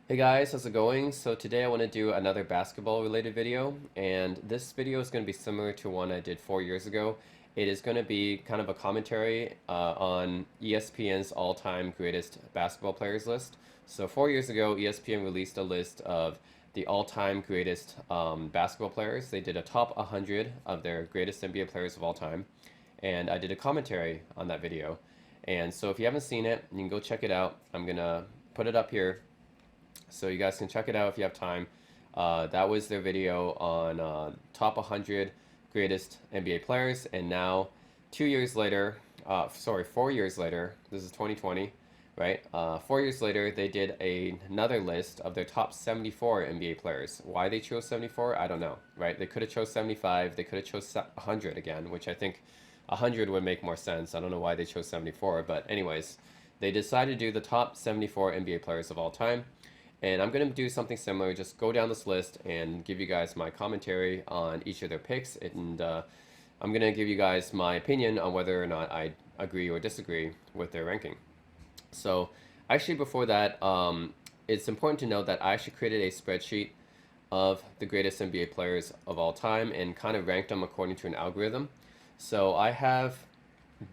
Hey guys, how's it going? So today I want to do another basketball related video, and this video is going to be similar to one I did 4 years ago. It is going to be kind of a commentary on ESPN's all-time greatest basketball players list. So 4 years ago, ESPN released a list of the all-time greatest basketball players. They did a top 100 of their greatest NBA players of all time, and I did a commentary on that video. And so if you haven't seen it, you can go check it out. I'm gonna put it up here so you guys can check it out if you have time. That was their video on top 100 greatest NBA players, and now 2 years later, sorry, 4 years later, this is 2020, right? 4 years later, they did another list of their top 74 NBA players. Why they chose 74, I don't know, right? They could have chose 75, they could have chose 100 again, which I think 100 would make more sense. I don't know why they chose 74, but anyways, they decided to do the top 74 NBA players of all time. And I'm going to do something similar, just go down this list and give you guys my commentary on each of their picks. And I'm going to give you guys my opinion on whether or not I agree or disagree with their ranking. So actually before that, it's important to note that I actually created a spreadsheet of the greatest NBA players of all time and kind of ranked them according to an algorithm. So I have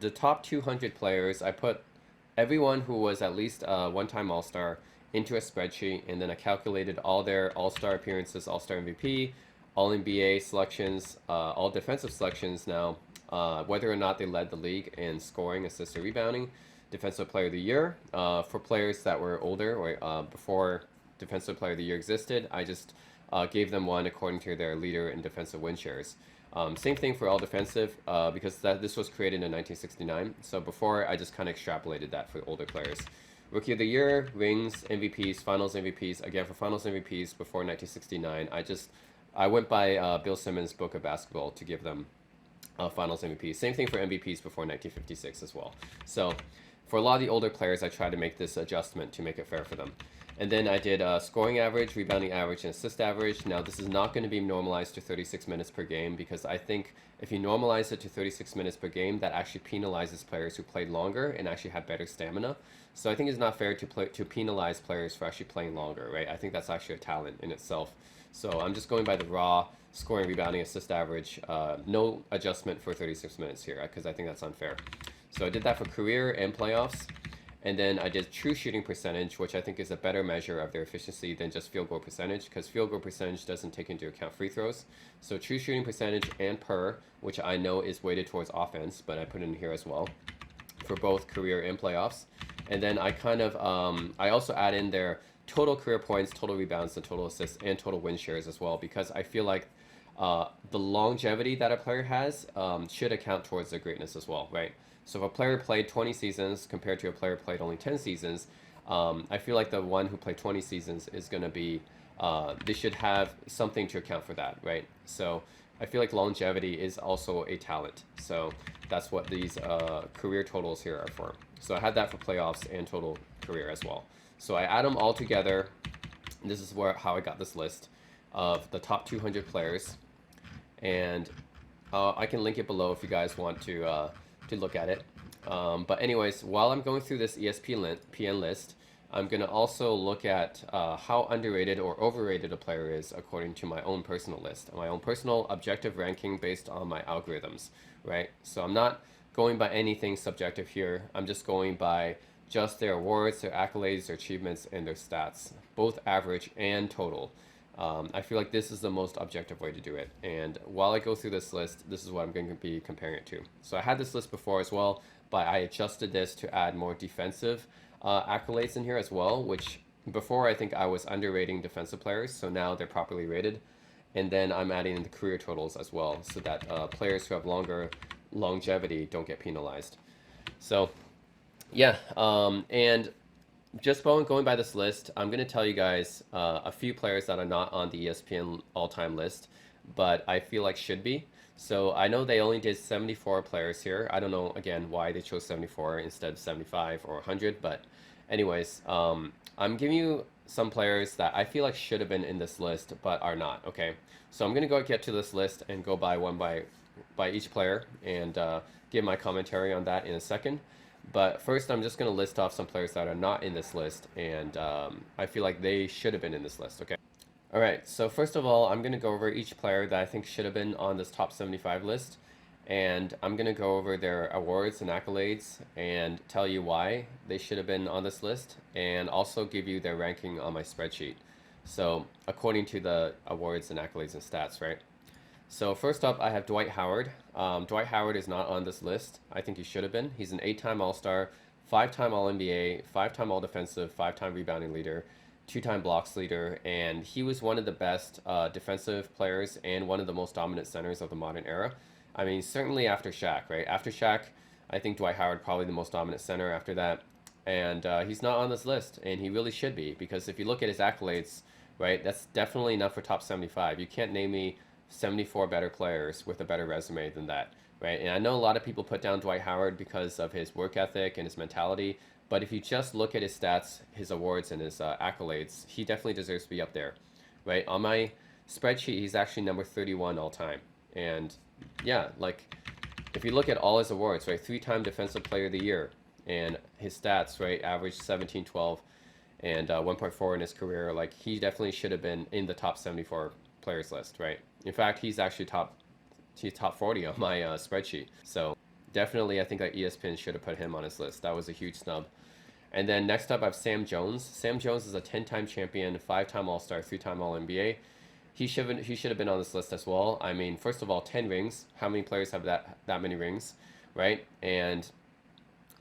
the top 200 players. I put everyone who was at least a one-time All-Star into a spreadsheet, and then I calculated all their All-Star appearances, All-Star MVP, All NBA selections, all defensive selections now, whether or not they led the league in scoring, assists, or rebounding, Defensive Player of the Year. For players that were older or before Defensive Player of the Year existed, I just gave them one according to their leader in defensive win shares. Same thing for all defensive because this was created in 1969. So before, I just kind of extrapolated that for older players. Rookie of the Year, rings, MVPs, Finals MVPs. Again, for Finals MVPs before 1969, I went by Bill Simmons' book of basketball to give them Finals MVP. Same thing for MVPs before 1956 as well. So for a lot of the older players, I tried to make this adjustment to make it fair for them. And then I did scoring average, rebounding average, and assist average. Now, this is not going to be normalized to 36 minutes per game because I think if you normalize it to 36 minutes per game, that actually penalizes players who played longer and actually had better stamina. So I think it's not fair to penalize players for actually playing longer, right? I think that's actually a talent in itself. So I'm just going by the raw scoring, rebounding, assist average. No adjustment for 36 minutes here because I think that's unfair. So I did that for career and playoffs. And then I did true shooting percentage, which I think is a better measure of their efficiency than just field goal percentage, because field goal percentage doesn't take into account free throws. So true shooting percentage and per, which I know is weighted towards offense, but I put it in here as well for both career and playoffs. And then I also add in their total career points, total rebounds, and total assists, and total win shares as well, because I feel like the longevity that a player has should account towards their greatness as well, right? So if a player played 20 seasons compared to a player played only 10 seasons, I feel like the one who played 20 seasons is going to be, they should have something to account for that, right? So I feel like longevity is also a talent. So that's what these career totals here are for. So I had that for playoffs and total career as well. So I add them all together. This is how I got this list of the top 200 players. And I can link it below if you guys want to look at it. But anyways, while I'm going through this ESPN list, I'm going to also look at how underrated or overrated a player is according to my own personal list, my own personal objective ranking based on my algorithms, right? So I'm not going by anything subjective here. I'm just going by just their awards, their accolades, their achievements, and their stats, both average and total. I feel like this is the most objective way to do it. And while I go through this list, this is what I'm going to be comparing it to. So I had this list before as well, but I adjusted this to add more defensive accolades in here as well, which before I think I was underrating defensive players, so now they're properly rated. And then I'm adding in the career totals as well, so that players who have longer longevity don't get penalized. So yeah, and just going by this list, I'm going to tell you guys a few players that are not on the ESPN all-time list, but I feel like should be. So I know they only did 74 players here. I don't know, again, why they chose 74 instead of 75 or 100, but anyways, I'm giving you some players that I feel like should have been in this list, but are not, okay? So I'm going to get to this list and go by one by each player and give my commentary on that in a second. But first, I'm just going to list off some players that are not in this list, and I feel like they should have been in this list, okay? All right, so first of all, I'm going to go over each player that I think should have been on this top 75 list, and I'm going to go over their awards and accolades and tell you why they should have been on this list, and also give you their ranking on my spreadsheet. So, according to the awards and accolades and stats, right? So first up, I have Dwight Howard. Dwight Howard is not on this list. I think he should have been. He's an 8-time All-Star, 5-time All-NBA, 5-time All-Defensive, 5-time rebounding leader, 2-time blocks leader, and he was one of the best defensive players and one of the most dominant centers of the modern era. I mean, certainly after Shaq, right? After Shaq, I think Dwight Howard probably the most dominant center after that. And he's not on this list, and he really should be, because if you look at his accolades, right, that's definitely enough for top 75. You can't name me 74 better players with a better resume than that, right? And I know a lot of people put down Dwight Howard because of his work ethic and his mentality, but if you just look at his stats, his awards, and his accolades, he definitely deserves to be up there, right? On my spreadsheet, he's actually number 31 all time. And yeah, like if you look at all his awards, right, 3-time Defensive Player of the Year, and his stats, right, averaged 17, 12, and 1.4 in his career, like he definitely should have been in the top 74 players list, right? In fact, he's actually he's top 40 on my spreadsheet. So definitely, I think that ESPN should have put him on his list. That was a huge snub. And then next up, I have Sam Jones. Sam Jones is a 10-time champion, 5-time All-Star, 3-time All-NBA. He should have been on this list as well. I mean, first of all, 10 rings. How many players have that many rings, right? And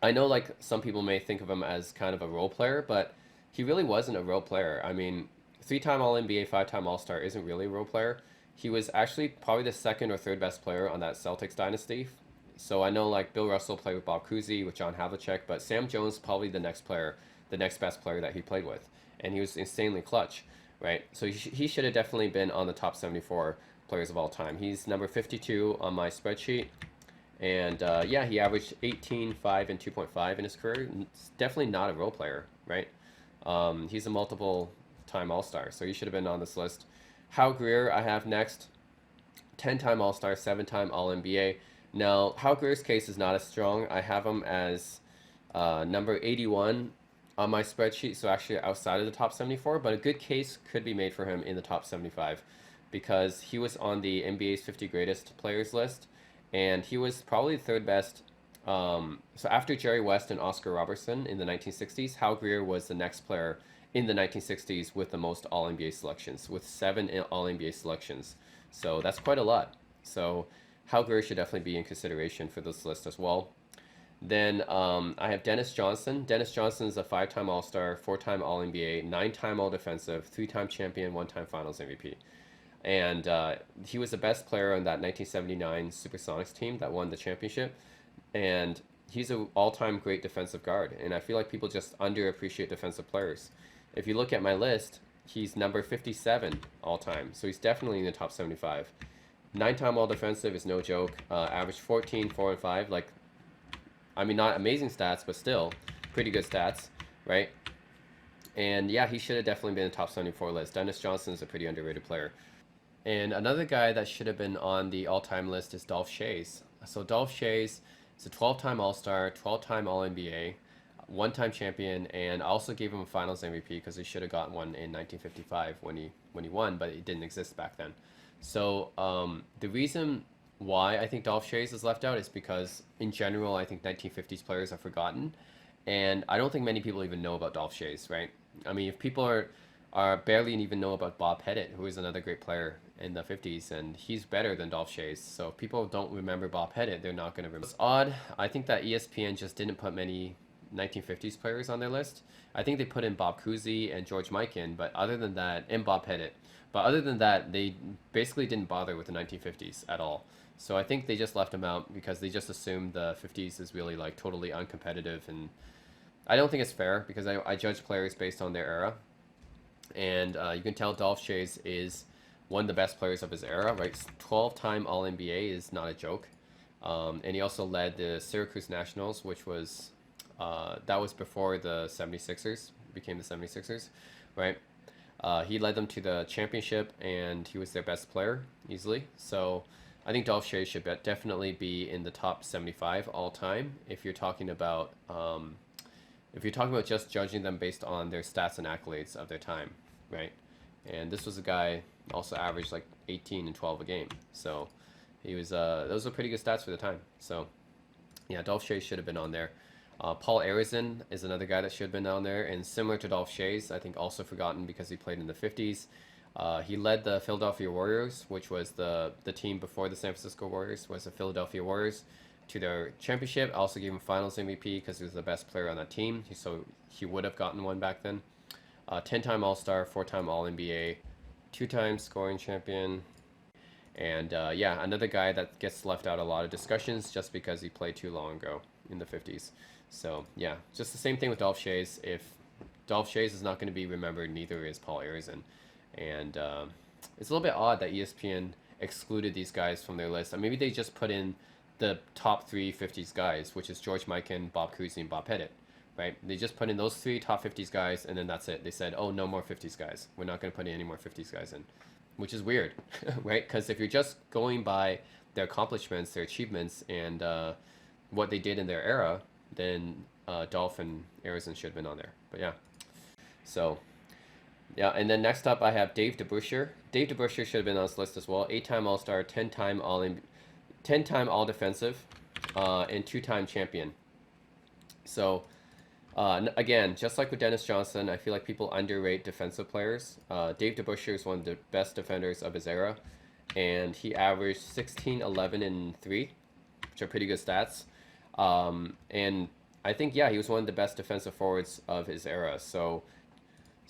I know like some people may think of him as kind of a role player, but he really wasn't a role player. I mean, 3-time All NBA, 5-time All Star isn't really a role player. He was actually probably the second or third best player on that Celtics dynasty. So I know like Bill Russell played with Bob Cousy, with John Havlicek, but Sam Jones probably the next player, the next best player that he played with, and he was insanely clutch, right? So he should have definitely been on the top 74 players of all time. He's number 52 on my spreadsheet. And yeah, he averaged 18, 5, and 2.5 in his career. It's definitely not a role player, right? He's a multiple time All Star, so he should have been on this list. Hal Greer, I have next. 10-time All Star, 7-time All NBA. Now, Hal Greer's case is not as strong. I have him as number 81 on my spreadsheet, so actually outside of the top 74, but a good case could be made for him in the top 75 because he was on the NBA's 50 greatest players list, and he was probably the third best. So after Jerry West and Oscar Robertson in the 1960s, Hal Greer was the next player in the 1960s with the most All NBA selections, with 7 All NBA selections. So that's quite a lot. So Hal Greer should definitely be in consideration for this list as well. Then I have Dennis Johnson. Dennis Johnson is a 5-time All-Star, 4-time All-NBA, 9-time All-Defensive, 3-time champion, 1-time Finals MVP. And he was the best player on that 1979 Supersonics team that won the championship. And he's an all-time great defensive guard. And I feel like people just underappreciate defensive players. If you look at my list, he's number 57 all-time. So he's definitely in the top 75. 9-time All-Defensive is no joke. Average 14, 4, and 5. Like, I mean, not amazing stats, but still pretty good stats, right? And yeah, he should have definitely been in the top 74 list. Dennis Johnson is a pretty underrated player. And another guy that should have been on the all-time list is Dolph Schayes. So Dolph Schayes is a 12-time All-Star, 12-time All-NBA, one-time champion, and I also gave him a Finals MVP because he should have gotten one in 1955 when he won, but it didn't exist back then. So the reason why I think Dolph Schayes is left out is because in general I think 1950s players are forgotten, and I don't think many people even know about Dolph Schayes, right? I mean, if people are barely even know about Bob Pettit, who is another great player in the 50s, and he's better than Dolph Schayes. So if people don't remember Bob Pettit, they're not going to remember. It's odd. I think that ESPN just didn't put many 1950s players on their list. I think they put in Bob Cousy and George Mikan, but other than that, and Bob Pettit. But other than that, they basically didn't bother with the 1950s at all. So I think they just left them out because they just assumed the 50s is really like totally uncompetitive, and I don't think it's fair because I judge players based on their era. And you can tell Dolph Schayes is one of the best players of his era, right? 12-time All-NBA is not a joke. And he also led the Syracuse Nationals, which was, that was before the 76ers became the 76ers, right? He led them to the championship, and he was their best player, easily. So I think Dolph Schayes should definitely be in the top 75 all time if you're talking about just judging them based on their stats and accolades of their time, right? And this was a guy also averaged like 18 and 12 a game. So he was those were pretty good stats for the time. So yeah, Dolph Schayes should have been on there. Paul Arizin is another guy that should have been on there, and similar to Dolph Schayes, I think also forgotten because he played in the 50s. He led the Philadelphia Warriors, which was the team before the San Francisco Warriors, was the Philadelphia Warriors, to their championship. Also gave him Finals MVP because he was the best player on that team. So he would have gotten one back then. 10-time All-Star, 4-time All-NBA, 2-time scoring champion, and yeah, another guy that gets left out a lot of discussions just because he played too long ago in the 50s. So yeah, just the same thing with Dolph Schayes. If Dolph Schayes is not going to be remembered, neither is Paul Arizin. And it's a little bit odd that ESPN excluded these guys from their list. Maybe they just put in the top three 50s guys, which is George Mikan, Bob Cousy, and Bob Pettit, right? They just put in those three top 50s guys, and then that's it. They said, oh, no more 50s guys. We're not going to put any more 50s guys in, which is weird, right? Because if you're just going by their accomplishments, their achievements, and what they did in their era, then Dolph and Arizin should have been on there. But yeah, so yeah, and then next up I have Dave DeBusschere. Dave DeBusschere should have been on this list as well. 8-time All-Star, 10-time All-Defensive, and 2-time champion. So again, just like with Dennis Johnson, I feel like people underrate defensive players. Dave DeBusschere is one of the best defenders of his era, and he averaged 16, 11, and 3, which are pretty good stats. And I think, yeah, he was one of the best defensive forwards of his era. So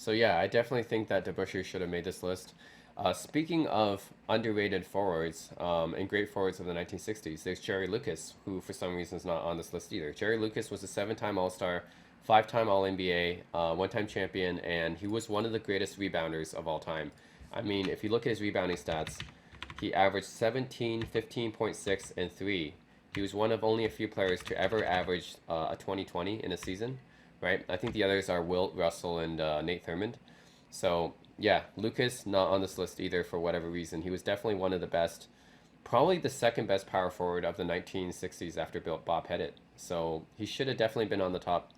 yeah, I definitely think that DeBusschere should have made this list. Speaking of underrated forwards and great forwards of the 1960s, there's Jerry Lucas, who for some reason is not on this list either. Jerry Lucas was a 7-time All-Star, 5-time All-NBA, 1-time champion, and he was one of the greatest rebounders of all time. I mean, if you look at his rebounding stats, he averaged 17, 15.6, and 3. He was one of only a few players to ever average a 20-20 in a season, right? I think the others are Wilt, Russell, and Nate Thurmond. So yeah, Lucas not on this list either for whatever reason. He was definitely one of the best, probably the second best power forward of the 1960s after Bob Pettit. So he should have definitely been on the top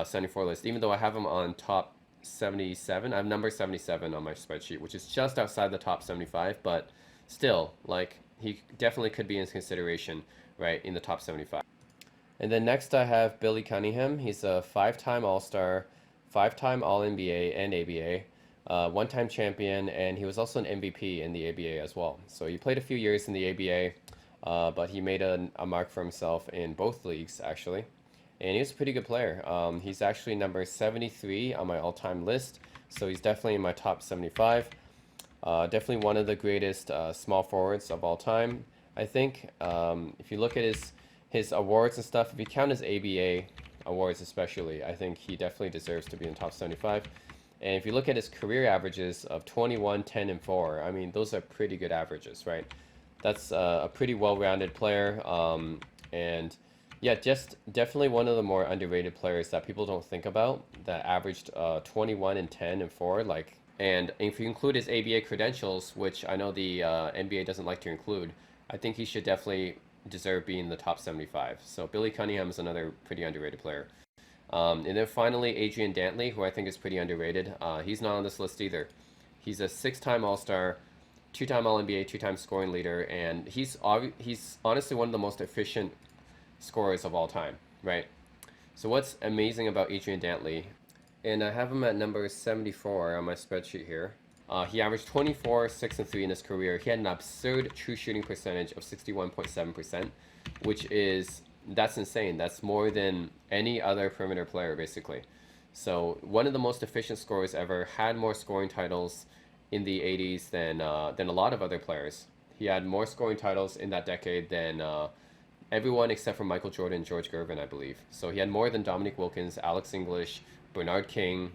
74 list, even though I have him on top 77. I have number 77 on my spreadsheet, which is just outside the top 75, but still, like, he definitely could be in consideration, right, in the top 75. And then next I have Billy Cunningham. He's a 5-time All-Star, 5-time All-NBA and ABA, 1-time champion, and he was also an MVP in the ABA as well. So he played a few years in the ABA, but he made a mark for himself in both leagues, actually. And he was a pretty good player. He's actually number 73 on my all-time list, so he's definitely in my top 75. Definitely one of the greatest small forwards of all time, I think. If you look at his awards and stuff, if you count his ABA awards especially, I think he definitely deserves to be in the top 75. And if you look at his career averages of 21, 10, and 4, I mean, those are pretty good averages, right? That's a pretty well-rounded player. And yeah, just definitely one of the more underrated players that people don't think about, that averaged 21 and 10 and 4. And if you include his ABA credentials, which I know the NBA doesn't like to include, I think he should definitely deserve being in the top 75. So Billy Cunningham is another pretty underrated player. And then finally, Adrian Dantley, who I think is pretty underrated. He's not on this list either. He's a 6-time All-Star, 2-time All-NBA, 2-time scoring leader, and he's honestly one of the most efficient scorers of all time, right? So what's amazing about Adrian Dantley, and I have him at number 74 on my spreadsheet here. He averaged 24, 6, and 3 in his career. He had an absurd true shooting percentage of 61.7%, that's insane. That's more than any other perimeter player, basically. So one of the most efficient scorers ever, had more scoring titles in the 80s than a lot of other players. He had more scoring titles in that decade than everyone except for Michael Jordan and George Gervin, I believe. So he had more than Dominique Wilkins, Alex English, Bernard King,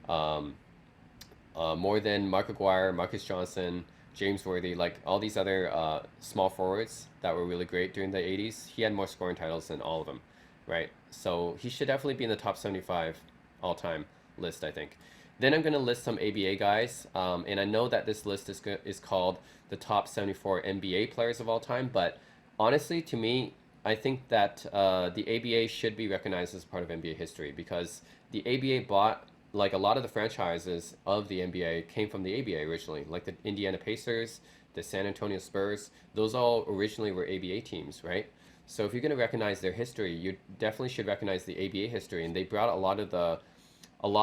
more than Mark Aguirre, Marcus Johnson, James Worthy, like all these other small forwards that were really great during the 80s. He had more scoring titles than all of them, right? So he should definitely be in the top 75 all-time list, I think. Then I'm going to list some ABA guys, and I know that this list is called the top 74 NBA players of all time, but honestly, to me, I think that the ABA should be recognized as part of NBA history because the ABA bought, like a lot of the franchises of the NBA came from the ABA originally, like the Indiana Pacers, the San Antonio Spurs. Those all originally were ABA teams, right? So if you're going to recognize their history, you definitely should recognize the ABA history, and they brought a lot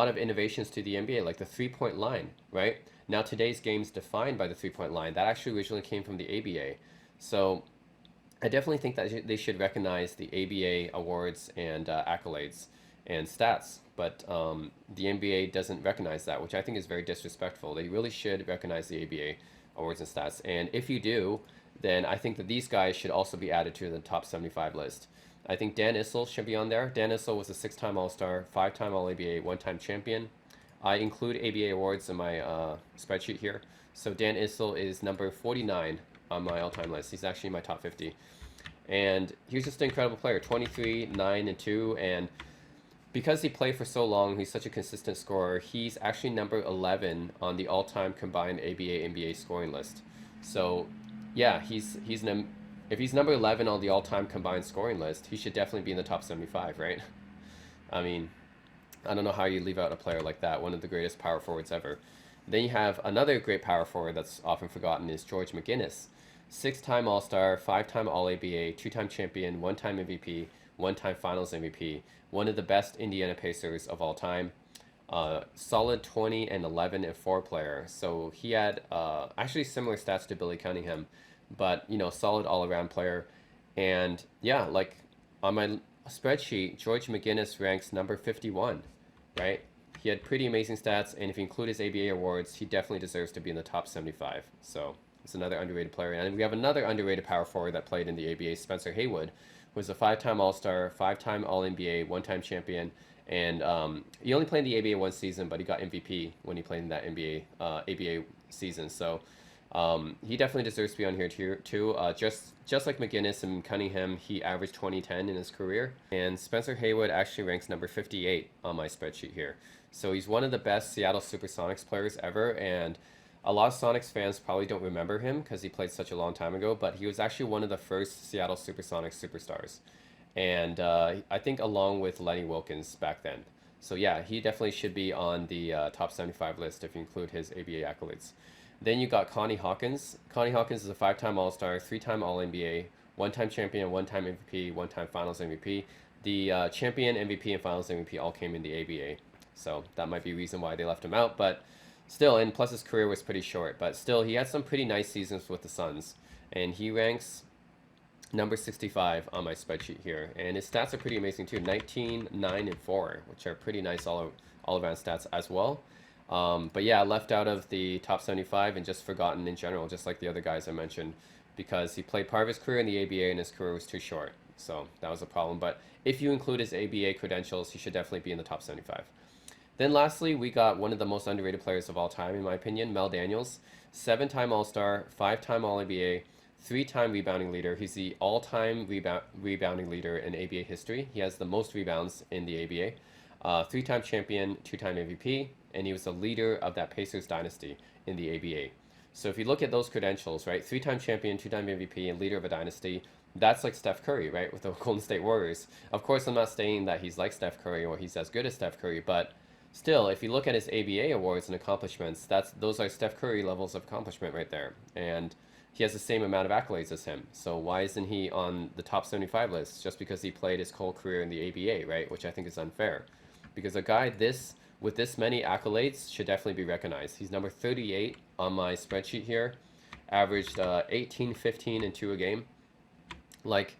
of innovations to the NBA, like the three-point line, right? Now today's game's defined by the three-point line. That actually originally came from the ABA. So I definitely think that they should recognize the ABA awards and accolades and stats, but the NBA doesn't recognize that, which I think is very disrespectful. They really should recognize the ABA awards and stats, and if you do, then I think that these guys should also be added to the top 75 list. I think Dan Issel should be on there. Dan Issel was a six-time All-Star, five-time All-ABA, one-time champion. I include ABA awards in my spreadsheet here. So Dan Issel is number 49 on my all-time list. He's actually in my top 50. And he's just an incredible player, 23, 9, and 2. And because he played for so long, he's such a consistent scorer. He's actually number 11 on the all-time combined ABA NBA scoring list. So, yeah, if he's number 11 on the all-time combined scoring list, he should definitely be in the top 75, right? I mean, I don't know how you leave out a player like that, one of the greatest power forwards ever. Then you have another great power forward that's often forgotten is George McGinnis. Six-time All-Star, five-time All-ABA, two-time champion, one-time MVP, one-time Finals MVP, one of the best Indiana Pacers of all time. Solid 20 and 11 and 4 player. So he had actually similar stats to Billy Cunningham, but solid all-around player. And yeah, like on my spreadsheet, George McGinnis ranks number 51, right? He had pretty amazing stats, and if you include his ABA awards, he definitely deserves to be in the top 75. So it's another underrated player. And we have another underrated power forward that played in the ABA, Spencer Haywood, who was a five-time All-Star, five-time All-NBA, one-time champion, and he only played in the ABA one season, but he got MVP when he played in that ABA season. So he definitely deserves to be on here too. Just like McGinnis and Cunningham, he averaged 2010 in his career. And Spencer Haywood actually ranks number 58 on my spreadsheet here. So he's one of the best Seattle Supersonics players ever, and a lot of Sonics fans probably don't remember him because he played such a long time ago, but he was actually one of the first Seattle Supersonics superstars. And I think along with Lenny Wilkens back then. So yeah, he definitely should be on the top 75 list if you include his ABA accolades. Then you got Connie Hawkins. Connie Hawkins is a five-time All-Star, three-time All-NBA, one-time champion, one-time MVP, one-time Finals MVP. The champion, MVP, and Finals MVP all came in the ABA. So that might be a reason why they left him out. But still, and plus his career was pretty short. But still, he had some pretty nice seasons with the Suns. And he ranks number 65 on my spreadsheet here. And his stats are pretty amazing too. 19, 9, and 4, which are pretty nice all-around stats as well. But yeah, left out of the top 75 and just forgotten in general, just like the other guys I mentioned, because he played part of his career in the ABA and his career was too short. So that was a problem. But if you include his ABA credentials, he should definitely be in the top 75. Then lastly, we got one of the most underrated players of all time, in my opinion, Mel Daniels. Seven-time All-Star, five-time All-ABA, three-time rebounding leader. He's the all-time rebounding leader in ABA history. He has the most rebounds in the ABA. Three-time champion, two-time MVP, and he was the leader of that Pacers dynasty in the ABA. So if you look at those credentials, right, three-time champion, two-time MVP, and leader of a dynasty, that's like Steph Curry, right, with the Golden State Warriors. Of course, I'm not saying that he's like Steph Curry or he's as good as Steph Curry, but still, if you look at his ABA awards and accomplishments, those are Steph Curry levels of accomplishment right there. And he has the same amount of accolades as him. So why isn't he on the top 75 list just because he played his whole career in the ABA, right? Which I think is unfair. Because a guy with this many accolades should definitely be recognized. He's number 38 on my spreadsheet here. Averaged 18, 15, and 2 a game. Like,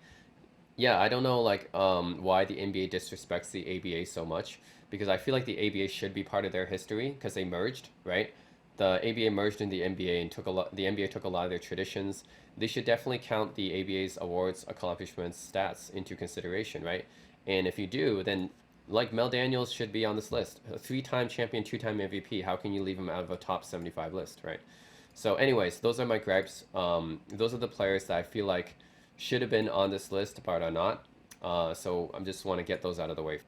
yeah, I don't know why the NBA disrespects the ABA so much, because I feel like the ABA should be part of their history because they merged, right? The ABA merged in the NBA and the NBA took a lot of their traditions. They should definitely count the ABA's awards, accomplishments, stats into consideration, right? And if you do, then like Mel Daniels should be on this list. A three-time champion, two-time MVP. How can you leave him out of a top 75 list, right? So anyways, those are my gripes. Those are the players that I feel like should have been on this list but are not. So I just want to get those out of the way.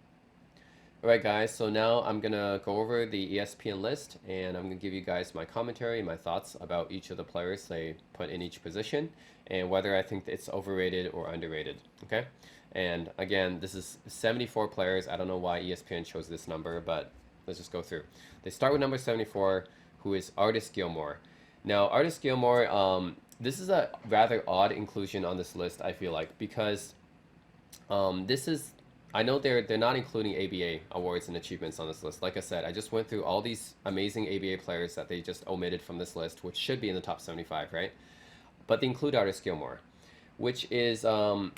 All right, guys, so now I'm gonna go over the ESPN list and I'm gonna give you guys my commentary, my thoughts about each of the players they put in each position and whether I think it's overrated or underrated. Okay? And again, this is 74 players. I don't know why ESPN chose this number, but let's just go through. They start with number 74, who is Artis Gilmore. Now, Artis Gilmore, this is a rather odd inclusion on this list, I feel like, because this is I know they're not including ABA awards and achievements on this list. Like I said, I just went through all these amazing ABA players that they just omitted from this list, which should be in the top 75, right? But they include Artis Gilmore, which is and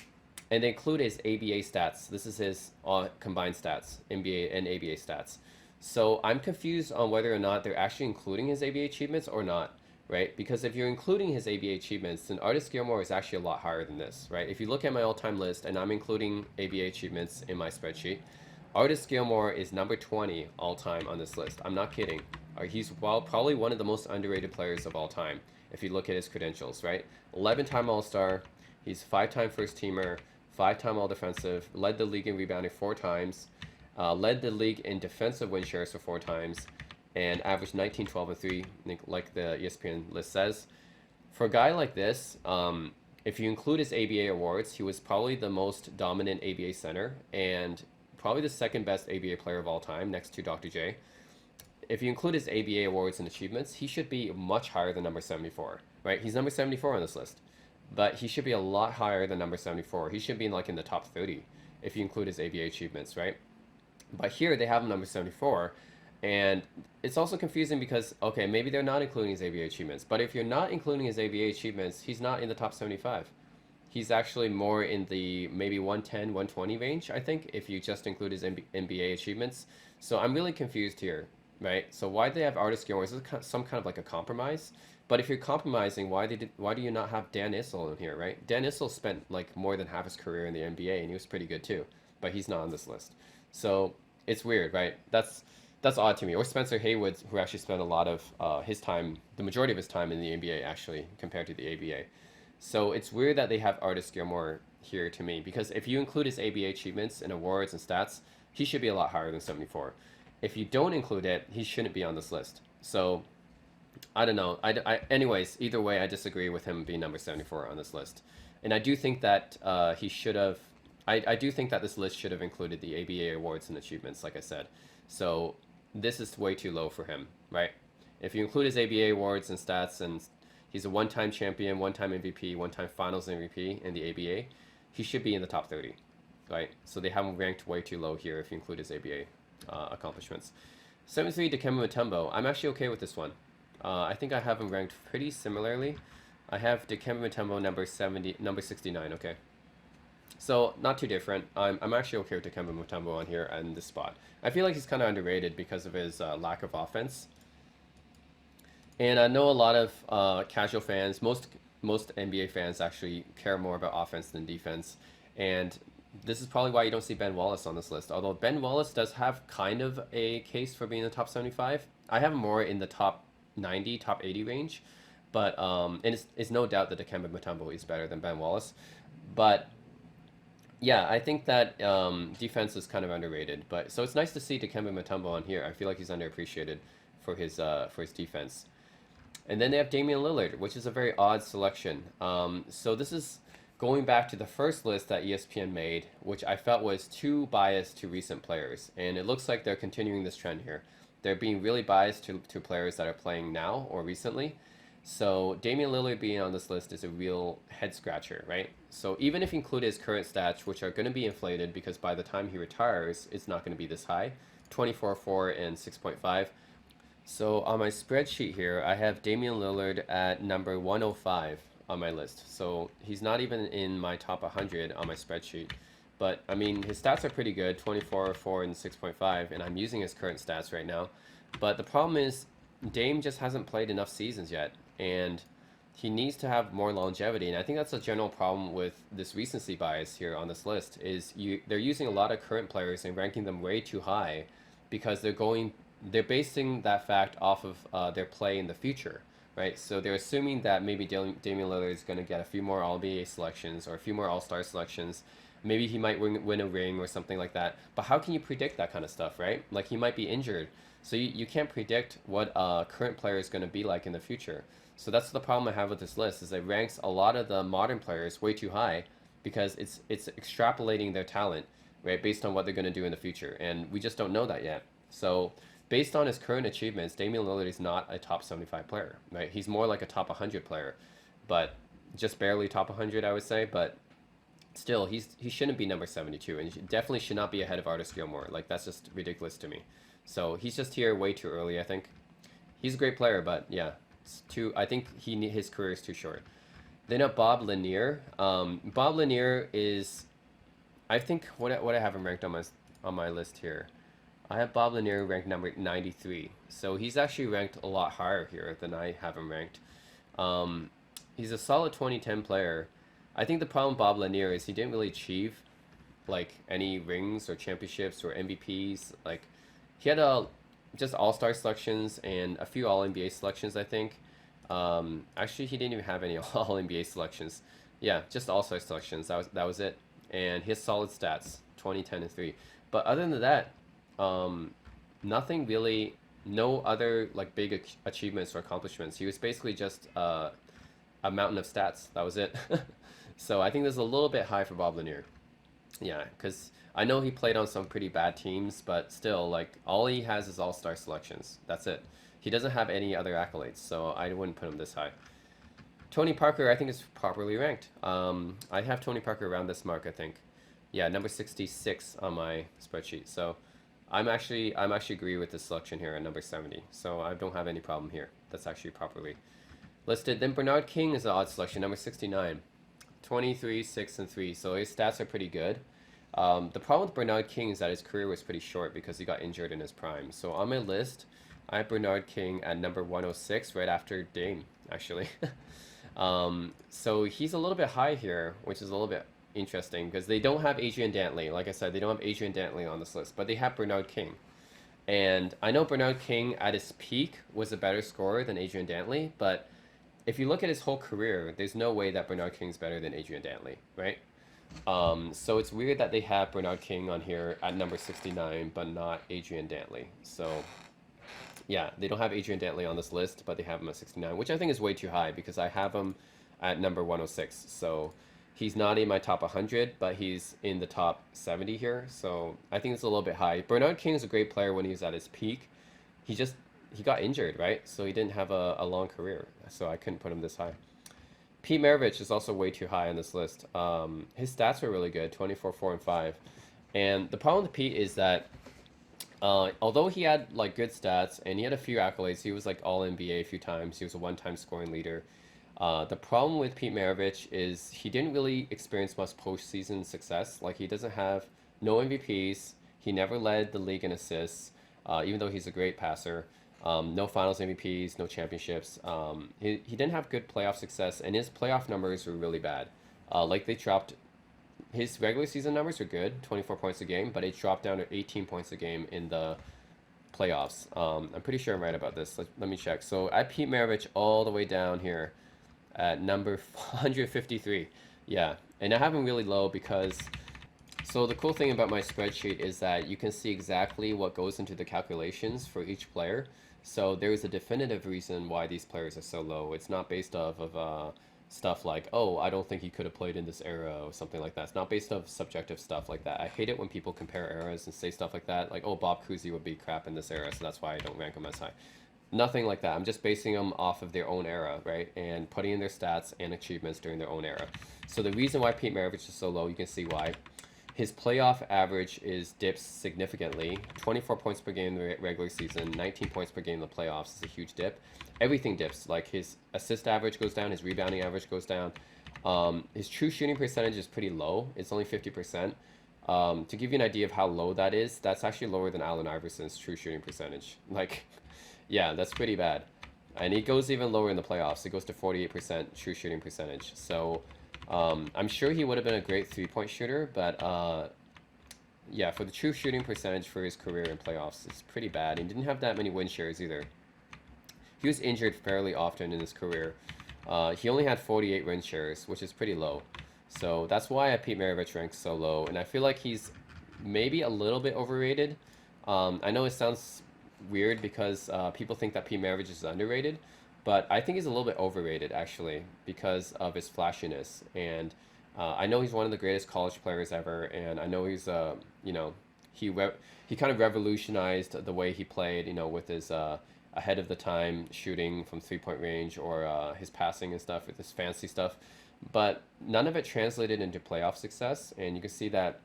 they include his ABA stats. This is his combined stats, NBA and ABA stats. So I'm confused on whether or not they're actually including his ABA achievements or not, right? Because if you're including his ABA achievements, then Artis Gilmore is actually a lot higher than this, right? If you look at my all-time list, and I'm including ABA achievements in my spreadsheet, Artis Gilmore is number 20 all-time on this list. I'm not kidding. He's probably one of the most underrated players of all time, if you look at his credentials, right? 11-time All-Star, he's 5-time first-teamer, 5-time All-Defensive, led the league in rebounding 4 times, led the league in defensive win shares for 4 times, and averaged 19, 12, and 3, like the ESPN list says. For a guy like this, if you include his ABA awards, he was probably the most dominant ABA center and probably the second best ABA player of all time, next to Dr. J. If you include his ABA awards and achievements, he should be much higher than number 74, right? He's number 74 on this list, but he should be a lot higher than number 74. He should be in the top 30 if you include his ABA achievements, right? But here they have him number 74, and it's also confusing because, okay, maybe they're not including his ABA achievements, but if you're not including his ABA achievements, he's not in the top 75. He's actually more in the maybe 110, 120 range, I think, if you just include his NBA achievements. So I'm really confused here, right? So why do they have Artis Gilmore? Is this some kind of like a compromise? But if you're compromising, why do you not have Dan Issel in here, right? Dan Issel spent like more than half his career in the NBA, and he was pretty good too, but he's not on this list. So it's weird, right? That's odd to me. Or Spencer Haywood, who actually spent a lot of his time, the majority of his time in the NBA, actually, compared to the ABA. So it's weird that they have Artis Gilmore here to me, because if you include his ABA achievements and awards and stats, he should be a lot higher than 74. If you don't include it, he shouldn't be on this list. So I don't know. Anyways, either way, I disagree with him being number 74 on this list. And I do think that he should have. I do think that this list should have included the ABA awards and achievements, like I said. So this is way too low for him, right? If you include his ABA awards and stats, and he's a one-time champion, one-time MVP, one-time Finals MVP in the ABA, he should be in the top 30, right? So they have him ranked way too low here if you include his ABA accomplishments. 73, Dikembe Mutombo. I'm actually okay with this one. I think I have him ranked pretty similarly. I have Dikembe Mutombo number 69. Okay, so not too different. I'm actually okay with Dikembe Mutombo on here and this spot. I feel like he's kind of underrated because of his lack of offense. And I know a lot of casual fans, most NBA fans actually care more about offense than defense. And this is probably why you don't see Ben Wallace on this list. Although Ben Wallace does have kind of a case for being in the top 75. I have him more in the top 90, top 80 range. But and it's no doubt that Dikembe Mutombo is better than Ben Wallace. But yeah, I think that defense is kind of underrated. But so it's nice to see Dikembe Mutombo on here. I feel like he's underappreciated for his defense. And then they have Damian Lillard, which is a very odd selection. So this is going back to the first list that ESPN made, which I felt was too biased to recent players. And it looks like they're continuing this trend here. They're being really biased to players that are playing now or recently. So Damian Lillard being on this list is a real head scratcher, right? So even if you include his current stats, which are going to be inflated because by the time he retires, it's not going to be this high, 24, 4, and 6.5. So on my spreadsheet here, I have Damian Lillard at number 105 on my list. So he's not even in my top 100 on my spreadsheet. But I mean, his stats are pretty good, 24, 4, and 6.5, and I'm using his current stats right now. But the problem is Dame just hasn't played enough seasons yet, and he needs to have more longevity. And I think that's a general problem with this recency bias here on this list is they're using a lot of current players and ranking them way too high because they're basing that fact off of their play in the future, right? So they're assuming that maybe Damian Lillard is going to get a few more All-NBA selections or a few more All-Star selections, Maybe he might win a ring or something like that. But how can you predict that kind of stuff, right? Like he might be injured. So you can't predict what a current player is going to be like in the future. So that's the problem I have with this list is it ranks a lot of the modern players way too high because it's extrapolating their talent, right, based on what they're going to do in the future. And we just don't know that yet. So based on his current achievements, Damian Lillard is not a top 75 player, right? He's more like a top 100 player, but just barely top 100, I would say. But still, he shouldn't be number 72, and he definitely should not be ahead of Artis Gilmore. Like that's just ridiculous to me. So he's just here way too early, I think. He's a great player, but yeah, it's too. I think his career is too short. Then Bob Lanier. Bob Lanier is, I think what I have him ranked on my list here. I have Bob Lanier ranked number 93. So he's actually ranked a lot higher here than I have him ranked. Um, he's a solid 2010 player. I think the problem with Bob Lanier is he didn't really achieve like any rings or championships or MVPs. Like he had just All-Star selections and a few All-NBA selections, I think. Actually, he didn't even have any All-NBA selections. Yeah, just All-Star selections. That was it. And his solid stats, 20, 10, and 3. But other than that, nothing really, no other like big achievements or accomplishments. He was basically just a mountain of stats. That was it. So I think this is a little bit high for Bob Lanier. Yeah, because I know he played on some pretty bad teams, but still, like all he has is all-star selections. That's it. He doesn't have any other accolades, so I wouldn't put him this high. Tony Parker, I think, is properly ranked. I have Tony Parker around this mark, I think. Yeah, number 66 on my spreadsheet. So I'm actually agree with this selection here at number 70. So I don't have any problem here. That's actually properly listed. Then Bernard King is the odd selection, number 69. 23, 6, and 3. So his stats are pretty good. The problem with Bernard King is that his career was pretty short because he got injured in his prime. So on my list, I have Bernard King at number 106, right after Dame, actually. So he's a little bit high here, which is a little bit interesting because they don't have Adrian Dantley. Like I said, they don't have Adrian Dantley on this list, but they have Bernard King. And I know Bernard King at his peak was a better scorer than Adrian Dantley, but if you look at his whole career, there's no way that Bernard King's better than Adrian Dantley, right? So it's weird that they have Bernard King on here at number 69, but not Adrian Dantley. So yeah, they don't have Adrian Dantley on this list, but they have him at 69, which I think is way too high because I have him at number 106. So he's not in my top 100, but he's in the top 70 here. So I think it's a little bit high. Bernard King is a great player when he was at his peak. He got injured, right? So he didn't have a long career. So I couldn't put him this high. Pete Maravich is also way too high on this list. His stats were really good, 24, 4, and 5. And the problem with Pete is that although he had like good stats and he had a few accolades, he was like all NBA a few times. He was a one-time scoring leader. The problem with Pete Maravich is he didn't really experience much postseason success. Like he doesn't have no MVPs. He never led the league in assists, even though he's a great passer. No finals MVPs, no championships. He didn't have good playoff success, and his playoff numbers were really bad. Like they dropped, his regular season numbers are good, 24 points a game, but it dropped down to 18 points a game in the playoffs. I'm pretty sure I'm right about this. Let me check. So I Pete Maravich all the way down here at number 153. Yeah, and I have him really low because, so the cool thing about my spreadsheet is that you can see exactly what goes into the calculations for each player. So there is a definitive reason why these players are so low. It's not based off of stuff like, oh, I don't think he could have played in this era or something like that. It's not based off subjective stuff like that. I hate it when people compare eras and say stuff like that. Like, oh, Bob Cousy would be crap in this era, so that's why I don't rank him as high. Nothing like that. I'm just basing them off of their own era, right? And putting in their stats and achievements during their own era. So the reason why Pete Maravich is so low, you can see why. His playoff average dips significantly. 24 points per game in the regular season, 19 points per game in the playoffs is a huge dip. Everything dips. Like his assist average goes down, his rebounding average goes down. His true shooting percentage is pretty low. It's only 50%. To give you an idea of how low that is, that's actually lower than Allen Iverson's true shooting percentage. Like, yeah, that's pretty bad. And it goes even lower in the playoffs. It goes to 48% true shooting percentage. So I'm sure he would have been a great three-point shooter, but yeah, for the true shooting percentage for his career in playoffs, it's pretty bad. He didn't have that many win shares either. He was injured fairly often in his career. He only had 48 win shares, which is pretty low. So that's why I Pete Maravich ranks so low, and I feel like he's maybe a little bit overrated. I know it sounds weird because people think that Pete Maravich is underrated, but I think he's a little bit overrated actually because of his flashiness. And I know he's one of the greatest college players ever, and I know he's you know, he kind of revolutionized the way he played, you know, with his ahead of the time shooting from 3 point range or his passing and stuff with his fancy stuff. But none of it translated into playoff success, and you can see that,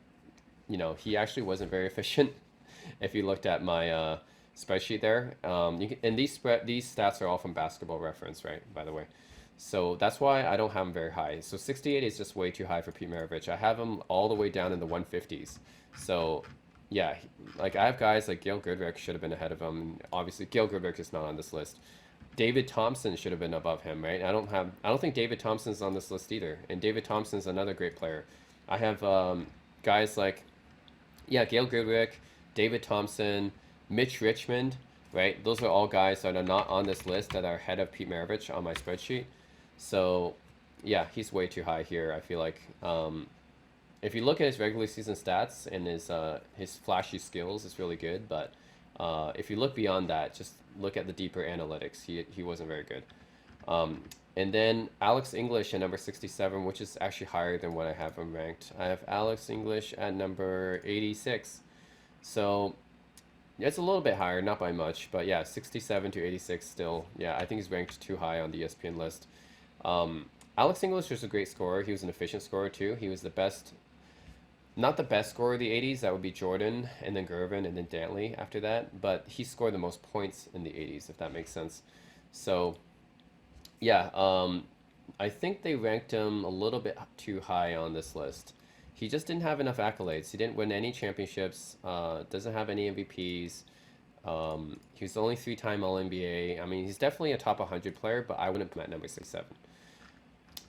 you know, he actually wasn't very efficient. If you looked at my spreadsheet there, and these stats are all from Basketball Reference, right? By the way, so that's why I don't have him very high. So 68 is just way too high for Pete Maravich. I have him all the way down in the 150s. So yeah, like I have guys like Gail Goodrick should have been ahead of him. Obviously, Gail Goodrick is not on this list. David Thompson should have been above him, right? I don't think David Thompson's on this list either. And David Thompson's another great player. I have guys like, yeah, Gail Goodrick, David Thompson, Mitch Richmond, right? Those are all guys that are not on this list that are ahead of Pete Maravich on my spreadsheet. So, yeah, he's way too high here. I feel like if you look at his regular season stats and his flashy skills, it's really good. But if you look beyond that, just look at the deeper analytics. He wasn't very good. Um, and then Alex English at number 67, which is actually higher than what I have him ranked. I have Alex English at number 86. So it's a little bit higher, not by much, but yeah, 67 to 86 still. Yeah, I think he's ranked too high on the ESPN list. Um, Alex English was a great scorer. He was an efficient scorer too. He was the best, not the best scorer of the 80s. That would be Jordan and then Gervin and then Dantley after that. But he scored the most points in the 80s, if that makes sense. So yeah, I think they ranked him a little bit too high on this list. He just didn't have enough accolades. He didn't win any championships. Doesn't have any MVPs. He was the only three-time All NBA. I mean, he's definitely a top 100 player, but I wouldn't put him at number 67.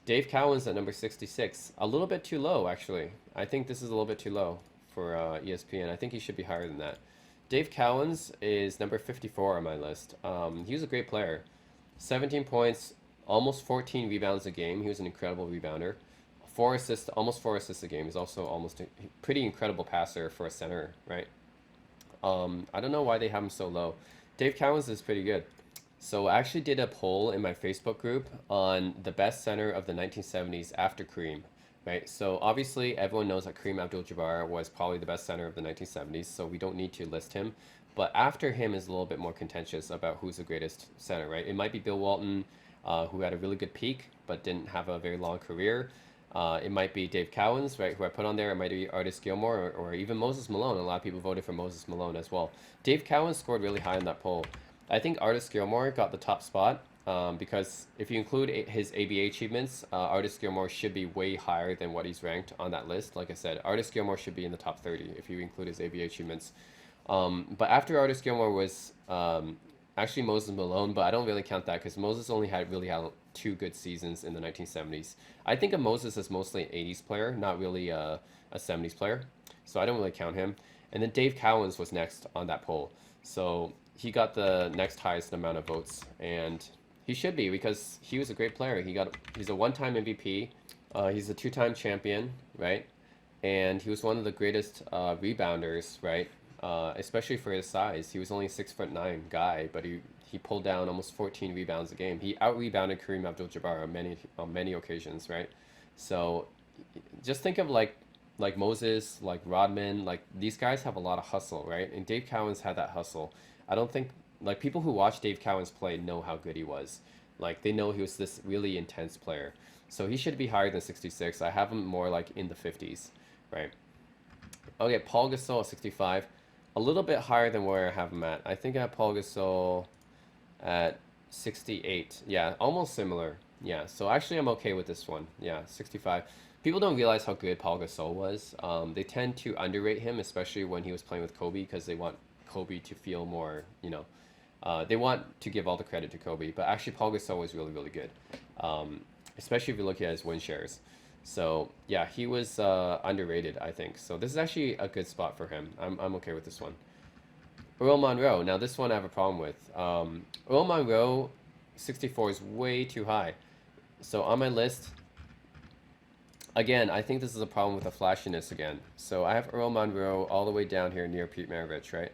Dave Cowan's at number 66. A little bit too low, actually. I think this is a little bit too low for ESPN. I think he should be higher than that. Dave Cowens is number 54 on my list. He was a great player. 17 points, almost 14 rebounds a game. He was an incredible rebounder. 4 assists, almost 4 assists a game. He's also almost a pretty incredible passer for a center, right? I don't know why they have him so low. Dave Cowens is pretty good. So I actually did a poll in my Facebook group on the best center of the 1970s after Kareem, right? So obviously everyone knows that Kareem Abdul-Jabbar was probably the best center of the 1970s, so we don't need to list him. But after him is a little bit more contentious about who's the greatest center, right? It might be Bill Walton, who had a really good peak but didn't have a very long career. It might be Dave Cowens, right, who I put on there. It might be Artis Gilmore or even Moses Malone. A lot of people voted for Moses Malone as well. Dave Cowens scored really high in that poll. I think Artis Gilmore got the top spot because if you include his ABA achievements, Artis Gilmore should be way higher than what he's ranked on that list. Like I said, Artis Gilmore should be in the top 30 if you include his ABA achievements. But after Artis Gilmore was actually Moses Malone, but I don't really count that because Moses only had really had 2 good seasons in the 1970s. I think of Moses as mostly an 80s player, not really a 70s player. So I don't really count him. And then Dave Cowens was next on that poll. So he got the next highest amount of votes. And he should be because he was a great player. He's a one-time MVP. He's a 2-time champion, right? And he was one of the greatest rebounders, right? Especially for his size. He was only a 6'9" guy, but he pulled down almost 14 rebounds a game. He out-rebounded Kareem Abdul-Jabbar on many occasions, right? So just think of like Moses, like Rodman, like these guys have a lot of hustle, right? And Dave Cowens had that hustle. I don't think like people who watch Dave Cowens play know how good he was. Like they know he was this really intense player. So he should be higher than 66. I have him more like in the 50s, right? Okay, Paul Gasol at 65. A little bit higher than where I have him at. I think I have Paul Gasol at 68. Yeah, almost similar. Yeah, so actually I'm okay with this one. Yeah, 65. People don't realize how good Paul Gasol was. They tend to underrate him, especially when he was playing with Kobe, because they want Kobe to feel more, they want to give all the credit to Kobe. But actually Paul Gasol was really, really good, especially if you look at his win shares. So yeah, he was underrated, I think. So this is actually a good spot for him. I'm okay with this one. Earl Monroe. Now this one I have a problem with. Earl Monroe, 64 is way too high. So on my list, Again, I think this is a problem with the flashiness again. So I have Earl Monroe all the way down here near Pete Maravich, right?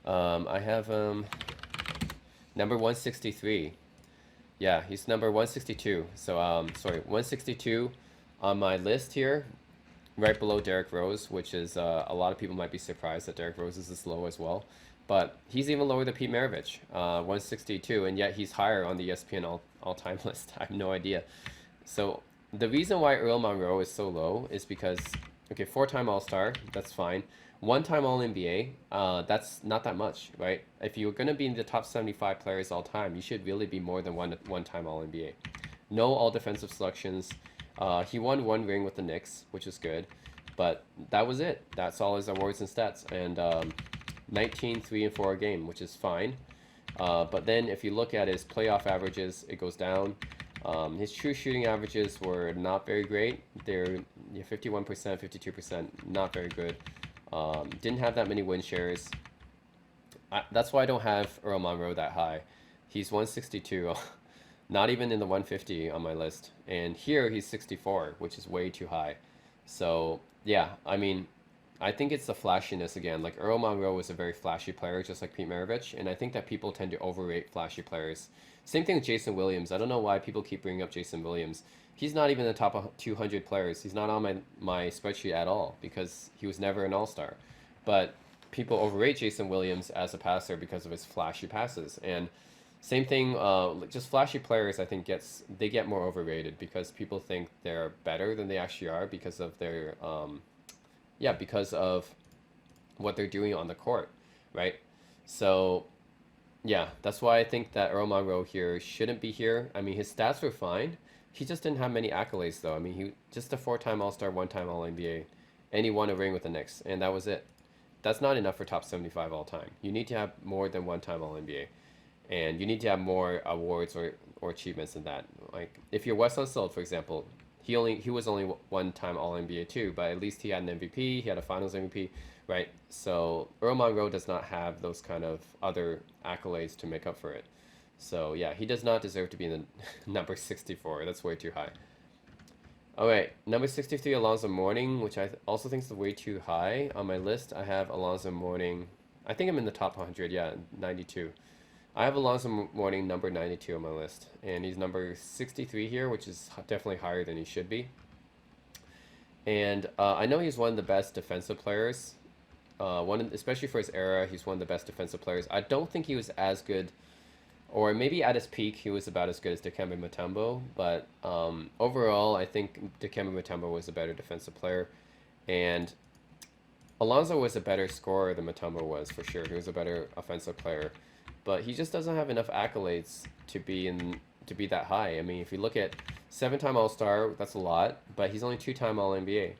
I have number 163. Yeah, he's number 162. So sorry, 162 on my list here, right below Derrick Rose, which is a lot of people might be surprised that Derrick Rose is this low as well. But he's even lower than Pete Maravich, 162, and yet he's higher on the ESPN all-time list. I have no idea. So the reason why Earl Monroe is so low is because, okay, four-time All-Star, that's fine. One-time All-NBA, that's not that much, right? If you're going to be in the top 75 players all time, you should really be more than one-time All-NBA. No all-defensive selections. He won one ring with the Knicks, which is good, but that was it. That's all his awards and stats, and 19, 3, and 4 a game, which is fine. But then if you look at his playoff averages, it goes down. His true shooting averages were not very great. They're 51%, 52%, not very good. Didn't have that many win shares. That's why I don't have Earl Monroe that high. He's 162, not even in the 150 on my list. And here he's 64, which is way too high. So yeah, I mean, I think it's the flashiness again. Like Earl Monroe was a very flashy player, just like Pete Maravich, and I think that people tend to overrate flashy players. Same thing with Jason Williams. I don't know why people keep bringing up Jason Williams. He's not even in the top 200 players. He's not on my spreadsheet at all because he was never an all-star. But people overrate Jason Williams as a passer because of his flashy passes. And same thing, just flashy players I think they get more overrated because people think they're better than they actually are because of their yeah, because of what they're doing on the court, right? So, yeah, that's why I think that Earl Monroe here shouldn't be here. I mean, his stats were fine. He just didn't have many accolades, though. I mean, he just a four-time All-Star, one-time All-NBA, and he won a ring with the Knicks, and that was it. That's not enough for top 75 all time. You need to have more than one-time All-NBA, and you need to have more awards or achievements than that. Like if you're Wes Unseld, for example, he was only one-time All-NBA too, but at least he had an MVP, he had a Finals MVP, right? So Earl Monroe does not have those kind of other accolades to make up for it. So yeah, he does not deserve to be in the number 64. That's way too high. All right, number 63, Alonzo Mourning, which I also think is way too high on my list. I have Alonzo Mourning. I think I'm in the top 100. Yeah, 92. I have Alonzo Mourning number 92 on my list, and he's number 63 here, which is definitely higher than he should be. And I know he's one of the best defensive players. Especially for his era, he's one of the best defensive players. I don't think he was as good, or maybe at his peak, he was about as good as Dikembe Mutombo. But overall, I think Dikembe Mutombo was a better defensive player, and Alonzo was a better scorer than Mutombo was for sure. He was a better offensive player, but he just doesn't have enough accolades to be that high. I mean, if you look at seven-time All-Star, that's a lot, but he's only two-time All-NBA,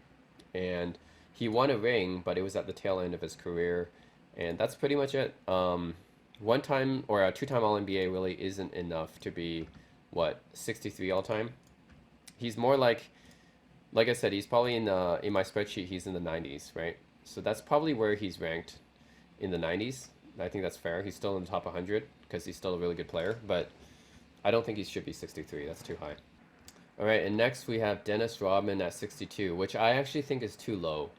and he won a ring, but it was at the tail end of his career, and that's pretty much it. One time or a two-time All-NBA really isn't enough to be, what, 63 all-time? He's more like I said, he's probably in my spreadsheet, he's in the 90s, right? So that's probably where he's ranked, in the 90s. I think that's fair. He's still in the top 100 because he's still a really good player, but I don't think he should be 63. That's too high. All right, and next we have Dennis Rodman at 62, which I actually think is too low.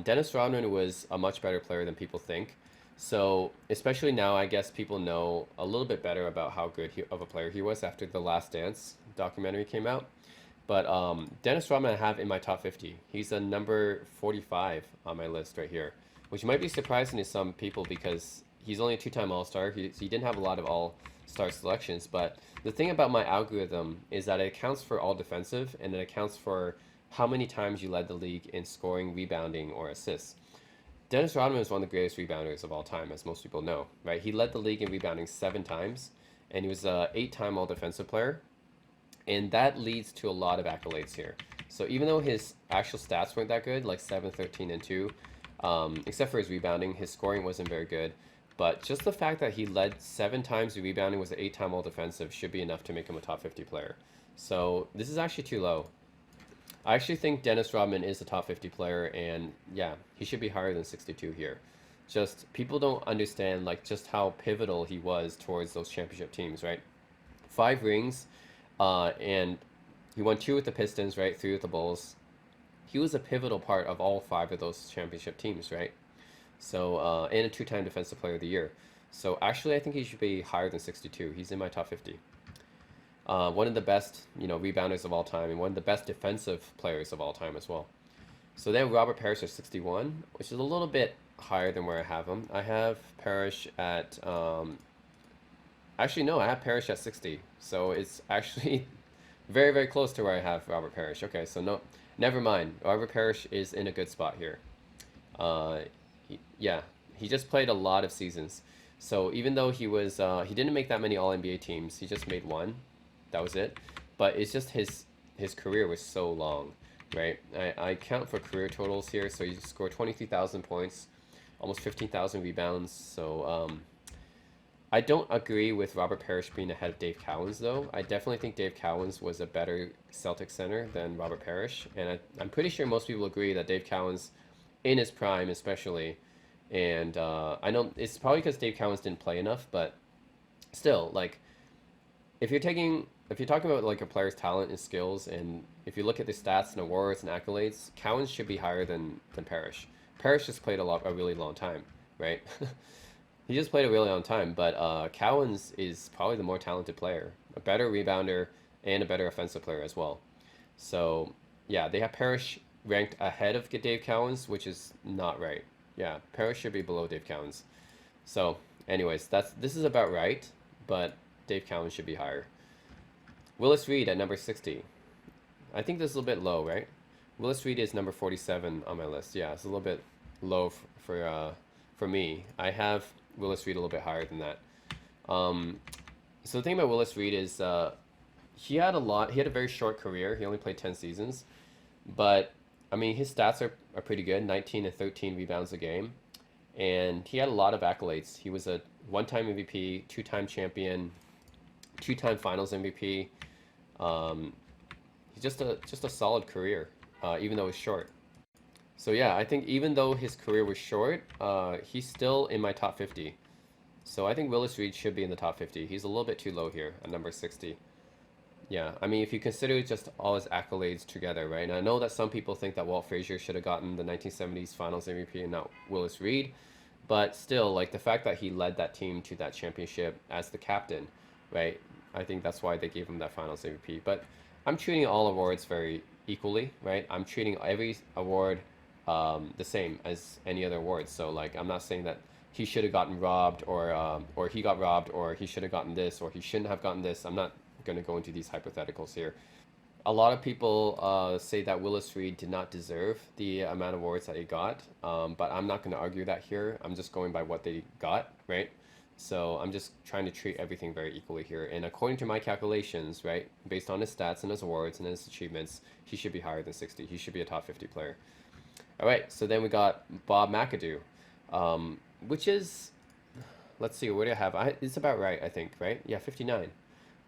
Dennis Rodman was a much better player than people think. So, especially now, I guess people know a little bit better about how good of a player he was after the Last Dance documentary came out. But Dennis Rodman I have in my top 50. He's a number 45 on my list right here, which might be surprising to some people because he's only a two-time All-Star. He didn't have a lot of All-Star selections, but the thing about my algorithm is that it accounts for all defensive, and it accounts for how many times you led the league in scoring, rebounding, or assists. Dennis Rodman is one of the greatest rebounders of all time, as most people know, right? He led the league in rebounding 7 times, and he was a 8-time All-Defensive player, and that leads to a lot of accolades here. So even though his actual stats weren't that good, like 7, 13, and 2, except for his rebounding, his scoring wasn't very good. But just the fact that he led 7 times the rebounding, was an 8-time All-Defensive, should be enough to make him a top 50 player. So this is actually too low. I actually think Dennis Rodman is a top 50 player, and yeah, he should be higher than 62 here. Just people don't understand like just how pivotal he was towards those championship teams, right? 5 rings, and He won 2 with the Pistons, right? 3 with the Bulls. He was a pivotal part of all 5 of those championship teams, right? So, and a 2-time Defensive Player of the Year. So actually, I think he should be higher than 62. He's in my top 50. One of the best, rebounders of all time, and one of the best defensive players of all time as well. So then Robert Parrish at 61, which is a little bit higher than where I have him. I have Parrish at, actually no, I have Parrish at 60. So it's actually very, very close to where I have Robert Parrish. Okay, so no, never mind. Robert Parrish is in a good spot here. Uh, yeah, he just played a lot of seasons. So even though he didn't make that many All NBA teams. He just made one. That was it. But it's just his career was so long, right? I count for career totals here. So he scored 23,000 points, almost 15,000 rebounds. So I don't agree with Robert Parrish being ahead of Dave Cowens, though. I definitely think Dave Cowens was a better Celtic center than Robert Parrish, and I'm pretty sure most people agree that Dave Cowens, in his prime especially, and I know it's probably because Dave Cowens didn't play enough, but still, like, if you're talking about like a player's talent and skills, and if you look at the stats and awards and accolades, Cowens should be higher than Parrish. Parrish just played a really long time, right? He just played a really long time, but Cowens is probably the more talented player, a better rebounder, and a better offensive player as well. So yeah, they have Parrish ranked ahead of Dave Cowens, which is not right. Yeah, Parrish should be below Dave Cowens. So, anyways, this is about right, but Dave Cowens should be higher. Willis Reed at number 60. I think this is a little bit low, right? Willis Reed is number 47 on my list. Yeah, it's a little bit low for me. I have Willis Reed a little bit higher than that. So the thing about Willis Reed is he had a very short career. He only played 10 seasons. But, I mean, his stats are pretty good, 19 and 13 rebounds a game. And he had a lot of accolades. He was a one-time MVP, two-time champion, two-time Finals MVP. He's just a solid career, even though it's short. So yeah, I think even though his career was short, he's still in my top 50. So I think Willis Reed should be in the top 50. He's a little bit too low here at number 60. Yeah, I mean, if you consider just all his accolades together, right? And I know that some people think that Walt Frazier should have gotten the 1970s Finals MVP and not Willis Reed, but still, like the fact that he led that team to that championship as the captain, right? I think that's why they gave him that Finals MVP. But I'm treating all awards very equally, right? I'm treating every award the same as any other awards. So like, I'm not saying that he should have gotten robbed or he got robbed or he should have gotten this or he shouldn't have gotten this. I'm not going to go into these hypotheticals here. A lot of people say that Willis Reed did not deserve the amount of awards that he got, but I'm not going to argue that here. I'm just going by what they got, right? So I'm just trying to treat everything very equally here. And according to my calculations, right, based on his stats and his awards and his achievements, he should be higher than 60. He should be a top 50 player. All right, so then we got Bob McAdoo, which is, let's see, what do I have? It's about right, I think, right? Yeah, 59.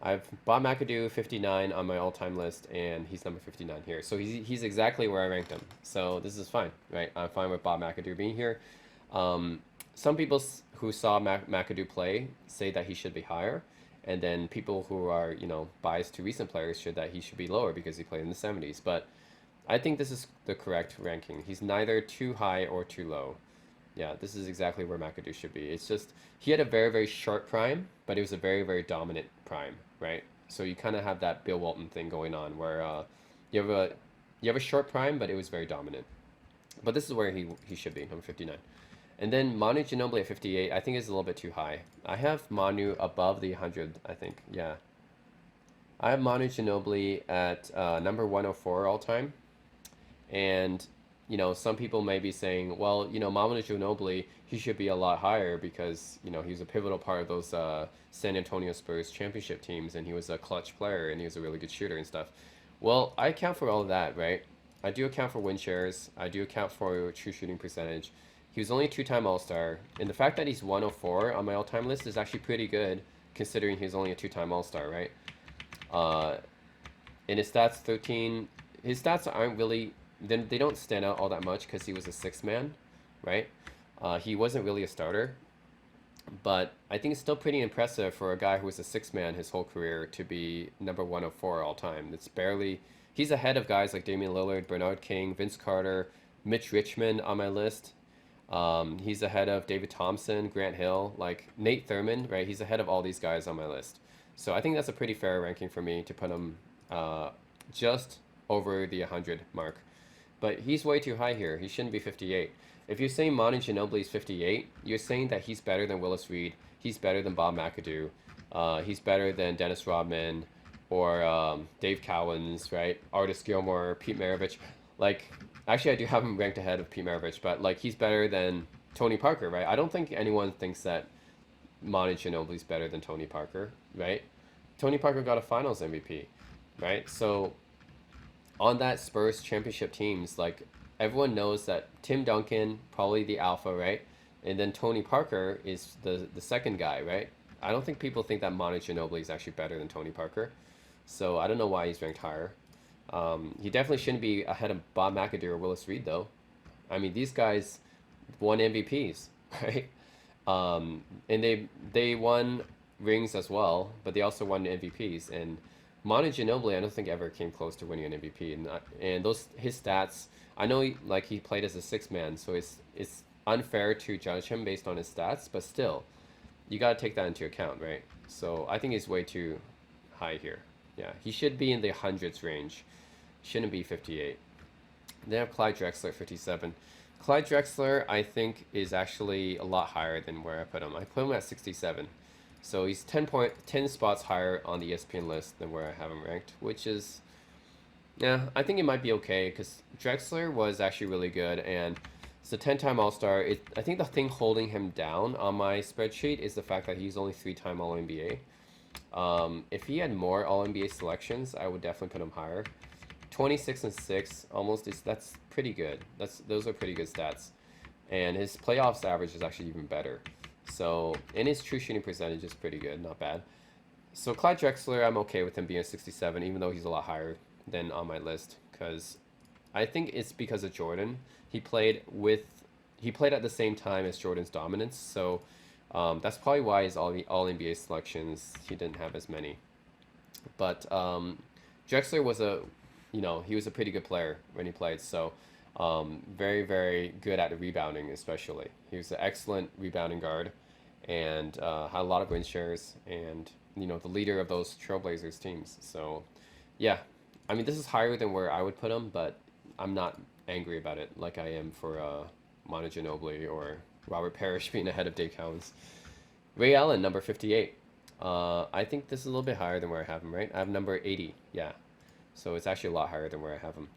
I have Bob McAdoo 59 on my all-time list, and he's number 59 here. So he's exactly where I ranked him. So this is fine, right? I'm fine with Bob McAdoo being here. Some people who saw McAdoo play say that he should be higher, and then people who are, biased to recent players should that he should be lower because he played in the 70s. But I think this is the correct ranking. He's neither too high or too low. Yeah, this is exactly where McAdoo should be. It's just he had a very, very short prime, but it was a very, very dominant prime, right? So you kind of have that Bill Walton thing going on where you have a short prime, but it was very dominant. But this is where he should be, number 59. And then Manu Ginobili at 58, I think is a little bit too high. I have Manu above the 100, I think. Yeah. I have Manu Ginobili at number 104 all time. And some people may be saying, well, Manu Ginobili, he should be a lot higher because, he was a pivotal part of those San Antonio Spurs championship teams, and he was a clutch player, and he was a really good shooter and stuff. Well, I account for all of that, right? I do account for win shares. I do account for true shooting percentage. He was only a two-time All-Star, and the fact that he's 104 on my all-time list is actually pretty good, considering he's only a two-time All-Star, right? And his stats, 13. His stats aren't really, they don't stand out all that much because he was a sixth man, right? He wasn't really a starter. But I think it's still pretty impressive for a guy who was a six man his whole career to be number 104 all time. It's barely, he's ahead of guys like Damian Lillard, Bernard King, Vince Carter, Mitch Richmond on my list. He's ahead of David Thompson, Grant Hill, like Nate Thurmond, right? He's ahead of all these guys on my list. So I think that's a pretty fair ranking for me to put him just over the 100 mark. But he's way too high here. He shouldn't be 58. If you're saying Manu Ginobili is 58, you're saying that he's better than Willis Reed. He's better than Bob McAdoo. He's better than Dennis Rodman or Dave Cowens, right? Artis Gilmore, Pete Maravich. Like, actually, I do have him ranked ahead of Pete Maravich, but like he's better than Tony Parker, right? I don't think anyone thinks that Manu Ginobili is better than Tony Parker, right? Tony Parker got a Finals MVP, right? So on that Spurs championship teams, like everyone knows that Tim Duncan probably the alpha, right? And then Tony Parker is the second guy, right? I don't think people think that Manu Ginobili is actually better than Tony Parker, so I don't know why he's ranked higher. He definitely shouldn't be ahead of Bob McAdoo or Willis Reed, though. I mean, these guys won MVPs, right? And they won rings as well, but they also won MVPs. And Manu Ginobili, I don't think ever came close to winning an MVP. And those his stats, I know like he played as a six man, so it's unfair to judge him based on his stats, but still, you got to take that into account, right? So I think he's way too high here. Yeah, he should be in the hundreds range. Shouldn't be 58. They have Clyde Drexler at 57. Clyde Drexler, I think, is actually a lot higher than where I put him. I put him at 67. So he's 10 spots higher on the ESPN list than where I have him ranked, which is, yeah, I think it might be okay because Drexler was actually really good and it's a 10-time All-Star. I think the thing holding him down on my spreadsheet is the fact that he's only 3-time All-NBA. If he had more All-NBA selections, I would definitely put him higher. 26 and 6 almost is that's pretty good. Those are pretty good stats. And his playoffs average is actually even better. So, and his true shooting percentage is pretty good, not bad. So Clyde Drexler, I'm okay with him being 67, even though he's a lot higher than on my list, because I think it's because of Jordan. He played at the same time as Jordan's dominance, so that's probably why his all NBA selections he didn't have as many. But Drexler was he was a pretty good player when he played, so very, very good at rebounding, especially. He was an excellent rebounding guard and had a lot of win shares and, the leader of those Trailblazers teams. So, yeah, I mean, this is higher than where I would put him, but I'm not angry about it like I am for Manu Ginobili or Robert Parrish being ahead of Dave Cowens. Ray Allen, number 58. I think this is a little bit higher than where I have him, right? I have number 80, yeah. So it's actually a lot higher than where I have him.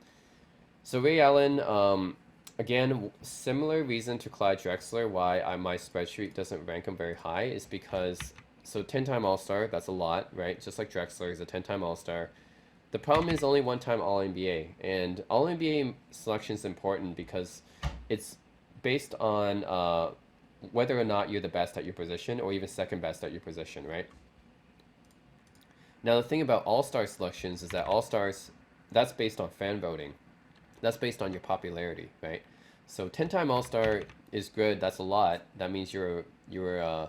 So Ray Allen, again, similar reason to Clyde Drexler why my spreadsheet doesn't rank him very high is because, so 10-time All-Star, that's a lot, right? Just like Drexler is a 10-time All-Star. The problem is only one-time All-NBA, and All-NBA selection is important because it's based on whether or not you're the best at your position or even second best at your position, right? Now, the thing about All-Star selections is that All-Stars, that's based on fan voting. That's based on your popularity, right? So 10-time All-Star is good. That's a lot. That means the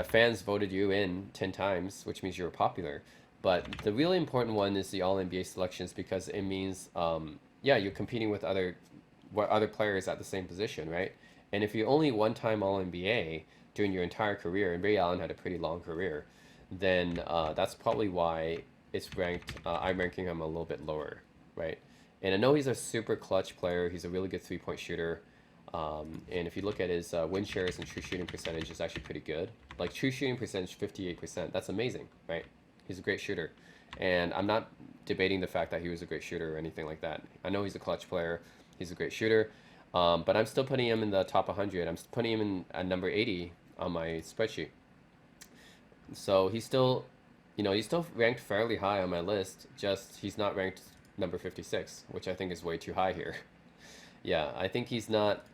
fans voted you in 10 times, which means you're popular. But the really important one is the All-NBA selections because it means, you're competing with other players at the same position, right? And if you're only one-time All-NBA during your entire career, and Ray Allen had a pretty long career, then that's probably why it's ranked. I'm ranking him a little bit lower, right? And I know he's a super clutch player. He's a really good three-point shooter. And if you look at his win shares and true shooting percentage, it's actually pretty good. Like true shooting percentage, 58%. That's amazing, right? He's a great shooter. And I'm not debating the fact that he was a great shooter or anything like that. I know he's a clutch player. He's a great shooter. But I'm still putting him in the top 100. I'm putting him in at number 80 on my spreadsheet. So he's still ranked fairly high on my list. Just he's not ranked number 56, which I think is way too high here. Yeah, I think he's not.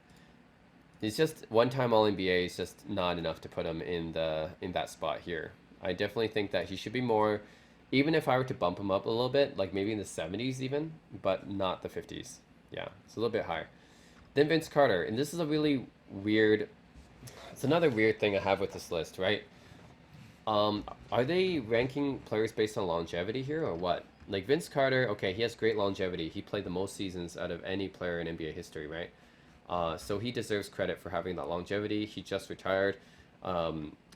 He's just one-time All-NBA is just not enough to put him in that spot here. I definitely think that he should be more, even if I were to bump him up a little bit, like maybe in the 70s even, but not the 50s. Yeah, it's a little bit higher. Then Vince Carter, and this is a really weird It's another weird thing I have with this list, right? Are they ranking players based on longevity here or what? Like Vince Carter, okay, he has great longevity. He played the most seasons out of any player in NBA history, right? So he deserves credit for having that longevity. He just retired.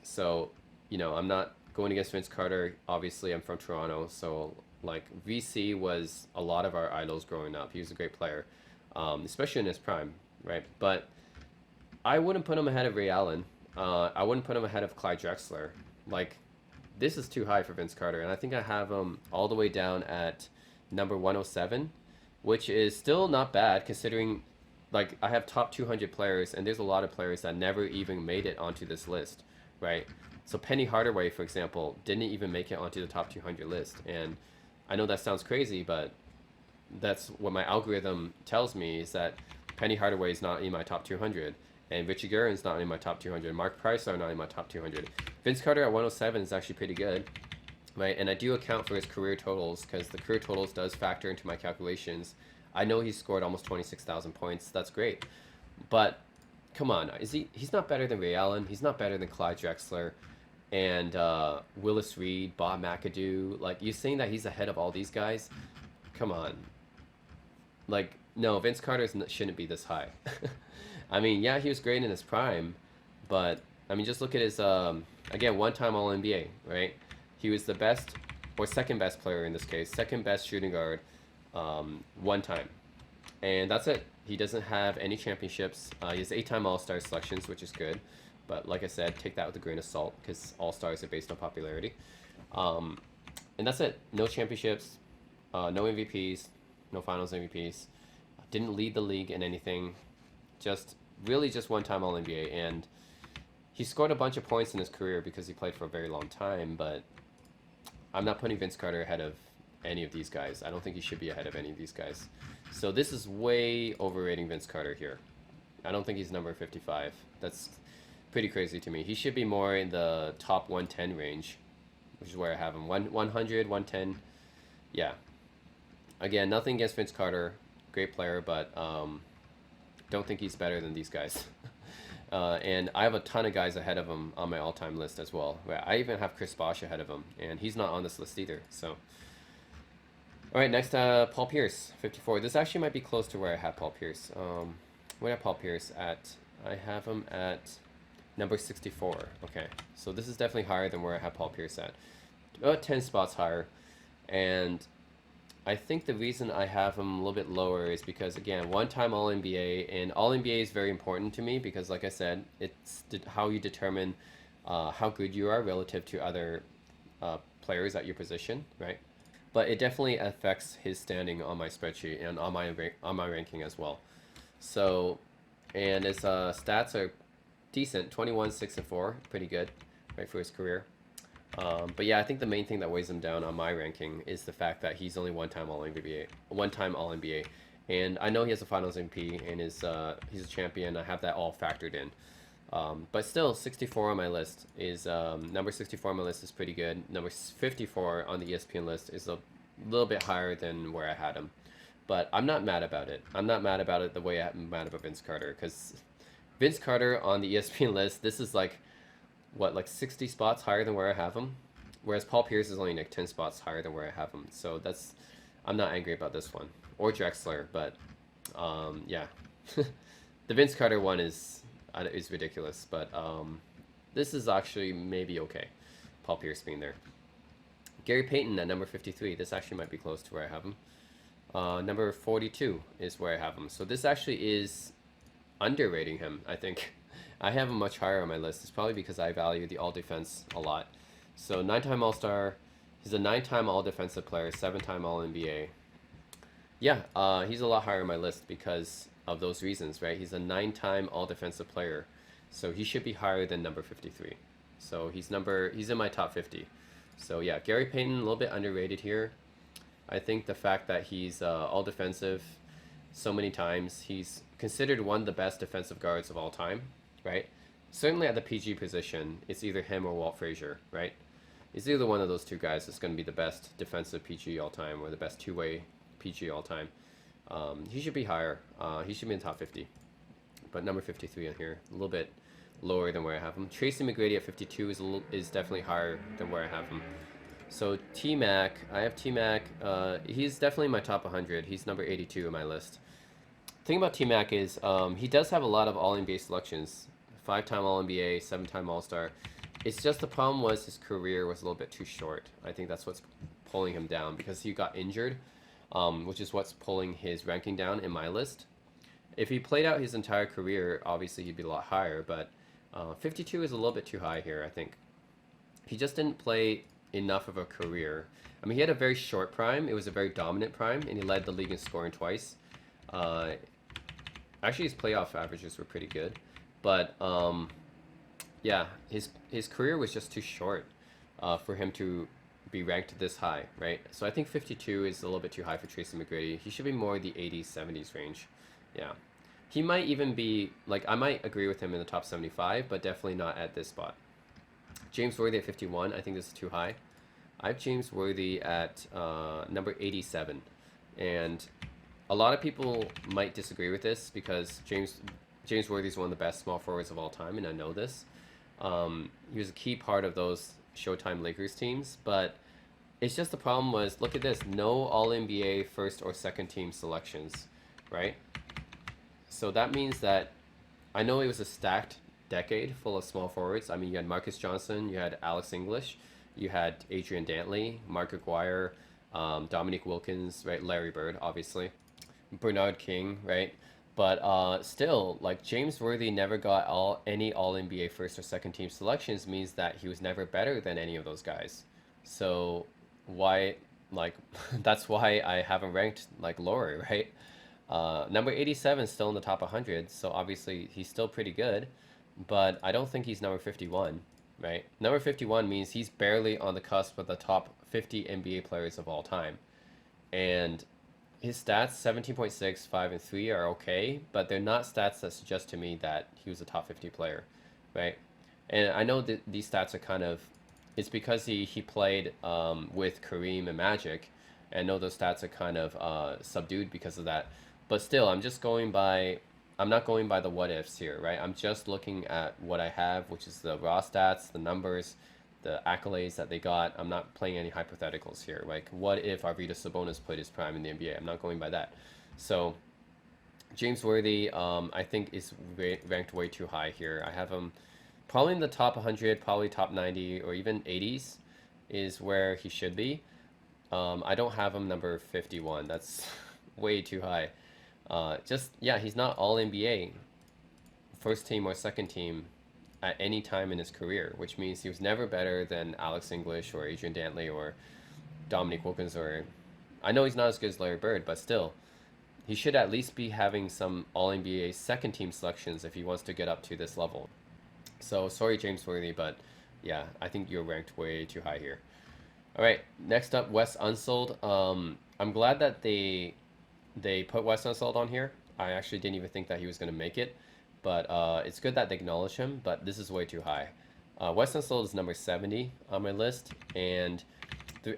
So, I'm not going against Vince Carter. Obviously, I'm from Toronto. So, like, VC was a lot of our idols growing up. He was a great player, especially in his prime, right? But I wouldn't put him ahead of Ray Allen. I wouldn't put him ahead of Clyde Drexler. Like, this is too high for Vince Carter. And I think I have him all the way down at number 107, which is still not bad considering, like, I have top 200 players, and there's a lot of players that never even made it onto this list, right? So Penny Hardaway, for example, didn't even make it onto the top 200 list. And I know that sounds crazy, but that's what my algorithm tells me is that Penny Hardaway is not in my top 200, and Richie Guerin's not in my top 200. Mark Price are not in my top 200. Vince Carter at 107 is actually pretty good, right? And I do account for his career totals because the career totals does factor into my calculations. I know he scored almost 26,000 points. That's great, but come on, is he? He's not better than Ray Allen. He's not better than Clyde Drexler, and Willis Reed, Bob McAdoo. Like, you saying that he's ahead of all these guys? Come on. Like, no, Vince Carter shouldn't be this high. I mean, yeah, he was great in his prime, but I mean, just look at his again, one-time All NBA, right? He was the best or second best player in this case, second best shooting guard, one time, and that's it. He doesn't have any championships. He has 8-time All-Star selections, which is good, but like I said, take that with a grain of salt because All-Stars are based on popularity. Um, and that's it. No championships, no MVPs, no Finals MVPs. Didn't lead the league in anything. Just really just one-time All NBA, and he scored a bunch of points in his career because he played for a very long time. But I'm not putting Vince Carter ahead of any of these guys. I don't think he should be ahead of any of these guys. So this is way overrating Vince Carter here. I don't think he's number 55. That's pretty crazy to me. He should be more in the top 110 range, which is where I have him. 100, 110. Yeah. Again, nothing against Vince Carter. Great player, but don't think he's better than these guys. And I have a ton of guys ahead of him on my all-time list as well. I even have Chris Bosh ahead of him, and he's not on this list either. So, all right, next, Paul Pierce, 54. This actually might be close to where I have Paul Pierce. Where I have Paul Pierce at? I have him at number 64. Okay, so this is definitely higher than where I have Paul Pierce at. About 10 spots higher, and I think the reason I have him a little bit lower is because, again, one-time All-NBA, and All-NBA is very important to me because, like I said, it's how you determine how good you are relative to other players at your position, right? But it definitely affects his standing on my spreadsheet and on my ranking as well. So, and his stats are decent, 21, 6, and 4, pretty good, right, for his career. But yeah, I think the main thing that weighs him down on my ranking is the fact that he's only one-time All NBA, and I know he has a Finals MVP and he's a champion. I have that all factored in. But still, 64 on my list is number 64 on my list is pretty good. Number 54 on the ESPN list is a little bit higher than where I had him, but I'm not mad about it. I'm not mad about it the way I'm mad about Vince Carter, because Vince Carter on the ESPN list, this is like, what, like 60 spots higher than where I have him, whereas Paul Pierce is only like 10 spots higher than where I have him. So that's, I'm not angry about this one, or Drexler, but yeah. The Vince Carter one is ridiculous, but this is actually maybe okay, Paul Pierce being there. Gary Payton at number 53, this actually might be close to where I have him. Number 42 is where I have him, so this actually is underrating him, I think. I have him much higher on my list. It's probably because I value the all-defense a lot. So 9-time All-Star, he's a 9-time All-Defensive player, 7-time All-NBA. Yeah, he's a lot higher on my list because of those reasons, right? He's a 9-time All-Defensive player, so he should be higher than number 53. So he's in my top 50. So yeah, Gary Payton, a little bit underrated here. I think the fact that he's all-defensive so many times, he's considered one of the best defensive guards of all time, right? Certainly at the PG position, it's either him or Walt Frazier, right? It's either one of those two guys that's going to be the best defensive PG all time or the best two-way PG all time. He should be higher. He should be in the top 50. But number 53 in here, a little lower than where I have him. Tracy McGrady at 52 is definitely higher than where I have him. So T-Mac, I have T-Mac. He's definitely my top 100. He's number 82 in my list. The thing about T-Mac is he does have a lot of All-NBA selections. 5-time All-NBA, 7-time All-Star. It's just the problem was his career was a little bit too short. I think that's what's pulling him down because he got injured, which is what's pulling his ranking down in my list. If he played out his entire career, obviously he'd be a lot higher, but 52 is a little bit too high here, I think. He just didn't play enough of a career. I mean, he had a very short prime. It was a very dominant prime, and he led the league in scoring twice. Uh, Actually, his playoff averages were pretty good, but yeah, his career was just too short for him to be ranked this high, right? So I think 52 is a little bit too high for Tracy McGrady. He should be more the 80s, 70s range. Yeah. He might even be, like, I might agree with him in the top 75, but definitely not at this spot. James Worthy at 51, I think this is too high. I have James Worthy at number 87. And a lot of people might disagree with this because James Worthy is one of the best small forwards of all time, and I know this. He was a key part of those Showtime Lakers teams, but it's just the problem was, look at this, no All-NBA first or second team selections, right? So that means that I know it was a stacked decade full of small forwards. I mean, you had Marcus Johnson, you had Alex English, you had Adrian Dantley, Mark Aguirre, Dominique Wilkins, right? Larry Bird, obviously, Bernard King, right? But still, like James Worthy never got any All NBA first or second team selections means that he was never better than any of those guys. So why, like, that's why I haven't ranked like lower, right? Number 87 is still in the top 100, so obviously he's still pretty good, but I don't think he's number 51, right? Number 51 means he's barely on the cusp of the top 50 NBA players of all time. And his stats, 17.6, 5, and 3 are okay, but they're not stats that suggest to me that he was a top 50 player, right? And I know that these stats are kind of, it's because he played with Kareem and Magic, and I know those stats are kind of subdued because of that. But still, I'm not going by the what ifs here, right? I'm just looking at what I have, which is the raw stats, the numbers, the accolades that they got. I'm not playing any hypotheticals here. Like, what if Arvydas Sabonis played his prime in the NBA? I'm not going by that. So, James Worthy, I think is ranked way too high here. I have him probably in the top 100, probably top 90, or even 80s is where he should be. I don't have him number 51. That's way too high. Yeah, he's not all NBA, first team or second team at any time in his career, which means he was never better than Alex English or Adrian Dantley or Dominique Wilkins or, I know he's not as good as Larry Bird, but still, he should at least be having some all NBA second team selections if he wants to get up to this level. So sorry, James Worthy, but yeah, I think you're ranked way too high here. All right, next up, Wes Unseld. I'm glad that they put Wes Unseld on here. I actually didn't even think that he was going to make it, but it's good that they acknowledge him, but this is way too high. Wes Unseld is number 70 on my list, and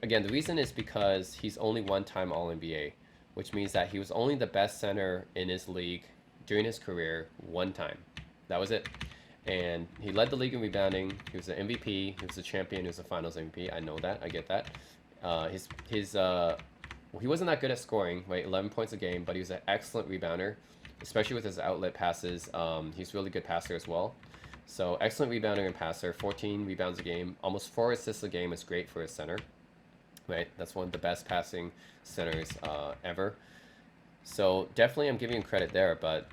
again, the reason is because he's only one-time All-NBA, which means that he was only the best center in his league during his career one time. That was it. And he led the league in rebounding. He was an MVP. He was a champion. He was a Finals MVP. I know that. I get that. He wasn't that good at scoring, right? 11 points a game, but he was an excellent rebounder, especially with his outlet passes. He's a really good passer as well. So excellent rebounder and passer. 14 rebounds a game, almost 4 assists a game is great for a center, right? That's one of the best passing centers ever. So definitely, I'm giving him credit there, but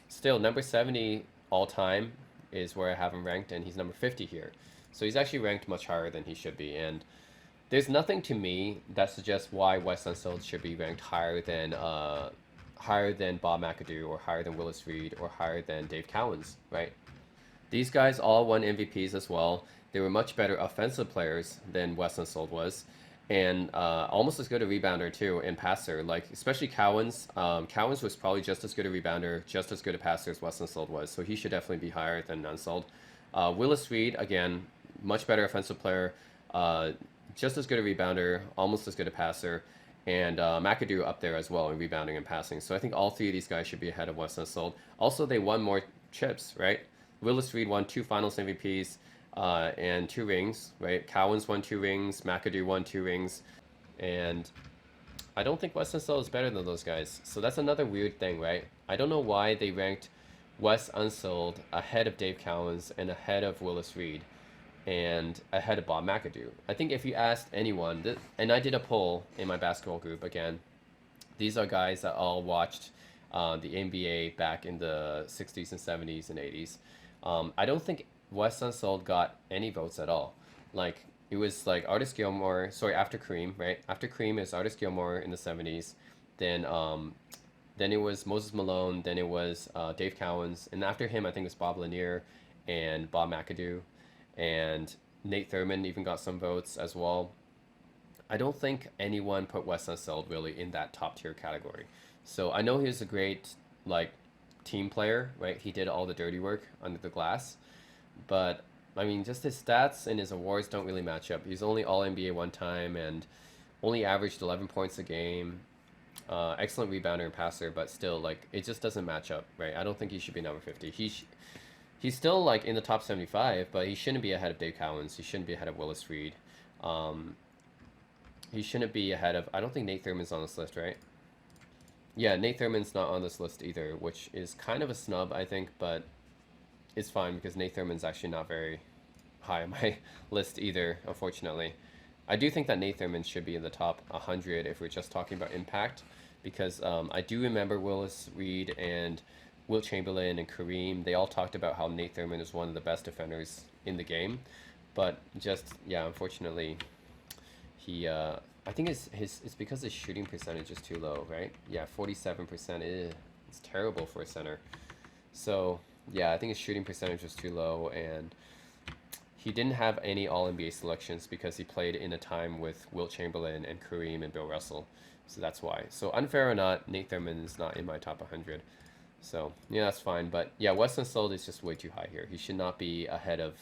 still, number 70 all time is where I have him ranked, and he's number 50 here. So he's actually ranked much higher than he should be, and there's nothing to me that suggests why Wes Unseld should be ranked higher than Bob McAdoo or higher than Willis Reed or higher than Dave Cowens, right? These guys all won MVPs as well. They were much better offensive players than Wes Unseld was, and almost as good a rebounder too and passer. Like especially Cowens. Cowens was probably just as good a rebounder, just as good a passer as Wes Unseld was. So he should definitely be higher than Unseld. Willis Reed, again, much better offensive player, just as good a rebounder, almost as good a passer, and McAdoo up there as well in rebounding and passing. So I think all three of these guys should be ahead of Wes Unseld. Also, they won more chips, right? Willis Reed won 2 Finals MVPs and 2 rings, right? Cowens won 2 rings, McAdoo won 2 rings, and I don't think Wes Unseld is better than those guys. So that's another weird thing, right? I don't know why they ranked Wes Unseld ahead of Dave Cowens and ahead of Willis Reed and ahead of Bob McAdoo. I think if you asked anyone, and I did a poll in my basketball group again, these are guys that all watched the NBA back in the 60s and 70s and 80s. I don't think Wes Unseld got any votes at all. Like, it was like Artis Gilmore, sorry, after Kareem, right? After Kareem is Artis Gilmore in the 70s. Then it was Moses Malone. Then it was Dave Cowens. And after him, I think it was Bob Lanier and Bob McAdoo. And Nate Thurmond even got some votes as well. I don't think anyone put Wes Unseld really in that top tier category. So I know he was a great like team player, right? He did all the dirty work under the glass, but I mean, just his stats and his awards don't really match up. He's only All NBA 1 time and only averaged 11 points a game. Excellent rebounder and passer, but still, like, it just doesn't match up, right? I don't think he should be number 50. He's still like in the top 75, but he shouldn't be ahead of Dave Cowens. He shouldn't be ahead of Willis Reed. Um, he shouldn't be ahead of. I don't think Nate Thurman's on this list, right? Yeah, Nate Thurman's not on this list either, which is kind of a snub, I think, but it's fine because Nate Thurman's actually not very high on my list either, unfortunately. I do think that Nate Thurman should be in the top 100 if we're just talking about impact, because I do remember Willis Reed and Wilt Chamberlain and Kareem. They all talked about how Nate Thurman is one of the best defenders in the game, but just yeah, unfortunately, he I think it's because his shooting percentage is too low, right? Yeah, 47%. It's terrible for a center. So yeah, I think his shooting percentage was too low, and he didn't have any All NBA selections because he played in a time with Wilt Chamberlain and Kareem and Bill Russell. So that's why. So unfair or not, Nate Thurman is not in my top 100. So yeah, that's fine. But yeah, Wes Unseld is just way too high here. He should not be ahead of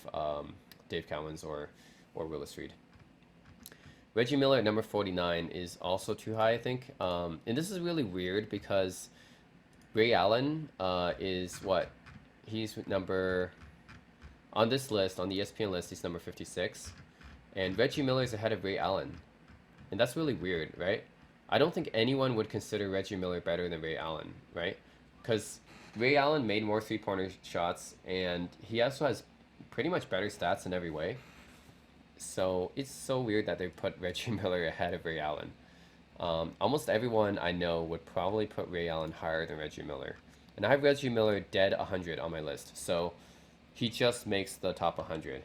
Dave Cowens or Willis Reed. Reggie Miller at number 49 is also too high, I think. And this is really weird because Ray Allen is what? He's number on this list, on the ESPN list, he's number 56. And Reggie Miller is ahead of Ray Allen. And that's really weird, right? I don't think anyone would consider Reggie Miller better than Ray Allen, right? Because Ray Allen made more three-pointer shots, and he also has pretty much better stats in every way. So it's so weird that they put Reggie Miller ahead of Ray Allen. Almost everyone I know would probably put Ray Allen higher than Reggie Miller. And I have Reggie Miller dead 100 on my list. So he just makes the top 100.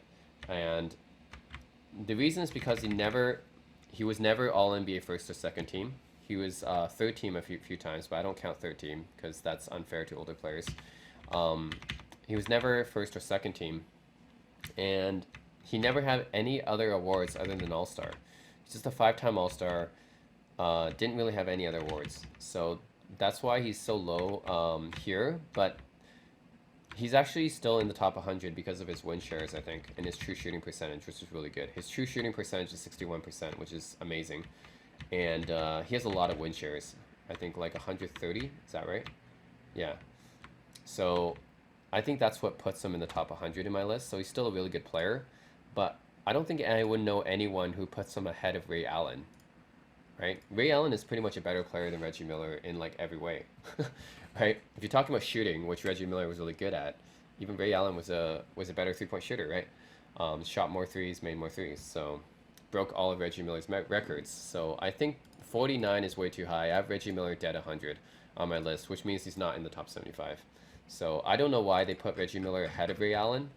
And the reason is because he was never All NBA first or second team. He was third team a few times, but I don't count third team because that's unfair to older players. He was never first or second team, and he never had any other awards other than All-Star. He's just a 5-time All-Star. Didn't really have any other awards, so that's why he's so low here. But he's actually still in the top 100 because of his win shares, I think, and his true shooting percentage, which is really good. His true shooting percentage is 61%, which is amazing. And he has a lot of win shares. I think like 130, is that right? Yeah. So I think that's what puts him in the top 100 in my list. So he's still a really good player, but I don't think I would know anyone who puts him ahead of Ray Allen, right? Ray Allen is pretty much a better player than Reggie Miller in like every way, right? If you're talking about shooting, which Reggie Miller was really good at, even Ray Allen was a better three-point shooter, right? Shot more threes, made more threes, so broke all of Reggie Miller's records. So I think 49 is way too high. I have Reggie Miller dead 100 on my list, which means he's not in the top 75. So I don't know why they put Reggie Miller ahead of Ray Allen,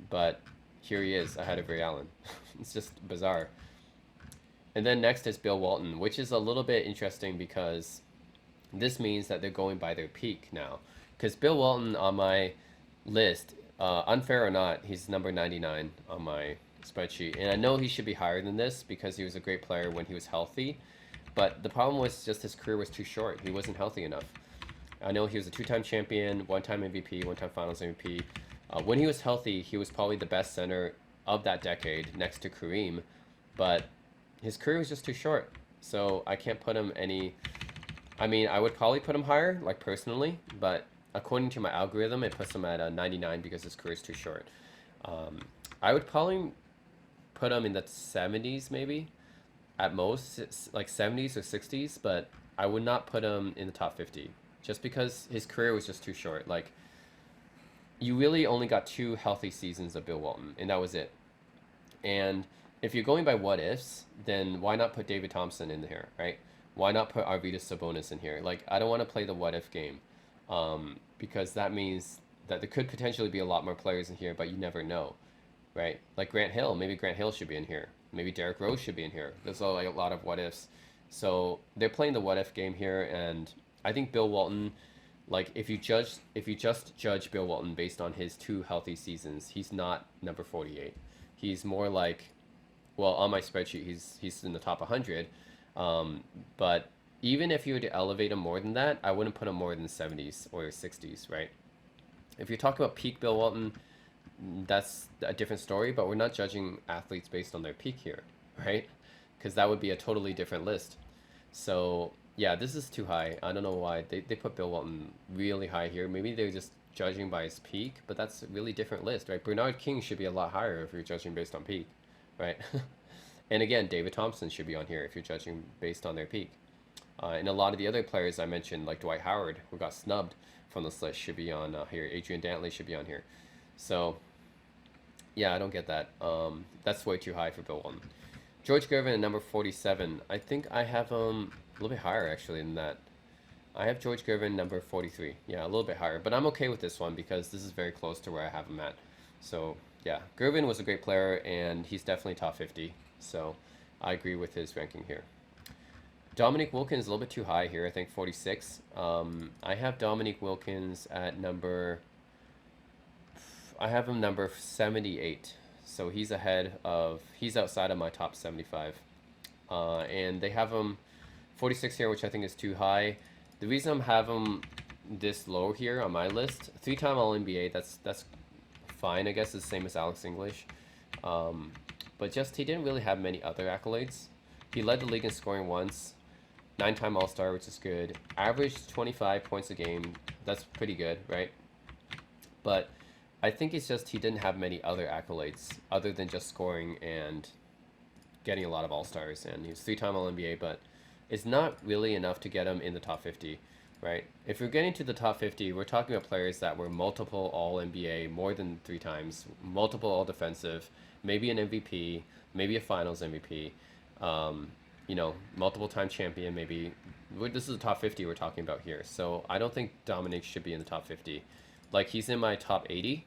but here he is ahead of Ray Allen. It's just bizarre. And then next is Bill Walton, which is a little bit interesting because this means that they're going by their peak now. Because Bill Walton on my list, unfair or not, he's number 99 on my spreadsheet. And I know he should be higher than this because he was a great player when he was healthy. But the problem was just his career was too short. He wasn't healthy enough. I know he was a 2-time champion, 1-time MVP, 1-time Finals MVP. When he was healthy, he was probably the best center of that decade next to Kareem. But his career was just too short. So I can't put him any... I mean, I would probably put him higher, like personally, but according to my algorithm, it puts him at a 99 because his career is too short. Um, I would probably put him in the 70s, maybe at most, it's like 70s or 60s, but I would not put him in the top 50 just because his career was just too short. Like, you really only got two healthy seasons of Bill Walton, and that was it. And if you're going by what ifs, then why not put David Thompson in here, right? Why not put Arvydas Sabonis in here? Like, I don't want to play the what if game, because that means that there could potentially be a lot more players in here, but you never know, right? Like Grant Hill, maybe Grant Hill should be in here. Maybe Derrick Rose should be in here. There's like a lot of what ifs. So they're playing the what if game here, and I think Bill Walton, like if you just judge Bill Walton based on his two healthy seasons, he's not number 48. He's more like, well, on my spreadsheet, he's in the top 100. But even if you were to elevate him more than that, I wouldn't put him more than 70s or 60s, right? If you're talking about peak Bill Walton, that's a different story, but we're not judging athletes based on their peak here, right? Because that would be a totally different list. So, yeah, this is too high. I don't know why. They put Bill Walton really high here. Maybe they're just judging by his peak, but that's a really different list, right? Bernard King should be a lot higher if you're judging based on peak, right? And again, David Thompson should be on here if you're judging based on their peak. And a lot of the other players I mentioned, like Dwight Howard, who got snubbed from this list, should be on here. Adrian Dantley should be on here. So, yeah, I don't get that. That's way too high for Bill Walton. George Gervin at number 47. I think I have him a little bit higher, actually, than that. I have George Gervin number 43. Yeah, a little bit higher. But I'm okay with this one because this is very close to where I have him at. So, yeah, Gervin was a great player, and he's definitely top 50. So, I agree with his ranking here. Dominique Wilkins a little bit too high here. I think 46. I have Dominique Wilkins at number... I have him number 78. So he's outside of my top 75. And they have him 46 here, which I think is too high. The reason I'm having him this low here on my list, three-time All-NBA, that's fine, I guess, it's the same as Alex English. But just he didn't really have many other accolades. He led the league in scoring once, 9-time All-Star, which is good. Averaged 25 points a game, that's pretty good, right? But I think it's just he didn't have many other accolades other than just scoring and getting a lot of All-Stars. And he was three-time All-NBA, but it's not really enough to get him in the top 50, right? If we're getting to the top 50, we're talking about players that were multiple All-NBA more than 3 times, multiple All-Defensive, maybe an MVP, maybe a Finals MVP, multiple-time champion, maybe. This is the top 50 we're talking about here. So I don't think Dominic should be in the top 50. Like, he's in my top 80.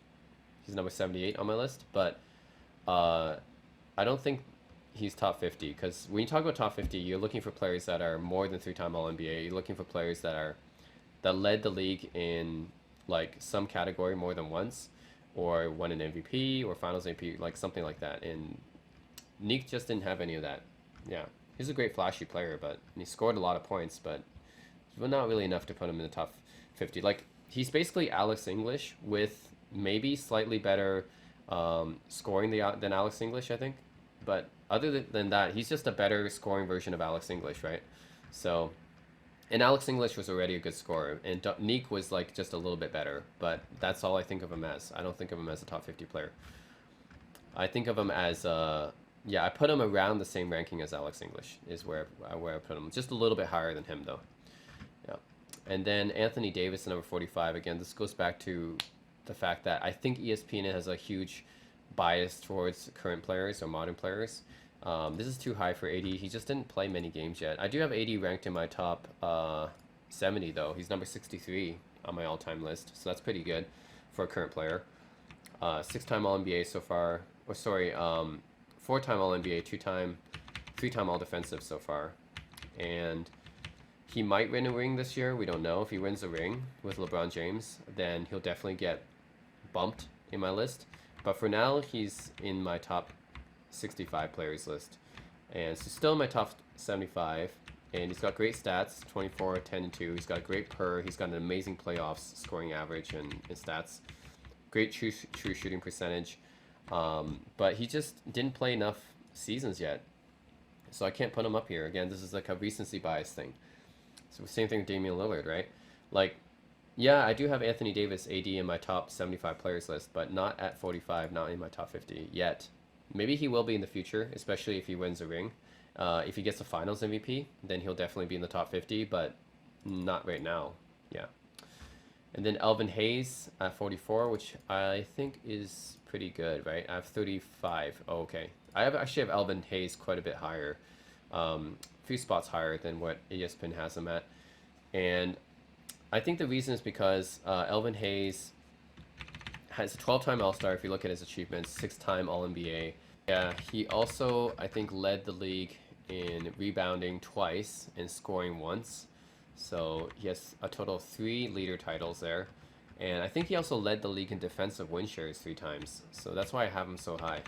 He's number 78 on my list, but I don't think he's top 50, because when you talk about top 50, you're looking for players that are more than 3-time All-NBA. You're looking for players that led the league in like some category more than once, or won an MVP or Finals MVP, like something like that. And Neek just didn't have any of that. Yeah, he's a great flashy player, but he scored a lot of points, but not really enough to put him in the top 50. Like, he's basically Alex English with maybe slightly better scoring than Alex English, I think. But other than that, he's just a better scoring version of Alex English, right? So, and Alex English was already a good scorer, and Neek was like just a little bit better. But that's all I think of him as. I don't think of him as a top 50 player. I think of him as I put him around the same ranking as Alex English is where I put him. Just a little bit higher than him though. Yeah. And then Anthony Davis, number 45. Again, this goes back to the fact that I think ESPN has a huge bias towards current players or modern players. This is too high for AD. He just didn't play many games yet. I do have AD ranked in my top 70 though. He's number 63 on my all-time list, so that's pretty good for a current player. 6-time All-NBA so far. Or sorry, 4-time All-NBA, 3-time All-Defensive so far. And he might win a ring this year. We don't know. If he wins a ring with LeBron James, then he'll definitely get bumped in my list. But for now, he's in my top 65 players list. And so still in my top 75. And he's got great stats, 24, 10, and 2. He's got a great per. He's got an amazing playoffs scoring average and stats. Great true shooting percentage. But he just didn't play enough seasons yet. So I can't put him up here. Again, this is like a recency bias thing. So same thing with Damian Lillard, right? Like, Yeah, I do have Anthony Davis AD in my top 75 players list, but not at 45, not in my top 50 yet. Maybe he will be in the future, especially if he wins a ring. If he gets the finals MVP, then he'll definitely be in the top 50, but not right now. Yeah. And then Elvin Hayes at 44, which I think is pretty good, right? I have 35. Oh, okay. Actually have Elvin Hayes quite a bit higher, a few spots higher than what ESPN has him at. And I think the reason is because Elvin Hayes has a 12-time All-Star if you look at his achievements, 6-time All-NBA. Yeah, he also, I think, led the league in rebounding twice and scoring once. So he has a total of 3 leader titles there. And I think he also led the league in defensive win shares 3 times. So that's why I have him so high.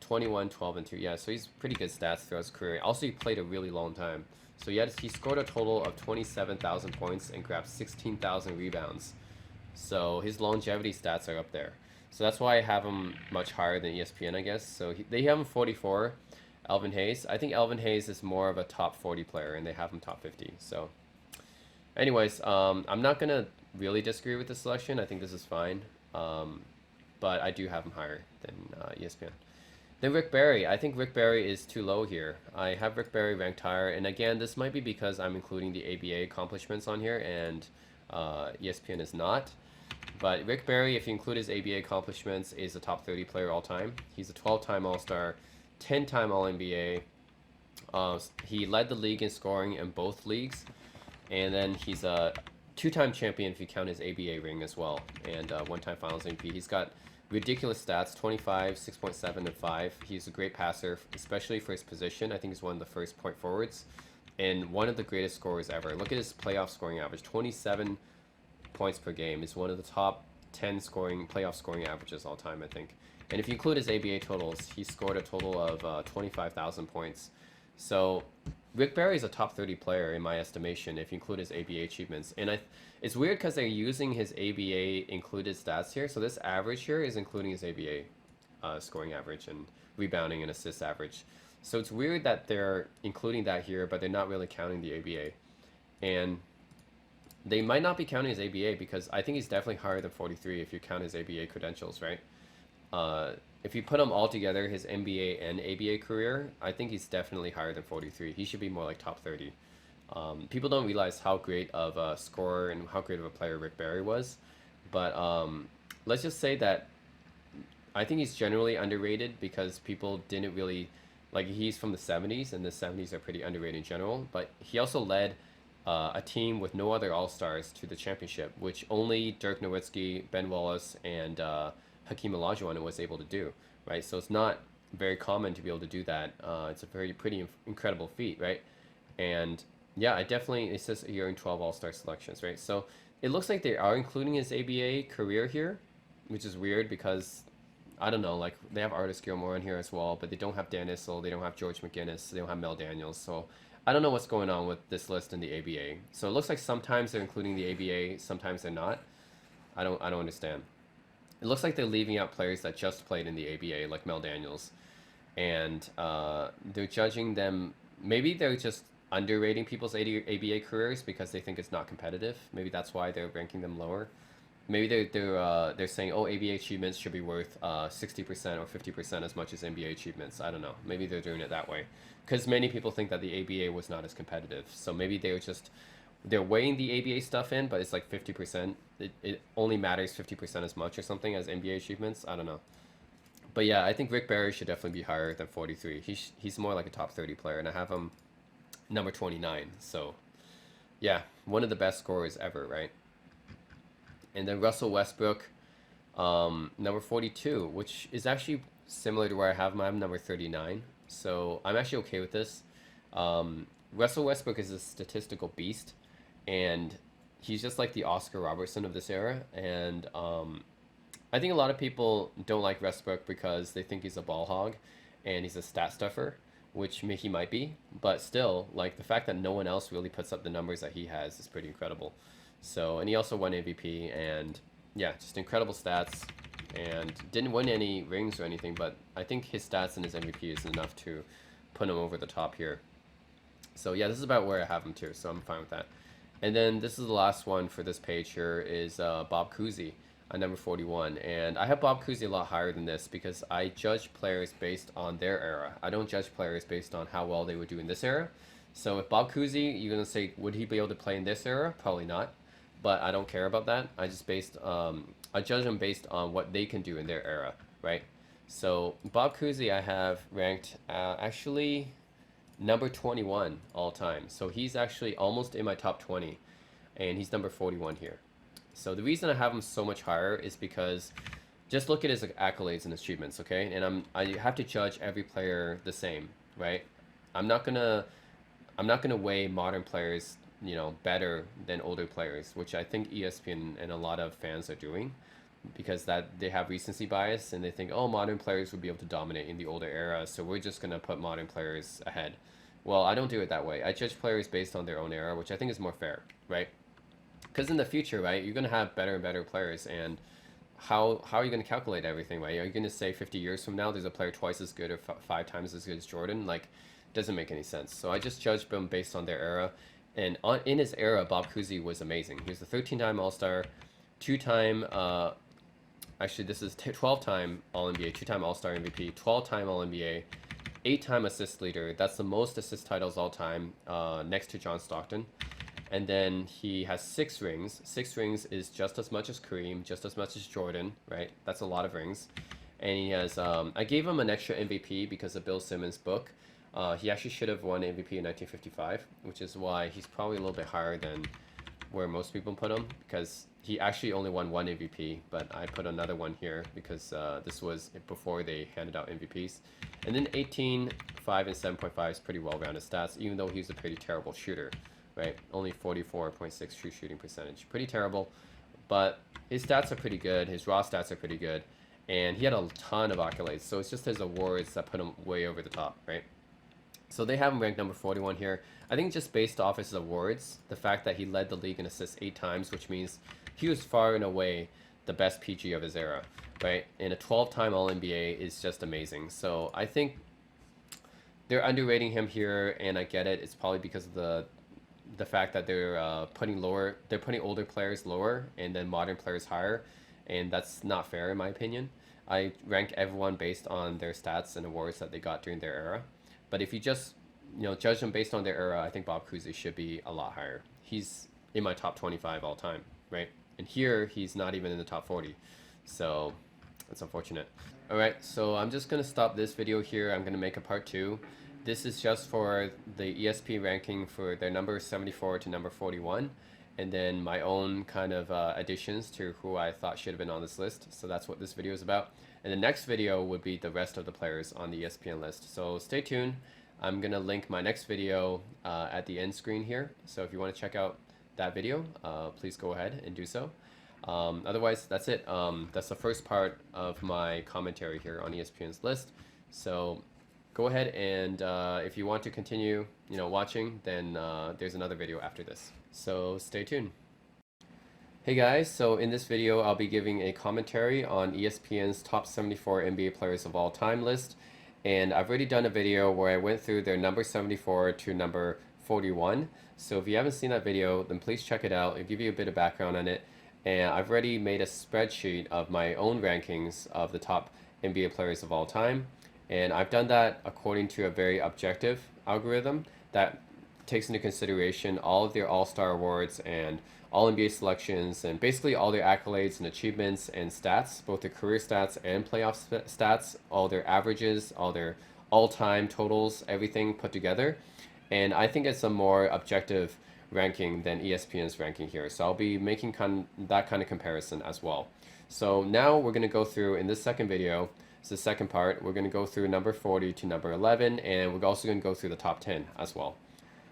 21, 12, and 2. Yeah, so he's pretty good stats throughout his career. Also, he played a really long time. So he scored a total of 27,000 points and grabbed 16,000 rebounds. So his longevity stats are up there. So that's why I have him much higher than ESPN, I guess. So they have him 44, Elvin Hayes. I think Elvin Hayes is more of a top 40 player, and they have him top 50. So anyways, I'm not going to really disagree with the selection. I think this is fine. But I do have him higher than ESPN. Then Rick Barry. I think Rick Barry is too low here. I have Rick Barry ranked higher. And again, this might be because I'm including the ABA accomplishments on here, and ESPN is not. But Rick Barry, if you include his ABA accomplishments, is a top 30 player all time. He's a 12-time All-Star, 10-time All-NBA. He led the league in scoring in both leagues. And then he's a 2-time champion if you count his ABA ring as well, and 1-time Finals MVP. He's got ridiculous stats: 25, 6.7, and 5. He's a great passer, especially for his position. I think he's one of the first point forwards, and one of the greatest scorers ever. Look at his playoff scoring average: 27 points per game. Is one of the top 10 playoff scoring averages all time, I think. And if you include his ABA totals, he scored a total of 25,000 points. So Rick Barry is a top 30 player in my estimation if you include his ABA achievements. And it's weird because they're using his ABA included stats here. So this average here is including his ABA scoring average and rebounding and assist average. So it's weird that they're including that here, but they're not really counting the ABA. And they might not be counting his ABA because I think he's definitely higher than 43 if you count his ABA credentials, right? If you put them all together, his NBA and ABA career, I think he's definitely higher than 43. He should be more like top 30. People don't realize how great of a scorer and how great of a player Rick Barry was. But let's just say that I think he's generally underrated because people didn't really, like, he's from the 70s, and the 70s are pretty underrated in general. But he also led a team with no other All-Stars to the championship, which only Dirk Nowitzki, Ben Wallace, and Hakeem Olajuwon was able to do, right? So it's not very common to be able to do that. It's a pretty incredible feat, right? And yeah, it says here in 12 All-Star selections, right? So it looks like they are including his ABA career here, which is weird because, I don't know, like, they have Artis Gilmore on here as well, but they don't have Dan Issel, they don't have George McGinnis, they don't have Mel Daniels. So I don't know what's going on with this list in the ABA. So it looks like sometimes they're including the ABA, sometimes they're not. I don't understand. It looks like they're leaving out players that just played in the ABA, like Mel Daniels, and they're judging them. Maybe they're just underrating people's ABA careers because they think it's not competitive. Maybe that's why they're ranking them lower. Maybe they're saying, oh, ABA achievements should be worth 60% or 50% as much as NBA achievements. I don't know. Maybe they're doing it that way because many people think that the ABA was not as competitive. So maybe they're weighing the ABA stuff in, but it's like 50%. It only matters 50% as much or something as NBA achievements. I don't know. But yeah, I think Rick Barry should definitely be higher than 43. He's more like a top 30 player, and I have him number 29. So yeah, one of the best scorers ever, right? And then Russell Westbrook, number 42, which is actually similar to where I have him. I'm number 39. So I'm actually okay with this. Russell Westbrook is a statistical beast, and he's just like the Oscar Robertson of this era. And I think a lot of people don't like Westbrook because they think he's a ball hog and he's a stat stuffer, which he might be. But still, like, the fact that no one else really puts up the numbers that he has is pretty incredible. So, and he also won MVP, and yeah, just incredible stats, and didn't win any rings or anything, but I think his stats and his MVP is enough to put him over the top here. So yeah, this is about where I have him too, so I'm fine with that. And then this is the last one for this page here is Bob Cousy at number 41. And I have Bob Cousy a lot higher than this because I judge players based on their era. I don't judge players based on how well they would do in this era. So if Bob Cousy, you're gonna say, would he be able to play in this era? Probably not. But I don't care about that. I judge them based on what they can do in their era, right? So Bob Cousy I have ranked actually number 21 all time. So he's actually almost in my top 20, and he's number 41 here. So the reason I have him so much higher is because just look at his accolades and achievements, okay? And I have to judge every player the same, right? I'm not gonna I'm not gonna weigh modern players, better than older players, which I think ESPN and a lot of fans are doing because that they have recency bias and they think, oh, modern players would be able to dominate in the older era, so we're just gonna put modern players ahead. Well, I don't do it that way. I judge players based on their own era, which I think is more fair, right? Because in the future, right, you're gonna have better and better players, and how are you gonna calculate everything, right? Are you gonna say 50 years from now there's a player twice as good or five times as good as Jordan? Like, doesn't make any sense. So I just judge them based on their era, and in his era, Bob Cousy was amazing. He was a 13-time All-Star, two-time actually this is 12-time All-NBA, two-time All-Star MVP, 12-time All-NBA, 8-time assist leader. That's the most assist titles all time, next to John Stockton. And then he has 6 rings. 6 rings is just as much as Kareem, just as much as Jordan, right? That's a lot of rings. And he has, I gave him an extra MVP because of Bill Simmons' book. He actually should have won MVP in 1955, which is why he's probably a little bit higher than where most people put him, because he actually only won 1 MVP, but I put another one here because this was before they handed out MVPs. And then 18, 5, and 7.5 is pretty well-rounded stats, even though he's a pretty terrible shooter, right? Only 44.6 true shooting percentage. Pretty terrible, but his stats are pretty good. His raw stats are pretty good, and he had a ton of accolades, so it's just his awards that put him way over the top, right? So they have him ranked number 41 here. I think just based off his awards, the fact that he led the league in assists 8 times, which means he was far and away the best PG of his era, right? And a 12-time All-NBA is just amazing. So I think they're underrating him here, and I get it. It's probably because of the fact that they're putting older players lower and then modern players higher, and that's not fair in my opinion. I rank everyone based on their stats and awards that they got during their era. But if you just judge them based on their era, I think Bob Cousy should be a lot higher. He's in my top 25 all time, right? And here he's not even in the top 40, so that's unfortunate. All right, so I'm just gonna stop this video here. I'm gonna make a part 2. This is just for the ESPN ranking for their number 74 to number 41, and then my own kind of additions to who I thought should have been on this list. So that's what this video is about. And the next video would be the rest of the players on the ESPN list. So stay tuned. I'm gonna link my next video at the end screen here. So if you want to check out that video, please go ahead and do so. Otherwise, that's it. That's the first part of my commentary here on ESPN's list. So go ahead and if you want to continue, watching, then there's another video after this. So stay tuned. Hey guys, so in this video I'll be giving a commentary on ESPN's top 74 NBA players of all time list, and I've already done a video where I went through their number 74 to number 41. So if you haven't seen that video, then please check it out. It'll give you a bit of background on it, and I've already made a spreadsheet of my own rankings of the top NBA players of all time, and I've done that according to a very objective algorithm that takes into consideration all of their All-Star awards and All-NBA selections and basically all their accolades and achievements and stats, both their career stats and playoff stats, all their averages, all their all-time totals, everything put together. And I think it's a more objective ranking than ESPN's ranking here. So I'll be making that kind of comparison as well. So now we're going to go through, in this second video, it's the second part, we're going to go through number 40 to number 11, and we're also going to go through the top 10 as well.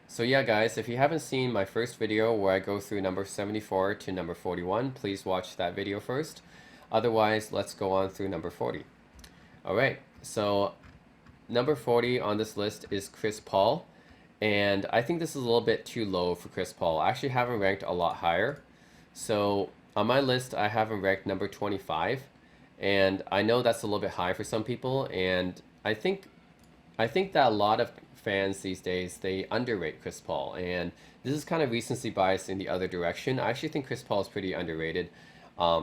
So yeah guys, if you haven't seen my first video where I go through number 74 to number 41, please watch that video first. Otherwise, let's go on through number 40. Alright, so number 40 on this list is Chris Paul, and I think this is a little bit too low for Chris Paul. I actually have him ranked a lot higher. So on my list, I have him ranked number 25, and I know that's a little bit high for some people, and I think that a lot of fans these days, they underrate Chris Paul, and this is kind of recency bias in the other direction. I actually think Chris Paul is pretty underrated.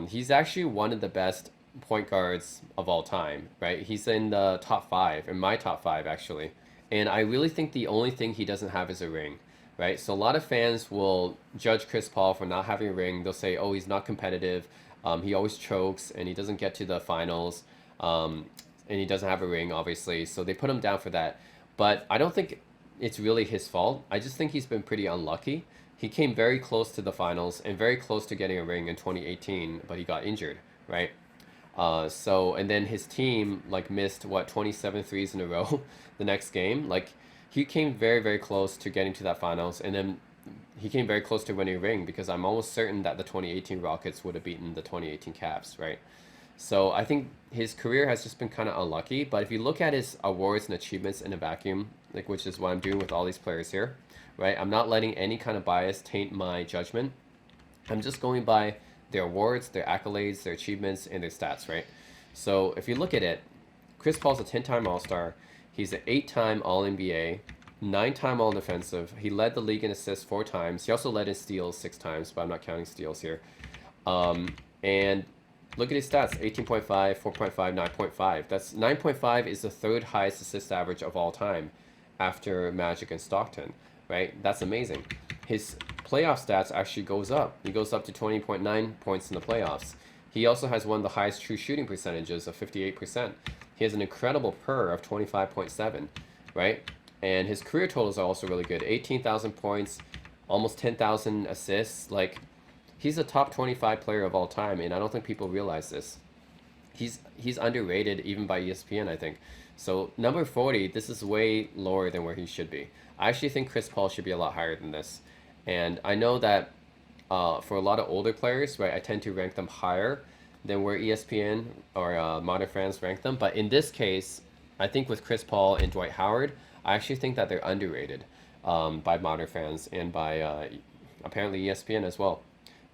He's actually one of the best point guards of all time, right? He's in the top five, in my top five actually. And I really think the only thing he doesn't have is a ring, right? So a lot of fans will judge Chris Paul for not having a ring. They'll say, oh, he's not competitive. He always chokes and he doesn't get to the finals. And he doesn't have a ring, obviously. So they put him down for that. But I don't think it's really his fault. I just think he's been pretty unlucky. He came very close to the finals and very close to getting a ring in 2018, but he got injured, right? And then his team like missed what 27 threes in a row the next game. Like he came very, very close to getting to that finals, and then he came very close to winning a ring because I'm almost certain that the 2018 Rockets would have beaten the 2018 Cavs, right? So I think his career has just been kind of unlucky. But if you look at his awards and achievements in a vacuum, like which is what I'm doing with all these players here, right? I'm not letting any kind of bias taint my judgment. I'm just going by their awards, their accolades, their achievements, and their stats, right? So if you look at it, Chris Paul's a 10-time All-Star. He's an 8-time All-NBA, 9-time All-Defensive. He led the league in assists 4 times. He also led in steals 6 times, but I'm not counting steals here. And look at his stats, 18.5, 4.5, 9.5. That's 9.5 is the third highest assist average of all time after Magic and Stockton, right? That's amazing. His playoff stats actually goes up. He goes up to 20.9 points in the playoffs. He also has one of the highest true shooting percentages of 58%. He has an incredible PER of 25.7, right? And his career totals are also really good. 18,000 points, almost 10,000 assists. Like, he's a top 25 player of all time, and I don't think people realize this. He's underrated even by ESPN, I think. So number 40, this is way lower than where he should be. I actually think Chris Paul should be a lot higher than this. And I know that for a lot of older players, right, I tend to rank them higher than where ESPN or modern fans rank them. But in this case, I think with Chris Paul and Dwight Howard, I actually think that they're underrated by modern fans and by apparently ESPN as well.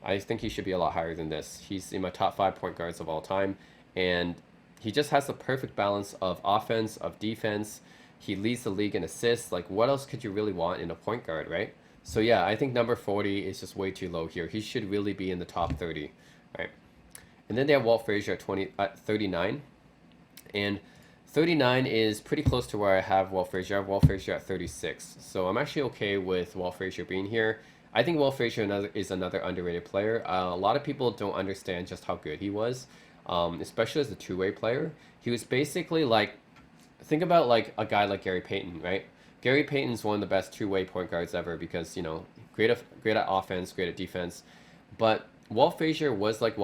I think he should be a lot higher than this. He's in my top 5 point guards of all time, and he just has the perfect balance of offense, of defense. He leads the league in assists. Like, what else could you really want in a point guard, right? So yeah, I think number 40 is just way too low here. He should really be in the top 30, right? And then they have Walt Frazier at 39, and 39 is pretty close to where I have Walt Frazier. I have Walt Frazier at 36, so I'm actually okay with Walt Frazier being here. I think Walt Frazier is another underrated player. A lot of people don't understand just how good he was, especially as a two-way player. He was basically like, think about like a guy like Gary Payton, right? Gary Payton's one of the best two-way point guards ever because, you know, great at offense, great at defense. But Walt Frazier was like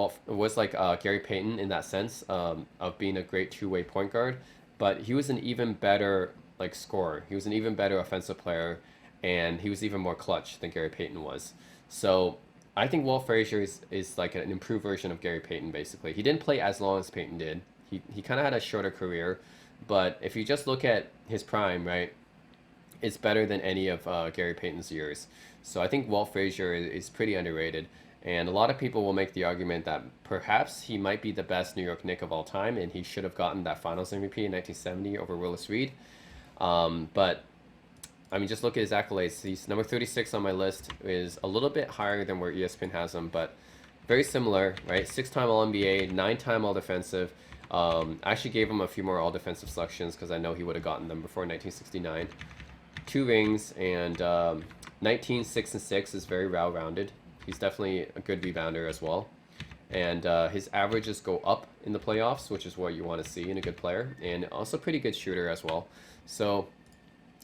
Gary Payton in that sense of being a great two-way point guard, but he was an even better like scorer. He was an even better offensive player, and he was even more clutch than Gary Payton was. So I think Walt Frazier is like an improved version of Gary Payton, basically. He didn't play as long as Payton did. He kind of had a shorter career, but if you just look at his prime, right, it's better than any of Gary Payton's years. So I think Walt Frazier is pretty underrated. And a lot of people will make the argument that perhaps he might be the best New York Knick of all time, and he should have gotten that Finals MVP in 1970 over Willis Reed. But I mean, just look at his accolades. He's number 36 on my list, is a little bit higher than where ESPN has him, but very similar, right? 6-time All-NBA, 9-time All-Defensive. I actually gave him a few more All-Defensive selections because I know he would have gotten them before 1969. 2 rings, and 19, 6, and 6 is very well-rounded. He's definitely a good rebounder as well. And his averages go up in the playoffs, which is what you want to see in a good player. And also pretty good shooter as well. So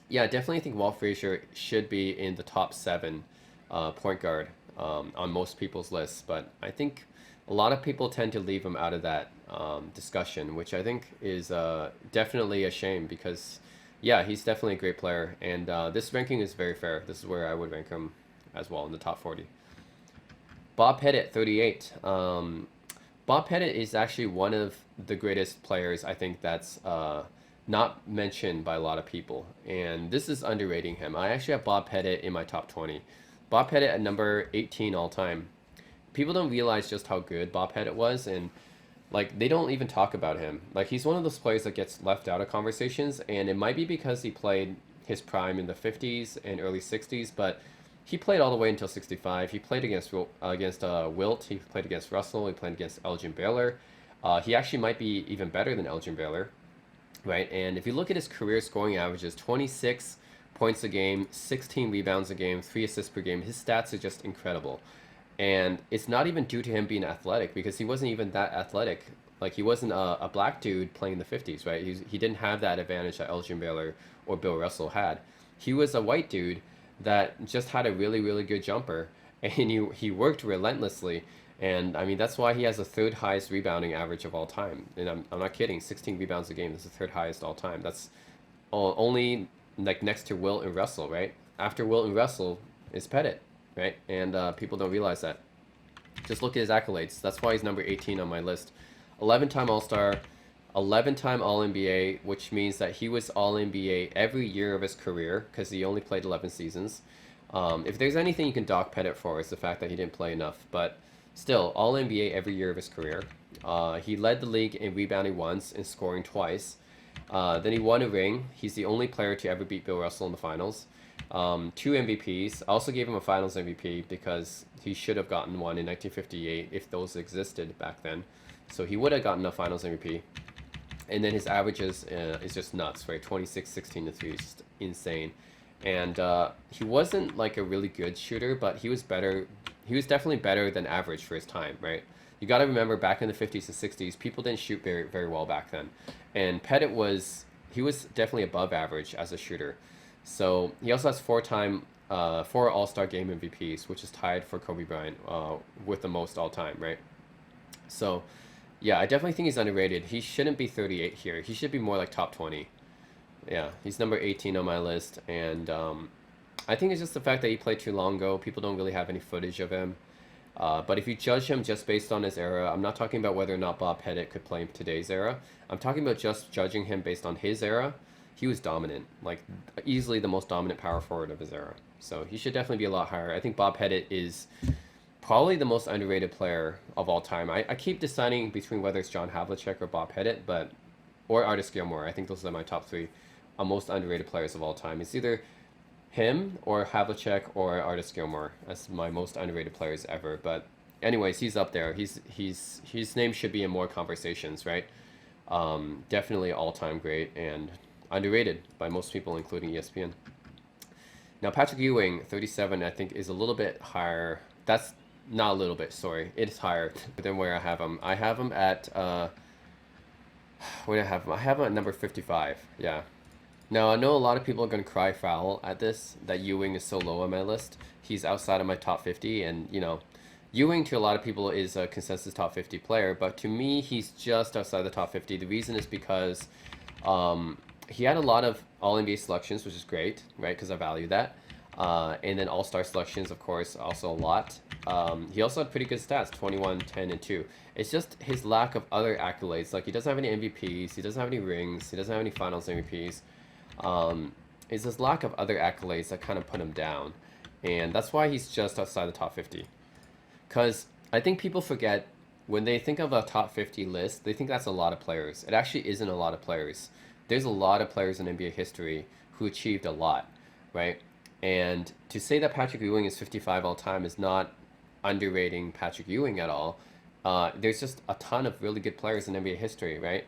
yeah, definitely think Walt Frazier should be in the top 7 point guard on most people's lists. But I think a lot of people tend to leave him out of that discussion, which I think is definitely a shame because, yeah, he's definitely a great player. And this ranking is very fair. This is where I would rank him as well in the top 40. Bob Pettit, 38. Bob Pettit is actually one of the greatest players I think that's not mentioned by a lot of people. And this is underrating him. I actually have Bob Pettit in my top 20. Bob Pettit at number 18 all time. People don't realize just how good Bob Pettit was, and like they don't even talk about him. Like he's one of those players that gets left out of conversations, and it might be because he played his prime in the 50s and early 60s, but he played all the way until 65. He played against Wilt. He played against Russell. He played against Elgin Baylor. He actually might be even better than Elgin Baylor, right? And if you look at his career scoring averages, 26 points a game, 16 rebounds a game, 3 assists per game. His stats are just incredible. And it's not even due to him being athletic, because he wasn't even that athletic. Like, he wasn't a black dude playing in the 50s, right? He didn't have that advantage that Elgin Baylor or Bill Russell had. He was a white dude that just had a really, really good jumper, and he worked relentlessly. And I mean, that's why he has the third highest rebounding average of all time. And I'm not kidding, 16 rebounds a game. That's the third highest all time. That's only like next to Wilt and Russell, right? After Wilt and Russell is Pettit, right? And people don't realize that. Just look at his accolades. That's why he's number 18 on my list. 11-time All-Star, 11-time All-NBA, which means that he was All-NBA every year of his career, because he only played 11 seasons. If there's anything you can dock Pettit for, it's the fact that he didn't play enough. But still, All-NBA every year of his career. He led the league in rebounding once and scoring twice. Then he won a ring. He's the only player to ever beat Bill Russell in the finals. 2 MVPs. I also gave him a finals MVP because he should have gotten one in 1958 if those existed back then. So he would have gotten a finals MVP. And then his averages is just nuts, right? 26, 16, and 3 is just insane. And he wasn't like a really good shooter, but he was better. He was definitely better than average for his time, right? You got to remember, back in the 50s and 60s, people didn't shoot very, very well back then. And Pettit was definitely above average as a shooter. So he also has 4 All-Star Game MVPs, which is tied for Kobe Bryant with the most all time, right? So yeah, I definitely think he's underrated. He shouldn't be 38 here. He should be more like top 20. Yeah, he's number 18 on my list, and I think it's just the fact that he played too long ago. People don't really have any footage of him. But if you judge him just based on his era, I'm not talking about whether or not Bob Pettit could play in today's era. I'm talking about just judging him based on his era. He was dominant, like easily the most dominant power forward of his era. So he should definitely be a lot higher. I think Bob Pettit is probably the most underrated player of all time. I keep deciding between whether it's John Havlicek or Bob Pettit, or Artis Gilmore. I think those are my top 3 most underrated players of all time. It's either him or Havlicek or Artis Gilmore as my most underrated players ever. But anyways, he's up there. His name should be in more conversations, right? Definitely all-time great and underrated by most people, including ESPN. Now, Patrick Ewing, 37, I think is a little bit higher. That's not a little bit, sorry. It's higher than where I have him. I have him at, where do I have him? I have him at number 55, yeah. Now, I know a lot of people are going to cry foul at this, that Ewing is so low on my list. He's outside of my top 50, and, you know, Ewing to a lot of people is a consensus top 50 player, but to me, he's just outside the top 50. The reason is because he had a lot of All-NBA selections, which is great, right, because I value that. And then All-Star selections, of course, also a lot. He also had pretty good stats, 21, 10, and 2. It's just his lack of other accolades. Like, he doesn't have any MVPs, he doesn't have any rings, he doesn't have any finals MVPs. It's his lack of other accolades that kind of put him down. And that's why he's just outside the top 50. Because I think people forget, when they think of a top 50 list, they think that's a lot of players. It actually isn't a lot of players. There's a lot of players in NBA history who achieved a lot, right? And to say that Patrick Ewing is 55 all time is not underrating Patrick Ewing at all. There's just a ton of really good players in NBA history, right?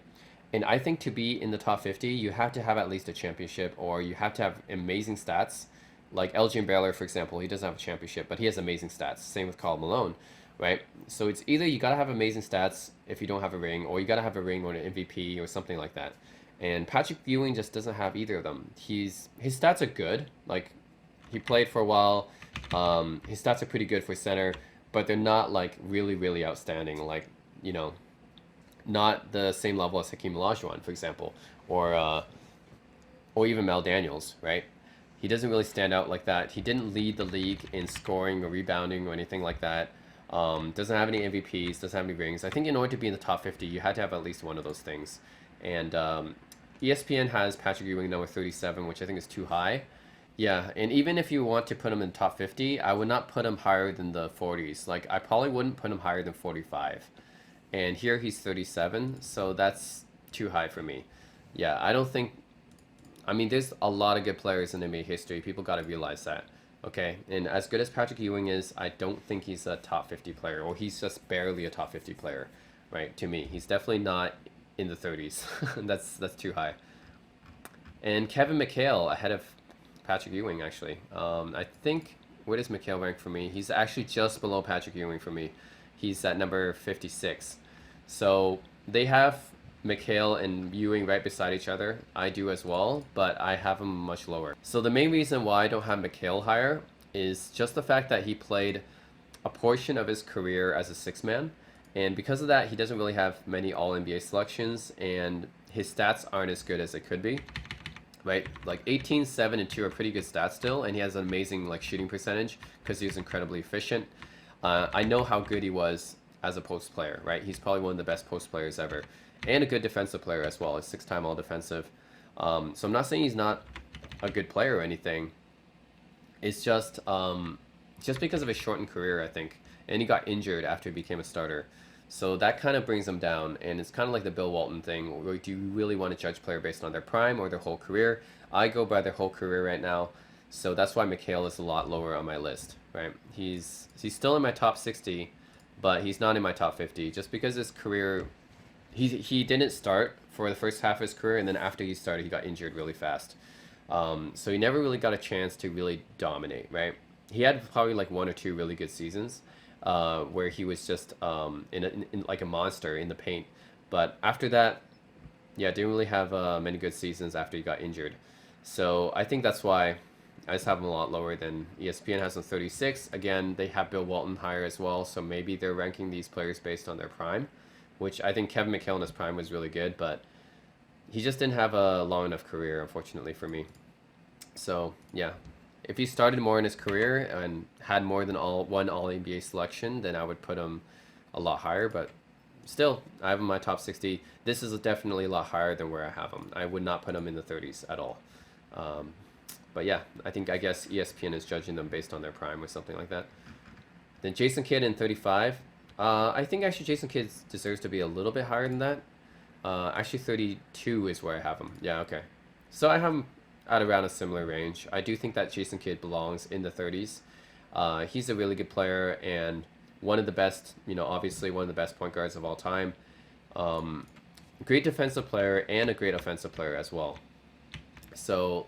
And I think to be in the top 50, you have to have at least a championship, or you have to have amazing stats. Like Elgin Baylor, for example, he doesn't have a championship, but he has amazing stats. Same with Karl Malone, right? So it's either you got to have amazing stats if you don't have a ring, or you got to have a ring or an MVP or something like that. And Patrick Ewing just doesn't have either of them. His stats are good. Like, he played for a while. His stats are pretty good for center, but they're not like really, really outstanding. Like, you know, not the same level as Hakeem Olajuwon, for example, or even Mel Daniels, right? He doesn't really stand out like that. He didn't lead the league in scoring or rebounding or anything like that. Doesn't have any MVPs, doesn't have any rings. I think in order to be in the top 50, you had to have at least one of those things. And ESPN has Patrick Ewing number 37, which I think is too high. Yeah, and even if you want to put him in the top 50, I would not put him higher than the 40s. Like, I probably wouldn't put him higher than 45. And here he's 37, so that's too high for me. Yeah, I don't think I mean, there's a lot of good players in NBA history. People got to realize that. Okay, and as good as Patrick Ewing is, I don't think he's a top 50 player, or he's just barely a top 50 player, right? To me, he's definitely not in the 30s. That's too high. And Kevin McHale ahead of Patrick Ewing, actually. I think, where does McHale rank for me? He's actually just below Patrick Ewing for me. He's at number 56. So they have McHale and Ewing right beside each other. I do as well, but I have him much lower. So the main reason why I don't have McHale higher is just the fact that he played a portion of his career as a six man. And because of that, he doesn't really have many All NBA selections, and his stats aren't as good as it could be, right? Like 18, 7, and 2 are pretty good stats still, and he has an amazing like shooting percentage because he was incredibly efficient. I know how good he was as a post player, right? He's probably one of the best post players ever, and a good defensive player as well. A six-time All Defensive. So I'm not saying he's not a good player or anything. It's just because of his shortened career, I think, and he got injured after he became a starter. So that kind of brings him down, and it's kind of like the Bill Walton thing. Where do you really want to judge a player based on their prime or their whole career? I go by their whole career right now, so that's why McHale is a lot lower on my list, right? He's still in my top 60, but he's not in my top 50 just because his career. He didn't start for the first half of his career, and then after he started, he got injured really fast. So he never really got a chance to really dominate, right? He had probably like one or two really good seasons where he was just in like a monster in the paint. But after that, yeah, didn't really have many good seasons after he got injured. So I think that's why I just have him a lot lower than ESPN has him 36. Again, they have Bill Walton higher as well, so maybe they're ranking these players based on their prime, which I think Kevin McHale in his prime was really good, but he just didn't have a long enough career, unfortunately, for me. So yeah, if he started more in his career and had more than one All NBA selection, then I would put him a lot higher. But still, I have him in my top 60. This is definitely a lot higher than where I have him. I would not put him in the 30s at all. Um, but yeah, I guess ESPN is judging them based on their prime or something like that. Then Jason Kidd in 35. I think actually Jason Kidd deserves to be a little bit higher than that. Actually 32 is where I have him. Yeah, okay. So I have him at around a similar range. I do think that Jason Kidd belongs in the 30s. He's a really good player and one of the best, obviously one of the best point guards of all time. Great defensive player and a great offensive player as well. So,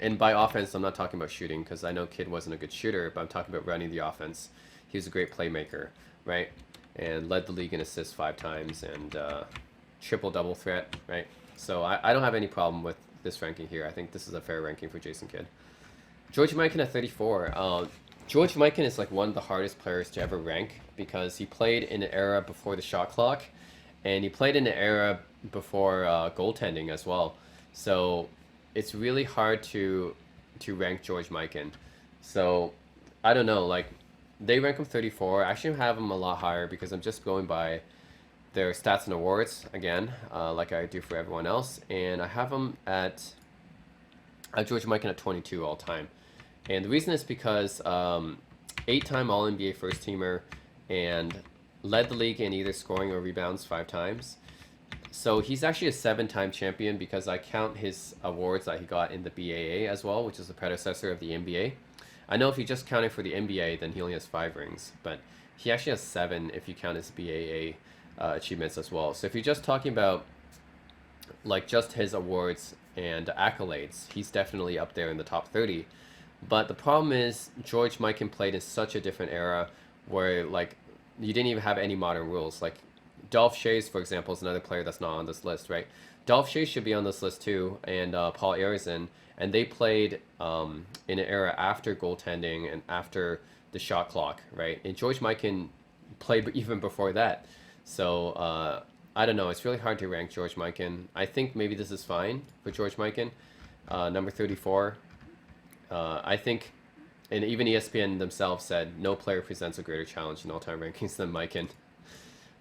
and by offense, I'm not talking about shooting because I know Kidd wasn't a good shooter, but I'm talking about running the offense. He was a great playmaker, right? And led the league in assists 5 times and triple-double threat, right? So I don't have any problem with this ranking here. I think this is a fair ranking for Jason Kidd. George Mikan at 34. George Mikan is like one of the hardest players to ever rank because he played in an era before the shot clock, and he played in an era before goaltending as well. So it's really hard to rank George Mikan. So I don't know. Like they rank him 34. I actually have him a lot higher because I'm just going by their stats and awards again, like I do for everyone else, and I have them at George Mikan at 22 all time, and the reason is because 8-time All NBA first teamer and led the league in either scoring or rebounds 5 times. So he's actually a 7-time champion because I count his awards that he got in the BAA as well, which is the predecessor of the NBA. I know if you just count it for the NBA, then he only has 5 rings, but he actually has 7 if you count his BAA achievements as well. So if you're just talking about like just his awards and accolades, he's definitely up there in the top 30. But the problem is George Mikan played in such a different era where like you didn't even have any modern rules. Like Dolph Schayes, for example, is another player that's not on this list, right? Dolph Schayes should be on this list too, and Paul Arizin, and they played in an era after goaltending and after the shot clock, right? And George Mikan played even before that. So I don't know. It's really hard to rank George Mikan. I think maybe this is fine for George Mikan, number 34. I think, and even ESPN themselves said, no player presents a greater challenge in all-time rankings than Mikan.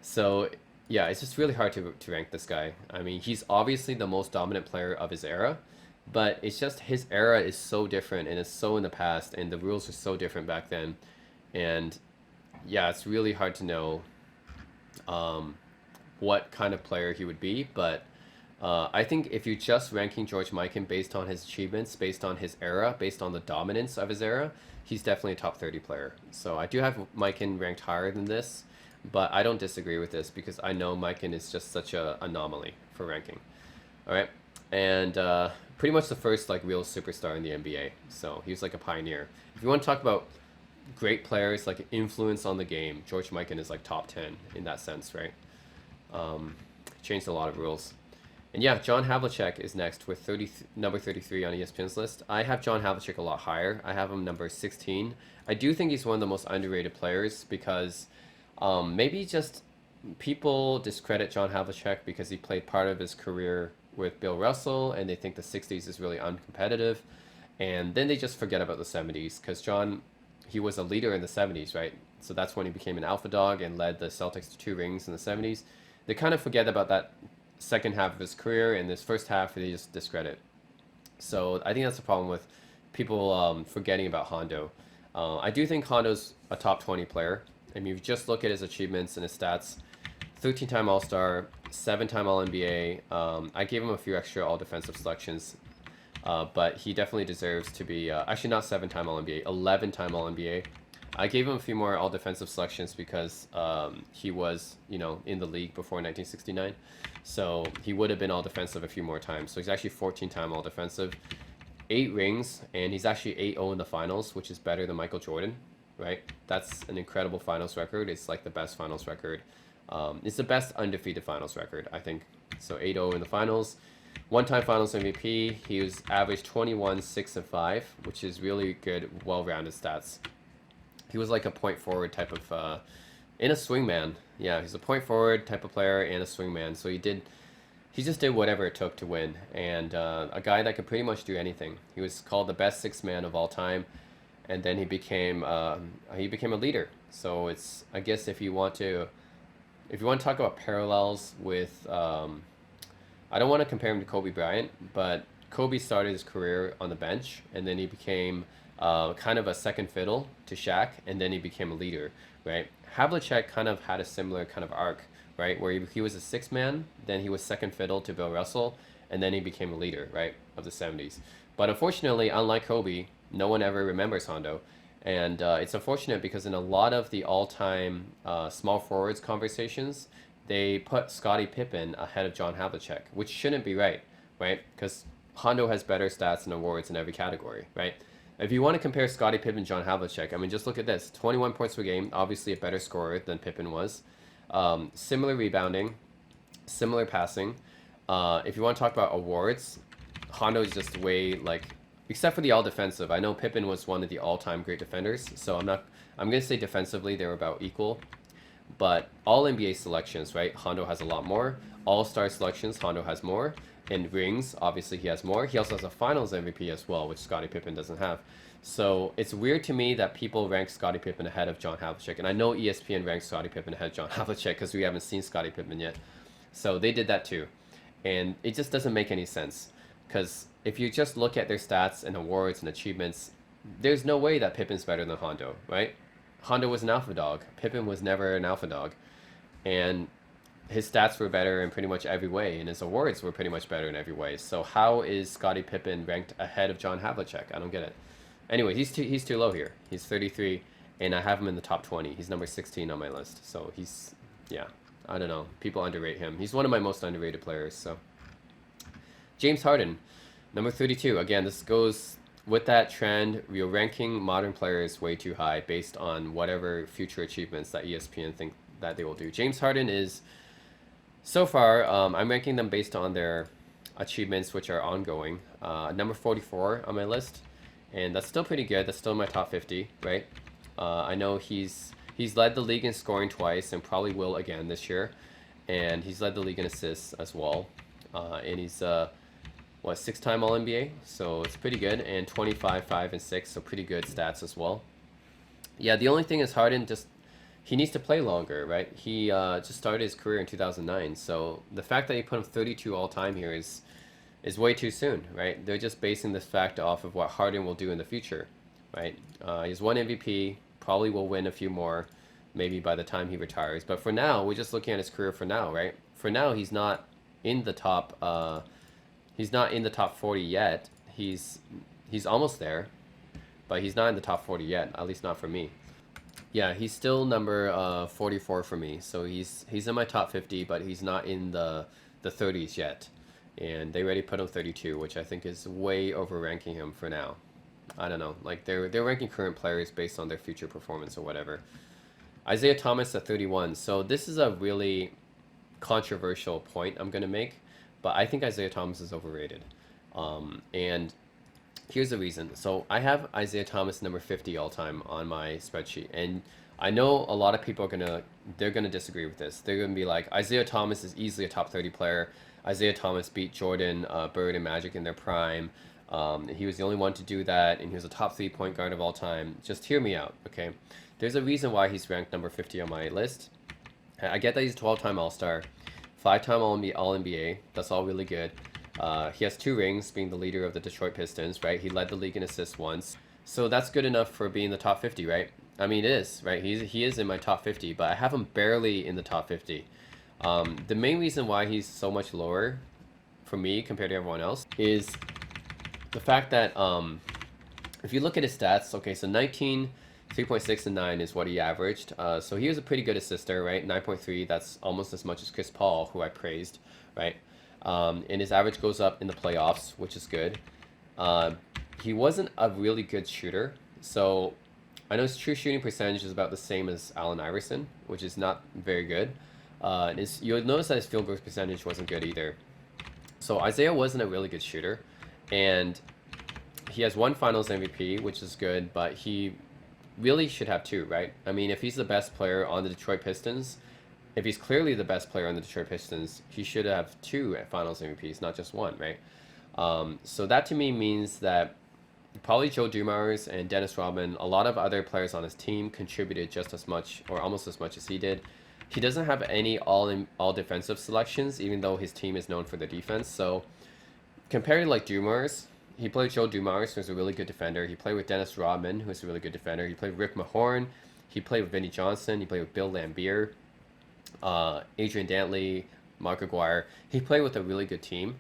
So yeah, it's just really hard to rank this guy. I mean, he's obviously the most dominant player of his era, but it's just his era is so different and it's so in the past, and the rules are so different back then. And yeah, it's really hard to know what kind of player he would be, but I think if you're just ranking George Mikan based on his achievements, based on his era, based on the dominance of his era, he's definitely a top 30 player. So I do have Mikan ranked higher than this, but I don't disagree with this because I know Mikan is just such a anomaly for ranking. All right, and pretty much the first like real superstar in the NBA. So he was like a pioneer. If you want to talk about great players like influence on the game, George Mikan is like top 10 in that sense, right? Changed a lot of rules. And yeah, John Havlicek is next with number 33 on ESPN's list. I have John Havlicek a lot higher. I have him number 16. I do think he's one of the most underrated players because maybe just people discredit John Havlicek because he played part of his career with Bill Russell and they think the 60s is really uncompetitive. And then they just forget about the 70s because John, he was a leader in the 70s, right? So that's when he became an alpha dog and led the Celtics to 2 rings in the 70s. They kind of forget about that second half of his career, and this first half they just discredit. So I think that's the problem with people forgetting about Hondo. I do think Hondo's a top 20 player. I mean, if you just look at his achievements and his stats, 13-time All-Star, 7-time All-NBA. I gave him a few extra All-Defensive selections, but he definitely deserves to be, actually not 7-time All-NBA, 11-time All-NBA. I gave him a few more all-defensive selections because he was, in the league before 1969. So he would have been all-defensive a few more times. So he's actually 14-time all-defensive, 8 rings, and he's actually 8-0 in the finals, which is better than Michael Jordan, right? That's an incredible finals record. It's like the best finals record. It's the best undefeated finals record, I think. So 8-0 in the finals. One-time finals MVP. He was averaged 21, 6, and 5, which is really good, well-rounded stats. He was like a point forward type of, and a swingman. Yeah, he's a point forward type of player and a swingman. So he just did whatever it took to win. And a guy that could pretty much do anything. He was called the best 6th man of all time, and then he became a leader. So it's, I guess if you want to talk about parallels with, I don't want to compare him to Kobe Bryant, but Kobe started his career on the bench, and then he became kind of a second fiddle to Shaq, and then he became a leader, right? Havlicek kind of had a similar kind of arc, right? Where he was a 6th man, then he was second fiddle to Bill Russell, and then he became a leader, right, of the 70s. But unfortunately, unlike Kobe, no one ever remembers Hondo. And it's unfortunate because in a lot of the all-time small forwards conversations, they put Scottie Pippen ahead of John Havlicek, which shouldn't be right? Because Hondo has better stats and awards in every category, right? If you want to compare Scottie Pippen and John Havlicek, I mean, just look at this. 21 points per game, obviously a better scorer than Pippen was. Similar rebounding, similar passing. If you want to talk about awards, Hondo is just way, except for the all-defensive. I know Pippen was one of the all-time great defenders, so I'm going to say defensively they were about equal. But all NBA selections, right, Hondo has a lot more. All-star selections, Hondo has more. And rings, obviously he has more. He also has a finals MVP as well, which Scottie Pippen doesn't have. So it's weird to me that people rank Scottie Pippen ahead of John Havlicek. And I know ESPN ranks Scottie Pippen ahead of John Havlicek because we haven't seen Scottie Pippen yet. So they did that too. And it just doesn't make any sense. Because if you just look at their stats and awards and achievements, there's no way that Pippen's better than Hondo, right? Hondo was an alpha dog. Pippen was never an alpha dog. And his stats were better in pretty much every way, and his awards were pretty much better in every way. So how is Scottie Pippen ranked ahead of John Havlicek? I don't get it. Anyway, he's too low here. He's 33, and I have him in the top 20. He's number 16 on my list. So yeah, I don't know. People underrate him. He's one of my most underrated players. So James Harden, number 32. Again, this goes with that trend. We're ranking modern players way too high based on whatever future achievements that ESPN think that they will do. James Harden is, so far, I'm ranking them based on their achievements, which are ongoing. Number 44 on my list, and that's still pretty good. That's still in my top 50, right? I know he's led the league in scoring twice and probably will again this year, and he's led the league in assists as well. And he's 6-time All-NBA, so it's pretty good, and 25, 5, and 6, so pretty good stats as well. Yeah, the only thing is Harden he needs to play longer, right? He just started his career in 2009, so the fact that he put him 32 all-time here is way too soon, right? They're just basing this fact off of what Harden will do in the future, right? He's won MVP, probably will win a few more, maybe by the time he retires. But for now, we're just looking at his career for now, right? For now, he's not in the top. He's not in the top 40 yet. He's almost there, but he's not in the top 40 yet. At least not for me. Yeah, he's still number 44 for me. So he's in my top 50, but he's not in the 30s yet. And they already put him 32, which I think is way over ranking him for now. I don't know. Like they're ranking current players based on their future performance or whatever. Isaiah Thomas at 31. So this is a really controversial point I'm gonna make, but I think Isaiah Thomas is overrated. And here's the reason. So I have Isaiah Thomas number 50 all time on my spreadsheet, and I know a lot of people are they're gonna disagree with this. They're gonna be like, Isaiah Thomas is easily a top 30 player. Isaiah Thomas beat Jordan, Bird, and Magic in their prime. He was the only one to do that, and he was a top 3 point guard of all time. Just hear me out, okay? There's a reason why he's ranked number 50 on my list. I get that he's a 12-time All-Star, 5-time All-NBA. That's all really good. He has 2 rings, being the leader of the Detroit Pistons, right? He led the league in assists once. So that's good enough for being the top 50, right? I mean, it is, right? He is in my top 50, but I have him barely in the top 50. The main reason why he's so much lower for me compared to everyone else is the fact that if you look at his stats, okay, so 19, 3.6, and 9 is what he averaged. So he was a pretty good assister, right? 9.3, that's almost as much as Chris Paul, who I praised, right? And his average goes up in the playoffs, which is good. He wasn't a really good shooter. So I know his true shooting percentage is about the same as Allen Iverson, which is not very good. You'll notice that his field goal percentage wasn't good either. So Isaiah wasn't a really good shooter. And he has 1 Finals MVP, which is good, but he really should have 2, right? I mean, if he's the best player on the Detroit Pistons, if he's clearly the best player on the Detroit Pistons, he should have 2 Finals MVPs, not just 1, right? So that to me means that probably Joe Dumars and Dennis Rodman, a lot of other players on his team contributed just as much or almost as much as he did. He doesn't have any all defensive selections, even though his team is known for their defense. So compared to like Dumars, he played with Joe Dumars, who's a really good defender. He played with Dennis Rodman, who's a really good defender. He played with Rick Mahorn. He played with Vinnie Johnson. He played with Bill Laimbeer, Adrian Dantley, Mark Aguirre. He played with a really good team.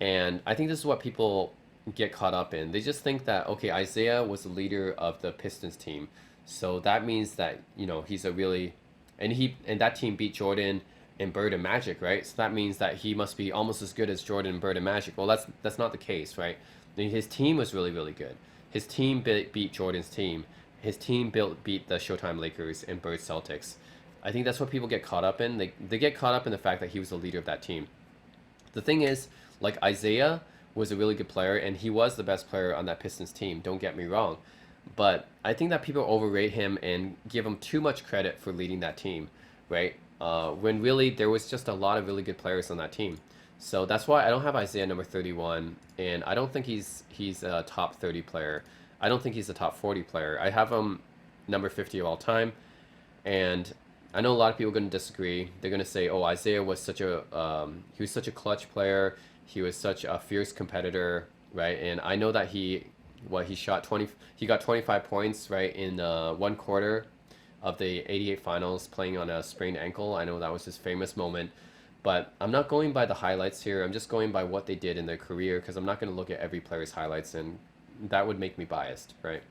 And I think this is what people get caught up in. They just think that, okay, Isaiah was the leader of the Pistons team. So that means that, he's a really... And that team beat Jordan and Bird and Magic, right? So that means that he must be almost as good as Jordan and Bird and Magic. Well, that's not the case, right? I mean, his team was really, really good. His team beat Jordan's team. His team beat the Showtime Lakers and Bird Celtics. I think that's what people get caught up in. They get caught up in the fact that he was the leader of that team. The thing is, like, Isaiah was a really good player, and he was the best player on that Pistons team. Don't get me wrong. But I think that people overrate him and give him too much credit for leading that team, right? When really there was just a lot of really good players on that team. So that's why I don't have Isaiah number 31, and I don't think he's a top 30 player. I don't think he's a top 40 player. I have him number 50 of all time, and I know a lot of people are going to disagree. They're going to say, oh, Isaiah was he was such a clutch player. He was such a fierce competitor, right? And I know that he got 25 points, right, in 1 quarter of the 88 finals playing on a sprained ankle. I know that was his famous moment, but I'm not going by the highlights here. I'm just going by what they did in their career, because I'm not going to look at every player's highlights, and that would make me biased, right?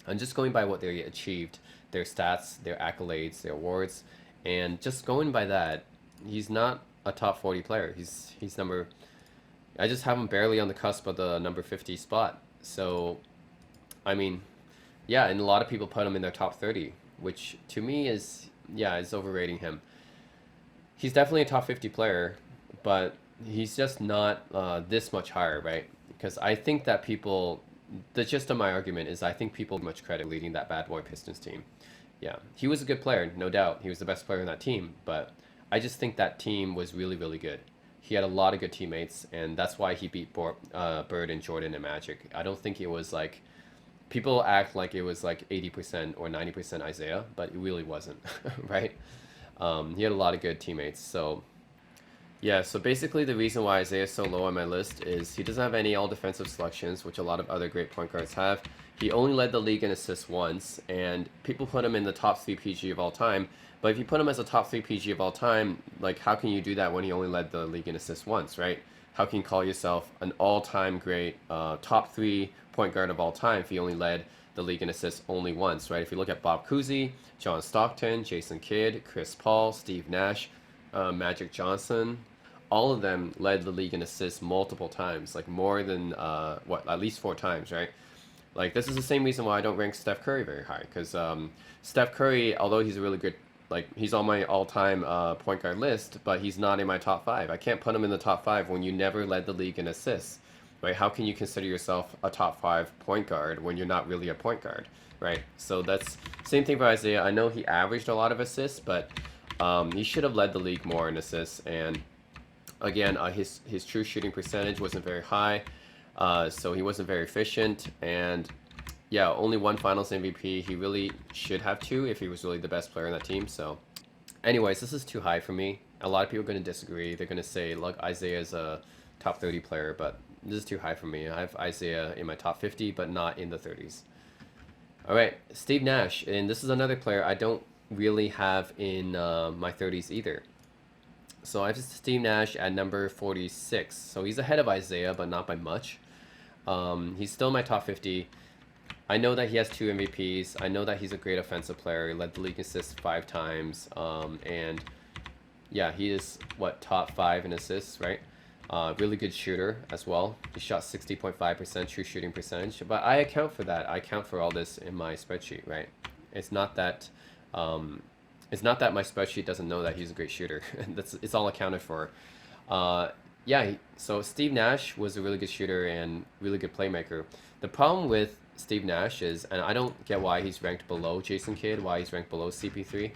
I'm just going by what they achieved, their stats, their accolades, their awards, and just going by that, he's not a top 40 player. He's number... I just have him barely on the cusp of the number 50 spot. So, I mean, yeah, and a lot of people put him in their top 30, which to me is overrating him. He's definitely a top 50 player, but he's just not this much higher, right? Because I think that the gist of my argument is I think people give much credit leading that bad boy Pistons team. Yeah, he was a good player, no doubt. He was the best player in that team, but I just think that team was really, really good. He had a lot of good teammates, and that's why he beat Bird and Jordan and Magic. I don't think it was like... People act like it was like 80% or 90% Isaiah, but it really wasn't, right? He had a lot of good teammates. So, yeah, so basically the reason why Isaiah is so low on my list is he doesn't have any all-defensive selections, which a lot of other great point guards have. He only led the league in assists once, and people put him in the top 3 PG of all time. But if you put him as a top 3 PG of all time, like how can you do that when he only led the league in assists once, right? How can you call yourself an all-time great top 3 point guard of all time if he only led the league in assists only once, right? If you look at Bob Cousy, John Stockton, Jason Kidd, Chris Paul, Steve Nash, Magic Johnson, all of them led the league in assists multiple times, like more than at least 4 times, right? Like this is the same reason why I don't rank Steph Curry very high, because Steph Curry, although he's a really good, like he's on my all-time point guard list, but he's not in my top 5. I can't put him in the top 5 when you never led the league in assists, right? How can you consider yourself a top 5 point guard when you're not really a point guard, right? So that's same thing for Isaiah. I know he averaged a lot of assists, but he should have led the league more in assists. And again, his true shooting percentage wasn't very high. So he wasn't very efficient, and yeah, only 1 Finals MVP. He really should have 2 if he was really the best player on that team. So anyways, this is too high for me. A lot of people are going to disagree. They're going to say, look, Isaiah is a top 30 player, but this is too high for me. I have Isaiah in my top 50, but not in the 30s. All right, Steve Nash, and this is another player I don't really have in my 30s either. So I have Steve Nash at number 46. So he's ahead of Isaiah, but not by much. He's still in my top 50. I know that he has 2 MVPs. I know that he's a great offensive player. He led the league in assists 5 times. And yeah, he is, top 5 in assists, right? Really good shooter as well. He shot 60.5% true shooting percentage. But I account for that. I account for all this in my spreadsheet, right? It's not that my spreadsheet doesn't know that he's a great shooter. It's all accounted for. Yeah, so Steve Nash was a really good shooter and really good playmaker. The problem with Steve Nash is, and I don't get why he's ranked below Jason Kidd, why he's ranked below CP3.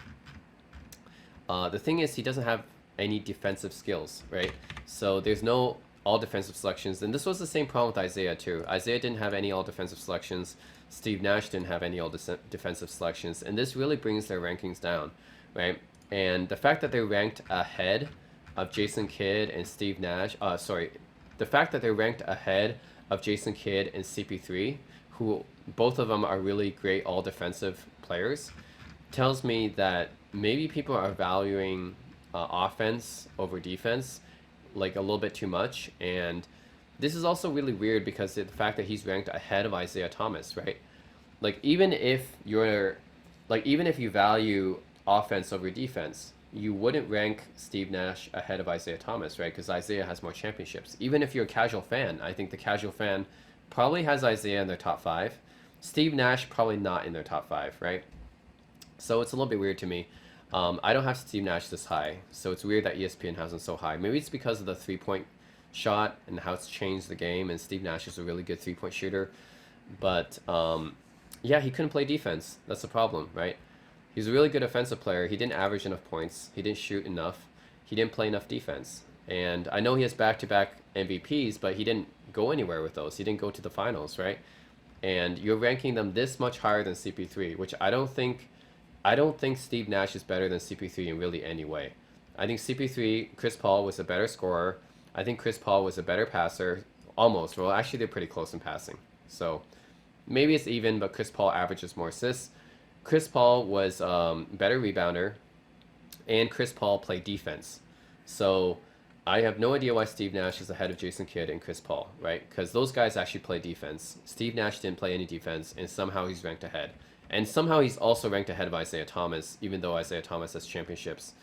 The thing is, he doesn't have any defensive skills, right? So there's no all defensive selections, and this was the same problem with Isaiah too. Isaiah didn't have any all defensive selections. Steve Nash didn't have any all defensive selections, and this really brings their rankings down, right? And the fact that they're ranked ahead of Jason Kidd and Steve Nash, the fact that they're ranked ahead of Jason Kidd and CP3, who both of them are really great all defensive players, tells me that maybe people are valuing offense over defense like a little bit too much. And this is also really weird because of the fact that he's ranked ahead of Isaiah Thomas, right? Like even if you value offense over defense, you wouldn't rank Steve Nash ahead of Isaiah Thomas, right? Because Isaiah has more championships. Even if you're a casual fan, I think the casual fan probably has Isaiah in their top 5. Steve Nash probably not in their top 5, right? So it's a little bit weird to me. I don't have Steve Nash this high, so it's weird that ESPN has him so high. Maybe it's because of the 3-point shot and how it's changed the game, and Steve Nash is a really good 3-point shooter. But yeah, he couldn't play defense. That's the problem, right? He's a really good offensive player. He didn't average enough points. He didn't shoot enough. He didn't play enough defense. And I know he has back-to-back MVPs, but he didn't go anywhere with those. He didn't go to the finals, right? And you're ranking them this much higher than CP3, which I don't think Steve Nash is better than CP3 in really any way. I think CP3, Chris Paul was a better scorer. I think Chris Paul was a better passer, almost. Well, actually, they're pretty close in passing. So maybe it's even, but Chris Paul averages more assists. Chris Paul was better rebounder, and Chris Paul played defense. So I have no idea why Steve Nash is ahead of Jason Kidd and Chris Paul, right? Because those guys actually play defense. Steve Nash didn't play any defense, and somehow he's ranked ahead. And somehow he's also ranked ahead of Isaiah Thomas, even though Isaiah Thomas has championships.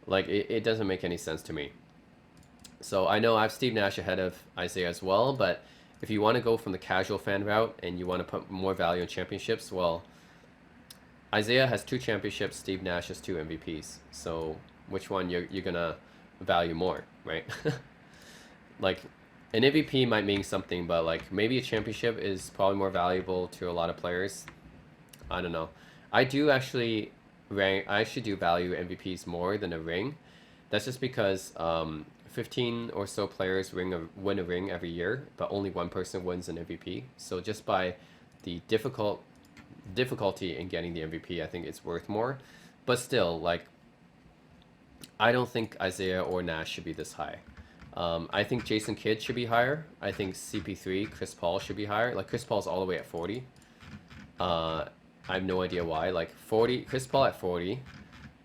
Like, it doesn't make any sense to me. So I know I have Steve Nash ahead of Isaiah as well, but if you want to go from the casual fan route and you want to put more value in championships, well, Isaiah has 2 championships, Steve Nash has 2 MVPs. So which one you're going to value more, right? Like, an MVP might mean something, but like maybe a championship is probably more valuable to a lot of players. I don't know. I actually do value MVPs more than a ring. That's just because 15 or so players win a ring every year, but only one person wins an MVP. So just by the difficulty in getting the MVP, I think it's worth more. But still, like, I don't think Isaiah or Nash should be this high. I think Jason Kidd should be higher. I think CP3, Chris Paul should be higher. Like, Chris Paul's all the way at 40. Uh, I have no idea why. Like 40, Chris Paul at 40,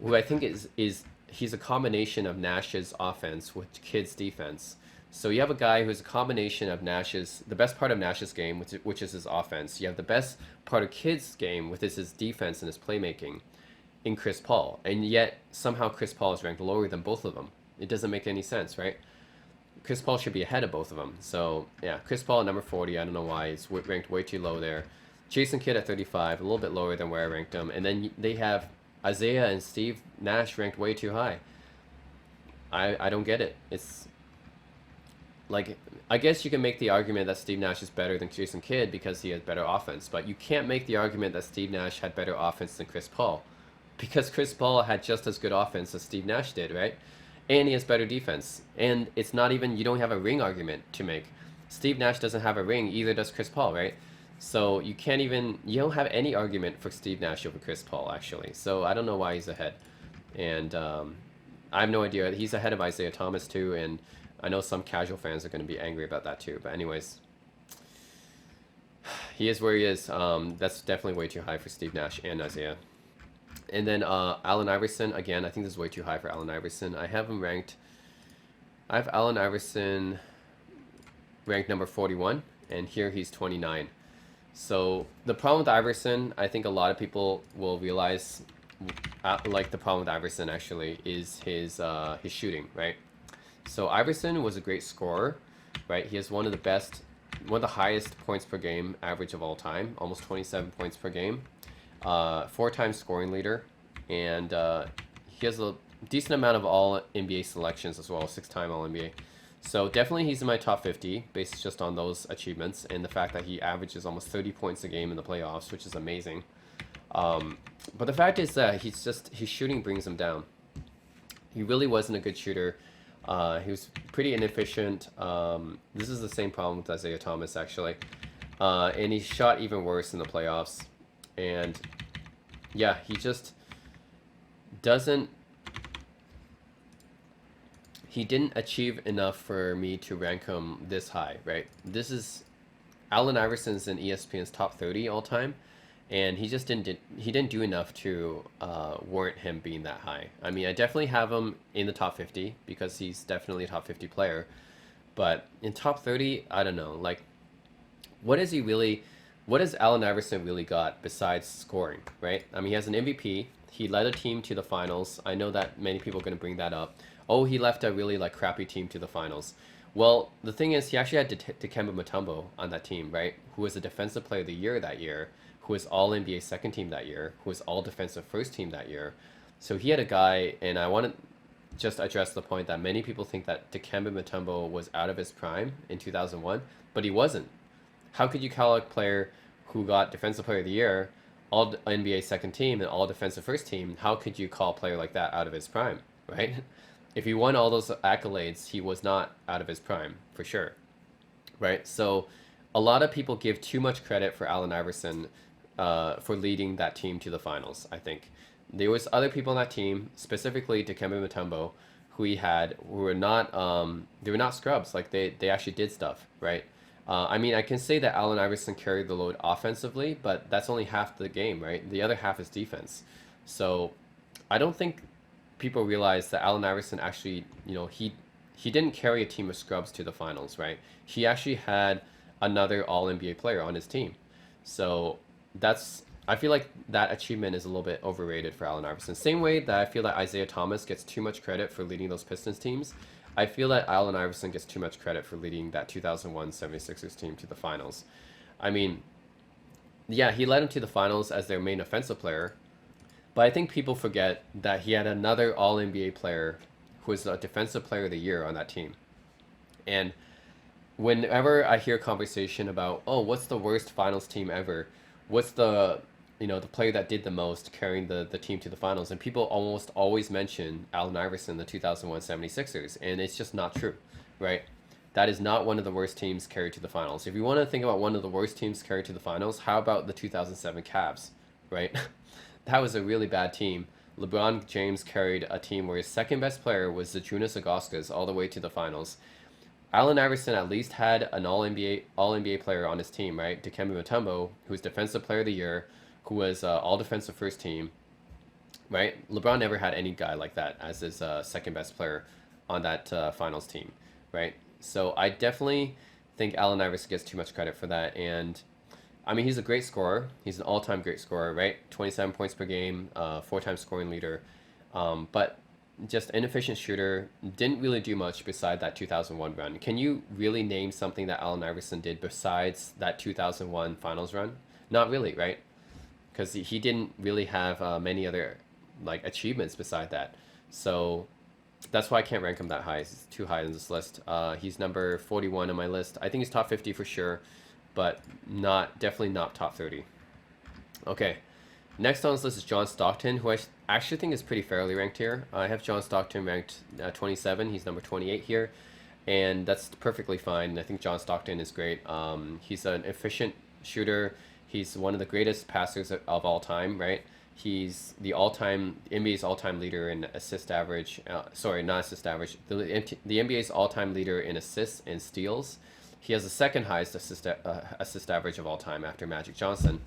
who I think is he's a combination of Nash's offense with Kidd's defense. So you have a guy who's a combination of Nash's the best part of Nash's game, which is his offense. You have the best part of Kidd's game, which is his defense and his playmaking, in Chris Paul, and yet somehow Chris Paul is ranked lower than both of them. It doesn't make any sense, right? Chris Paul should be ahead of both of them. So yeah, Chris Paul at number 40. I don't know why he's ranked way too low there. Jason Kidd at 35, a little bit lower than where I ranked him. And then they have Isaiah and Steve Nash ranked way too high. I don't get it. It's like, I guess you can make the argument that Steve Nash is better than Jason Kidd because he has better offense, but you can't make the argument that Steve Nash had better offense than Chris Paul because Chris Paul had just as good offense as Steve Nash did, right? And he has better defense. And it's not even, you don't have a ring argument to make. Steve Nash doesn't have a ring, either does Chris Paul, right? So you can't even, you don't have any argument for Steve Nash over Chris Paul, actually. So I don't know why he's ahead. And I have no idea. He's ahead of Isaiah Thomas, too. And I know some casual fans are going to be angry about that, too. But anyways, he is where he is. That's definitely way too high for Steve Nash and Isaiah. And then Allen Iverson, again, I think this is way too high for Allen Iverson. I have him ranked, I have Allen Iverson ranked number 41, and here he's 29. So the problem with Iverson, I think a lot of people will realize, like the problem with Iverson actually is his shooting, right? So Iverson was a great scorer, right? He has one of the highest points per game average of all time, almost 27 points per game. 4-time scoring leader, and he has a decent amount of all NBA selections as well, 6-time all NBA. So definitely he's in my top 50 based just on those achievements and the fact that he averages almost 30 points a game in the playoffs, which is amazing. But the fact is that his shooting brings him down. He really wasn't a good shooter. He was pretty inefficient. This is the same problem with Isaiah Thomas actually, and he shot even worse in the playoffs. And yeah, he just doesn't, he didn't achieve enough for me to rank him this high, right? This is, Allen Iverson's in ESPN's top 30 all time, and he just didn't do enough to warrant him being that high. I mean, I definitely have him in the top 50 because he's definitely a top 50 player, but in top 30, I don't know, like, what has Allen Iverson really got besides scoring, right? I mean, he has an MVP. He led a team to the finals. I know that many people are going to bring that up. Oh, he left a really like crappy team to the finals. Well, the thing is, he actually had Dikembe Mutombo on that team, right? Who was a Defensive Player of the Year that year, who was All NBA Second Team that year, who was All Defensive First Team that year. So he had a guy, and I want to just address the point that many people think that Dikembe Mutombo was out of his prime in 2001, but he wasn't. How could you call a player who got Defensive Player of the Year, All NBA Second Team, and All Defensive First Team, how could you call a player like that out of his prime, right? If he won all those accolades, he was not out of his prime, for sure, right? So a lot of people give too much credit for Allen Iverson for leading that team to the finals, I think. There was other people on that team, specifically Dikembe Mutombo, who were not, they were not scrubs, like they actually did stuff, right? I mean, I can say that Allen Iverson carried the load offensively, but that's only half the game, right? The other half is defense. So I don't think people realize that Allen Iverson actually, he didn't carry a team of scrubs to the finals, right? He actually had another All-NBA player on his team. So I feel like that achievement is a little bit overrated for Allen Iverson. Same way that I feel that Isaiah Thomas gets too much credit for leading those Pistons teams. I feel that Allen Iverson gets too much credit for leading that 2001 76ers team to the finals. I mean, yeah, he led them to the finals as their main offensive player, but I think people forget that he had another All-NBA player who was a Defensive Player of the Year on that team. And whenever I hear conversation about, oh, what's the worst finals team ever? What's the player that did the most carrying the team to the finals? And people almost always mention Allen Iverson, the 2001 76ers, and it's just not true, right? That is not one of the worst teams carried to the finals. If you want to think about one of the worst teams carried to the finals, how about the 2007 Cavs, right? That was a really bad team. LeBron James carried a team where his second best player was Zydrunas Ilgauskas all the way to the finals. Allen Iverson at least had an All NBA player on his team, right? Dikembe Mutombo, who was Defensive Player of the Year, who was All Defensive First Team, right? LeBron never had any guy like that as his second best player on that finals team, right? So I definitely think Allen Iverson gets too much credit for that. And I mean, he's a great scorer. He's an all-time great scorer, right? 27 points per game, four-time scoring leader. But just inefficient shooter, didn't really do much beside that 2001 run. Can you really name something that Allen Iverson did besides that 2001 finals run? Not really, right? Because he didn't really have many other like achievements beside that. So that's why I can't rank him that high. He's too high on this list. He's number 41 on my list. I think he's top 50 for sure, but definitely not top 30. Okay, next on this list is John Stockton, who I actually think is pretty fairly ranked here. I have John Stockton ranked 27. He's number 28 here, and that's perfectly fine. I think John Stockton is great. He's an efficient shooter. He's one of the greatest passers of all time, right? He's the all-time NBA's all-time leader in assist average. Sorry, not assist average. The NBA's all-time leader in assists and steals. He has the second highest assist average of all time after Magic Johnson.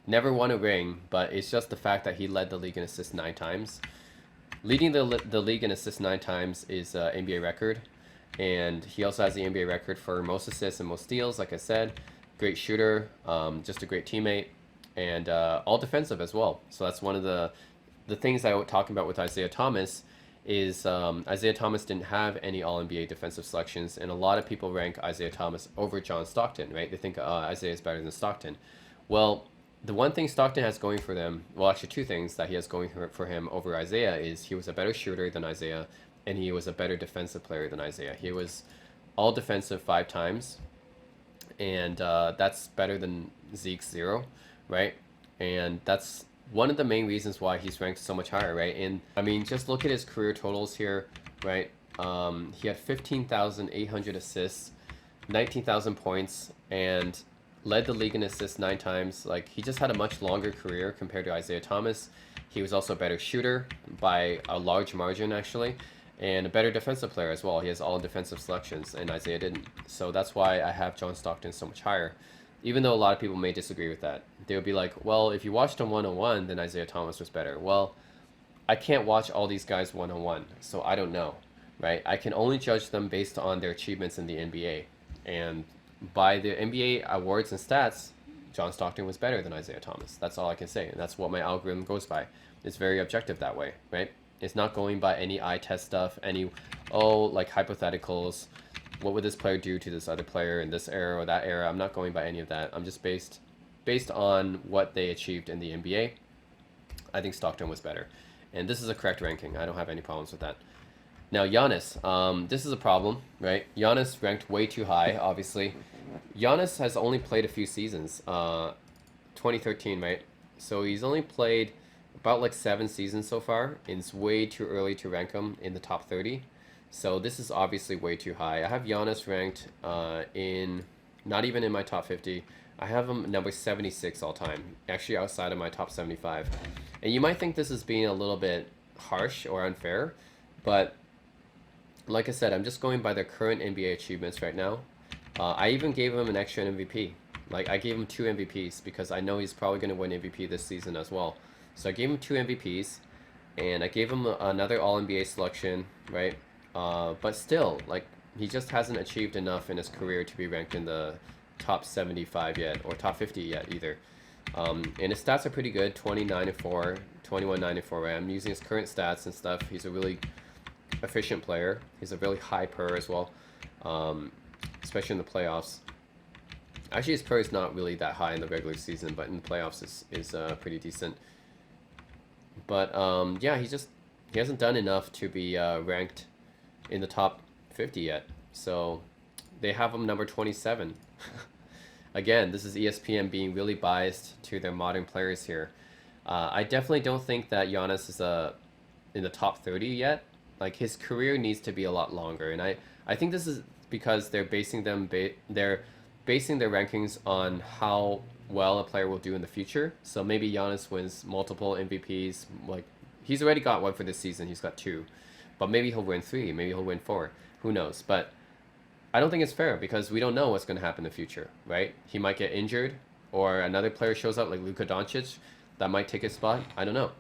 Never won a ring, but it's just the fact that he led the league in assists 9 times. Leading the league in assists 9 times is an NBA record, and he also has the NBA record for most assists and most steals. Like I said, great shooter, just a great teammate, and all defensive as well. So that's one of the things I was talking about with Isaiah Thomas is Isaiah Thomas didn't have any All-NBA defensive selections, and a lot of people rank Isaiah Thomas over John Stockton, right? They think Isaiah is better than Stockton. Well, the one thing Stockton has going for them, well, actually two things that he has going for him over Isaiah is he was a better shooter than Isaiah, and he was a better defensive player than Isaiah. He was all defensive 5 times, and that's better than Zeke's 0, right? And that's one of the main reasons why he's ranked so much higher, right? And I mean, just look at his career totals here, right? He had 15,800 assists, 19,000 points, and led the league in assists 9 times. Like, he just had a much longer career compared to Isaiah Thomas. He was also a better shooter by a large margin, actually, and a better defensive player as well. He has all defensive selections, and Isaiah didn't. So that's why I have John Stockton so much higher, even though a lot of people may disagree with that. They would be like, well, if you watched him one-on-one, then Isaiah Thomas was better. Well, I can't watch all these guys one-on-one, so I don't know, right? I can only judge them based on their achievements in the NBA. And by the NBA awards and stats, John Stockton was better than Isaiah Thomas. That's all I can say, and that's what my algorithm goes by. It's very objective that way, right? It's not going by any eye test stuff, like hypotheticals. What would this player do to this other player in this era or that era? I'm not going by any of that. I'm just based on what they achieved in the NBA. I think Stockton was better. And this is a correct ranking. I don't have any problems with that. Now, Giannis. This is a problem, right? Giannis ranked way too high, obviously. Giannis has only played a few seasons. 2013, right? So he's only played about like 7 seasons so far. And it's way too early to rank him in the top 30. So this is obviously way too high. I have Giannis ranked not even in my top 50. I have him number 76 all time, actually outside of my top 75. And you might think this is being a little bit harsh or unfair, but like I said, I'm just going by their current NBA achievements right now. I even gave him an extra MVP. Like, I gave him 2 MVPs because I know he's probably going to win MVP this season as well. So I gave him 2 MVPs, and I gave him another All-NBA selection, right? But still, like, he just hasn't achieved enough in his career to be ranked in the top 75 yet, or top 50 yet either. And his stats are pretty good, 29-4, 21-9-4, right? I'm using his current stats and stuff. He's a really efficient player. He's a really high per as well, especially in the playoffs. Actually, his per is not really that high in the regular season, but in the playoffs is pretty decent. But yeah, he hasn't done enough to be ranked in the top 50 yet. So they have him number 27. Again, this is ESPN being really biased to their modern players here. I definitely don't think that Giannis is in the top 30 yet. Like, his career needs to be a lot longer, and I think this is because they're basing their rankings on how well a player will do in the future. So maybe Giannis wins multiple MVPs. Like, he's already got one for this season. He's got 2. But maybe he'll win 3, maybe he'll win 4. Who knows? But I don't think it's fair because we don't know what's going to happen in the future, right? He might get injured, or another player shows up like Luka Doncic that might take his spot. I don't know.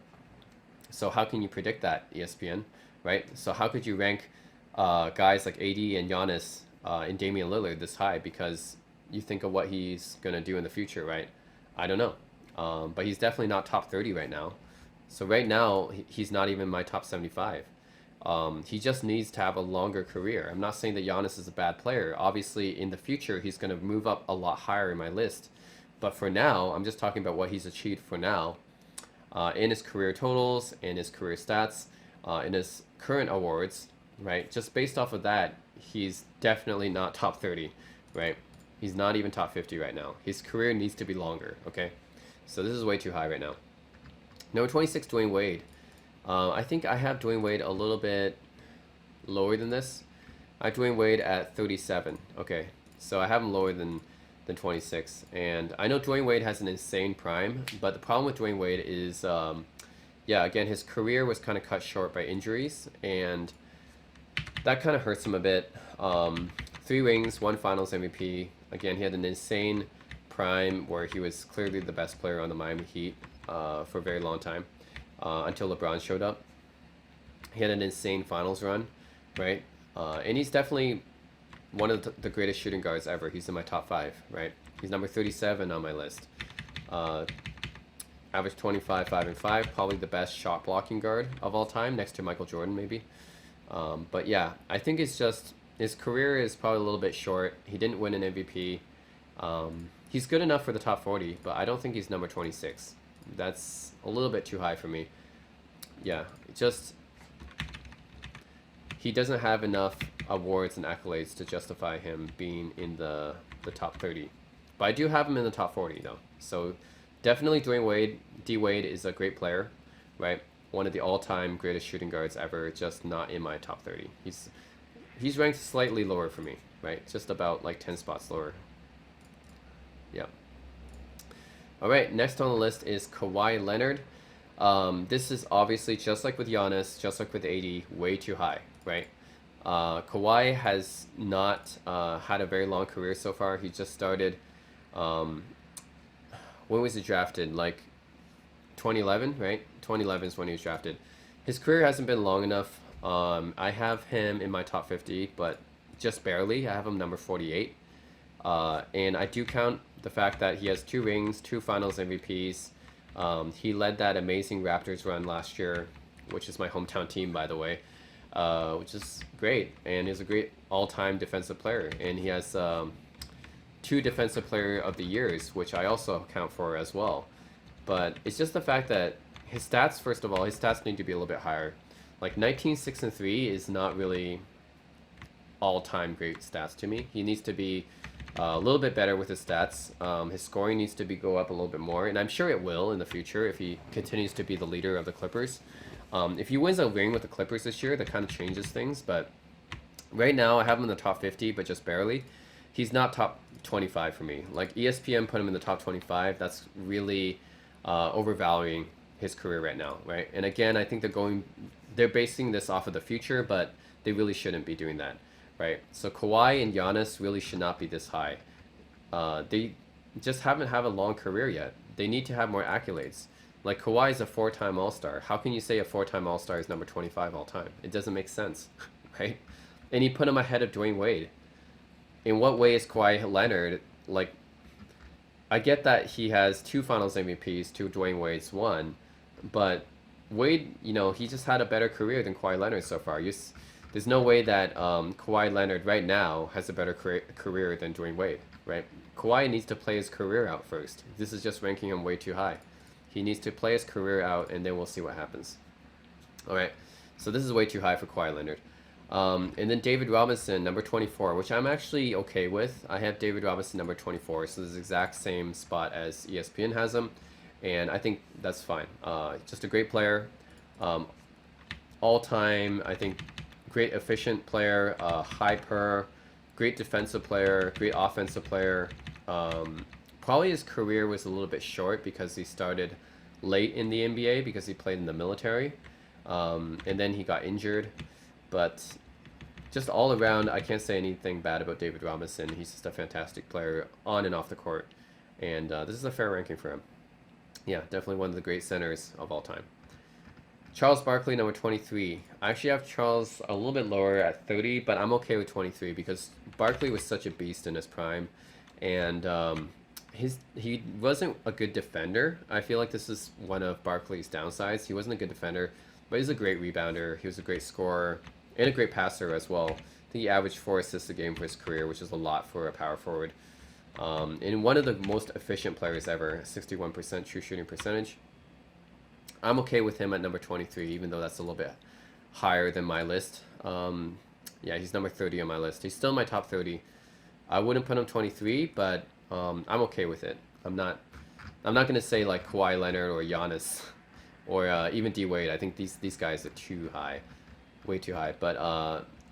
So how can you predict that, ESPN, right? So how could you rank guys like AD and Giannis and Damian Lillard this high because you think of what he's going to do in the future, right? I don't know. But he's definitely not top 30 right now. So right now, he's not even my top 75. He just needs to have a longer career. I'm not saying that Giannis is a bad player. Obviously, in the future, he's going to move up a lot higher in my list. But for now, I'm just talking about what he's achieved for now. In his career totals, in his career stats, in his current awards, right? Just based off of that, he's definitely not top 30, right? He's not even top 50 right now. His career needs to be longer, okay? So this is way too high right now. Number 26, Dwayne Wade. I think I have Dwayne Wade a little bit lower than this. I have Dwayne Wade at 37. Okay, so I have him lower than 26. And I know Dwayne Wade has an insane prime, but the problem with Dwayne Wade is, yeah, again, his career was kind of cut short by injuries, and that kind of hurts him a bit. 3 rings, 1 Finals MVP. Again, he had an insane prime where he was clearly the best player on the Miami Heat for a very long time until LeBron showed up. He had an insane finals run, right? And he's definitely one of the greatest shooting guards ever. He's in my top 5, right? He's number 37 on my list. Average 25, 5 and 5. Probably the best shot blocking guard of all time, next to Michael Jordan maybe. But yeah, I think it's just his career is probably a little bit short. He didn't win an MVP. He's good enough for the top 40, but I don't think he's number 26. That's a little bit too high for me. Yeah, just he doesn't have enough awards and accolades to justify him being in the top 30. But I do have him in the top 40 though. So definitely Dwayne Wade. D Wade is a great player, right? One of the all-time greatest shooting guards ever, just not in my top 30. He's ranked slightly lower for me, right? Just about like 10 spots lower. Yeah. All right, next on the list is Kawhi Leonard. This is obviously just like with Giannis, just like with AD, way too high, right? Kawhi has not had a very long career so far. He just started, when was he drafted? Like 2011, right? 2011 is when he was drafted. His career hasn't been long enough. I have him in my top 50, but just barely. I have him number 48. And I do count the fact that he has 2 rings, 2 Finals MVPs. He led that amazing Raptors run last year, which is my hometown team, by the way, which is great. And he's a great all-time defensive player. And he has 2 Defensive Player of the Years, which I also count for as well. But it's just the fact that his stats, first of all, his stats need to be a little bit higher. Like 19, 6, and 3 is not really all-time great stats to me. He needs to be a little bit better with his stats. His scoring needs to go up a little bit more, and I'm sure it will in the future if he continues to be the leader of the Clippers. If he wins a ring with the Clippers this year, that kind of changes things, but right now I have him in the top 50, but just barely. He's not top 25 for me. Like ESPN put him in the top 25. That's really overvaluing his career right now, right? And again, I think they're basing this off of the future, but they really shouldn't be doing that. Right, so Kawhi and Giannis really should not be this high. They just haven't had a long career yet. They need to have more accolades. Like Kawhi is a 4-time All-Star. How can you say a 4-time All-Star is number 25 all time? It doesn't make sense, right? And he put him ahead of Dwayne Wade. In what way is Kawhi Leonard like? I get that he has 2 Finals MVPs, 2 Dwayne Wade's 1, but Wade, he just had a better career than Kawhi Leonard so far. There's no way that Kawhi Leonard right now has a better career than Dwayne Wade, right? Kawhi needs to play his career out first. This is just ranking him way too high. He needs to play his career out, and then we'll see what happens. All right, so this is way too high for Kawhi Leonard. And then David Robinson, number 24, which I'm actually okay with. I have David Robinson number 24, so this is the exact same spot as ESPN has him, and I think that's fine. Just a great player. All-time, I think, great efficient player, high per, great defensive player, great offensive player. Probably his career was a little bit short because he started late in the NBA because he played in the military, and then he got injured. But just all around, I can't say anything bad about David Robinson. He's just a fantastic player on and off the court. And this is a fair ranking for him. Yeah, definitely one of the great centers of all time. Charles Barkley, number 23. I actually have Charles a little bit lower at 30, but I'm okay with 23 because Barkley was such a beast in his prime. And he wasn't a good defender. I feel like this is one of Barkley's downsides. He wasn't a good defender, but he's a great rebounder. He was a great scorer and a great passer as well. I think he averaged 4 assists a game for his career, which is a lot for a power forward. And one of the most efficient players ever, 61% true shooting percentage. I'm okay with him at number 23, even though that's a little bit higher than my list. Yeah, he's number 30 on my list. He's still in my top 30. I wouldn't put him 23, but I'm okay with it. I'm not gonna say like Kawhi Leonard or Giannis or even D Wade. I think these guys are too high, way too high. But